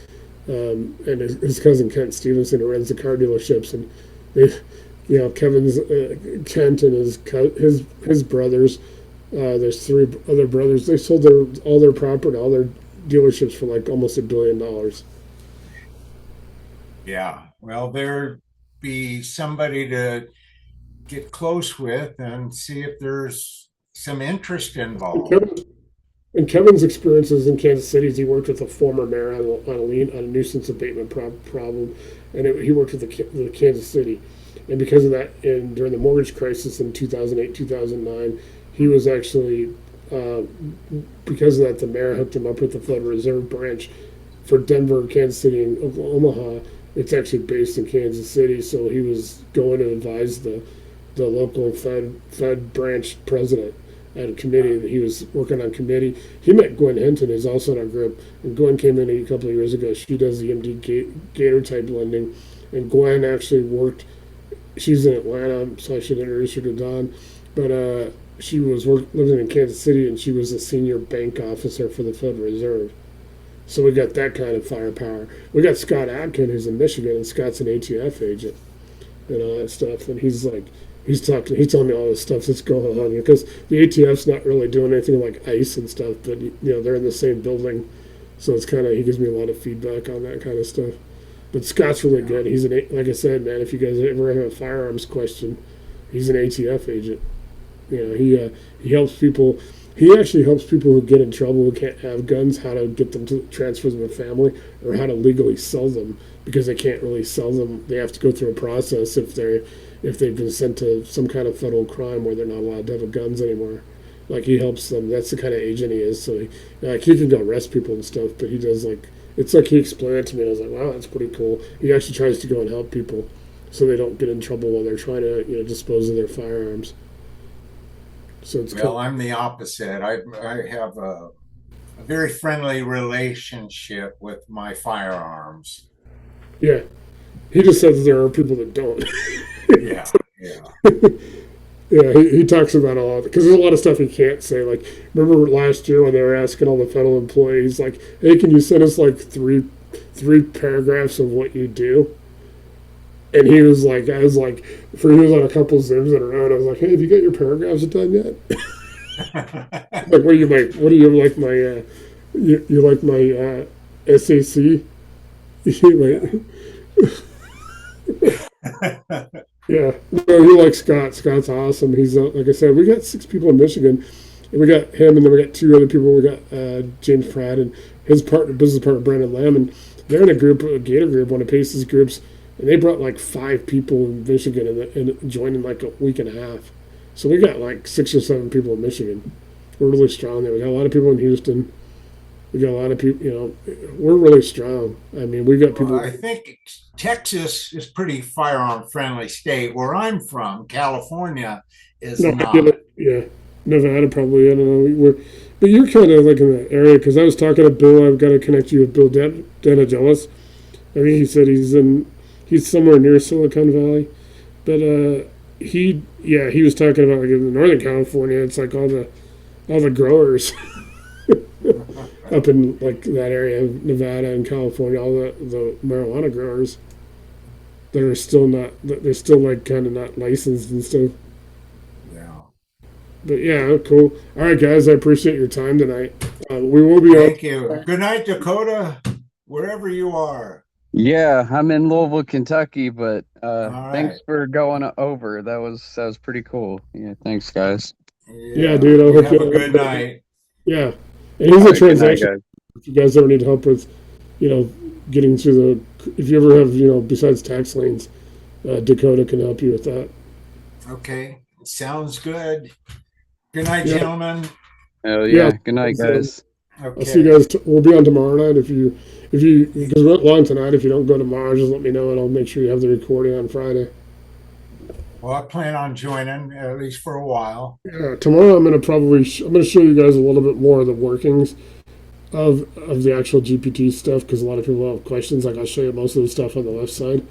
and his cousin Kent Stevenson, who runs the car dealerships. And they, Kevin's Kent and his brothers. There's three other brothers. They sold all their property, all their dealerships for like almost $1 billion. Yeah. Well, there be somebody to get close with and see if there's some interest involved. And Kevin's experiences in Kansas City is he worked with a former mayor on a nuisance abatement problem, and he worked with the Kansas City, and because of that, and during the mortgage crisis in 2008 2009, he was actually because of that the mayor hooked him up with the Federal Reserve branch for Denver, Kansas City, and Omaha. It's actually based in Kansas City, so he was going to advise the local Fed branch president at a committee that he was working on committee. He met Gwen Hinton, who's also in our group, and Gwen came in a couple of years ago. She does the MD Gator type lending, and Gwen actually worked. She's in Atlanta, so I should introduce her to Don. But she was living in Kansas City, and she was a senior bank officer for the Federal Reserve. So we got that kind of firepower. We got Scott Atkin, who's in Michigan, and Scott's an ATF agent and all that stuff. And he's telling me all this stuff that's going on because the ATF's not really doing anything like ICE and stuff, but they're in the same building, so it's kind of he gives me a lot of feedback on that kind of stuff. But Scott's really good. He's like I said, man. If you guys ever have a firearms question, he's an ATF agent. He helps people. He actually helps people who get in trouble who can't have guns, how to get them to transfer them to family, or how to legally sell them because they can't really sell them. They have to go through a process if they've been sent to some kind of federal crime where they're not allowed to have guns anymore. Like he helps them. That's the kind of agent he is. So he can go arrest people and stuff, but he does it's like he explained it to me. And I was like, wow, that's pretty cool. He actually tries to go and help people so they don't get in trouble while they're trying to dispose of their firearms. So it's well, I'm the opposite. I have a very friendly relationship with my firearms. Yeah, he just says there are people that don't. Yeah. Yeah, he talks about a lot because there's a lot of stuff he can't say. Like, remember last year when they were asking all the federal employees, like, "Hey, can you send us like three paragraphs of what you do?" And he was like, he was on a couple Zooms in a row, and I was like, "Hey, have you got your paragraphs done yet?" Like, what do you like my you like my SAC? Yeah, no, he likes Scott. Scott's awesome. He's like I said, we got 6 people in Michigan, and we got him, and then we got 2 other people. We got James Pratt and his business partner Brandon Lamb, and they're in a group, a Gator group, one of Pace's groups, and they brought like 5 people in Michigan and joined in like a week and a half. So we got like 6 or 7 people in Michigan. We're really strong there. We got a lot of people in Houston. We got a lot of people. We're really strong. I mean, we got people. Well, I think Texas is pretty firearm friendly state. Where I'm from, California, is not. Yeah, Nevada probably. I don't know. But you're kind of like in that area because I was talking to Bill. I've got to connect you with Bill Danagelis. I think he said he's somewhere near Silicon Valley, but he was talking about like in Northern California. It's like all the growers. Up in like that area of Nevada and California, all the marijuana growers that are still like kind of not licensed and stuff. Yeah. But yeah, cool. All right, guys, I appreciate your time tonight. We will be. Thank you. Good night, Dakota, wherever you are. Yeah, I'm in Louisville, Kentucky, but right. Thanks for going over. That was pretty cool. Yeah, thanks, guys. Yeah, dude. I hope you have a good night. Yeah. And here's a transaction. If you guys ever need help with, getting through if you ever have, besides tax liens, Dakota can help you with that. Okay. Sounds good. Good night, gentlemen. Hell yeah. Good night, guys. Okay. I'll see you guys. We'll be on tomorrow night. Because we're on tonight, if you don't go tomorrow, just let me know and I'll make sure you have the recording on Friday. Well, I plan on joining at least for a while. Yeah, tomorrow I'm gonna probably I'm gonna show you guys a little bit more of the workings of the actual GPT stuff because a lot of people have questions. Like I'll show you most of the stuff on the left side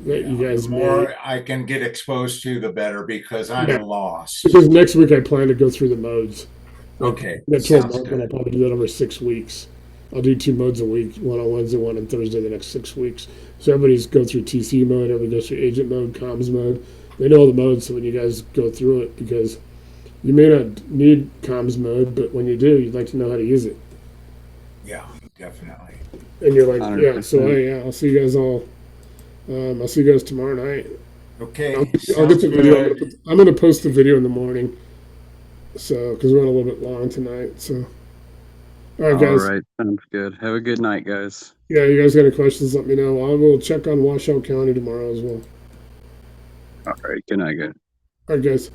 that you Yeah, the guys may. more I can get exposed to, the better because I'm Yeah, lost. because next week I plan to go through the modes. Like Okay, I told sounds Mark, and I'll good. probably do that over 6 weeks. I'll do 2 modes a week, one on Wednesday, one on Thursday, the next 6 weeks. So everybody's go through TC mode, everybody goes through agent mode, comms mode. They know all the modes, so when you guys go through it, because you may not need comms mode, but when you do, you'd like to know how to use it. Yeah, definitely. And you're like, yeah, so 100%. yeah, I'll see you guys all. I'll see you guys tomorrow night. Okay, I'll get sounds the video. good. I'm gonna post the video in the morning, so because we went a little bit long tonight. So, all right, All guys. right. Sounds good. Have a good night, guys. Yeah, you guys got any questions? Let me know. I will check on Washoe County tomorrow as well. All right. Good night, guys. All right, guys.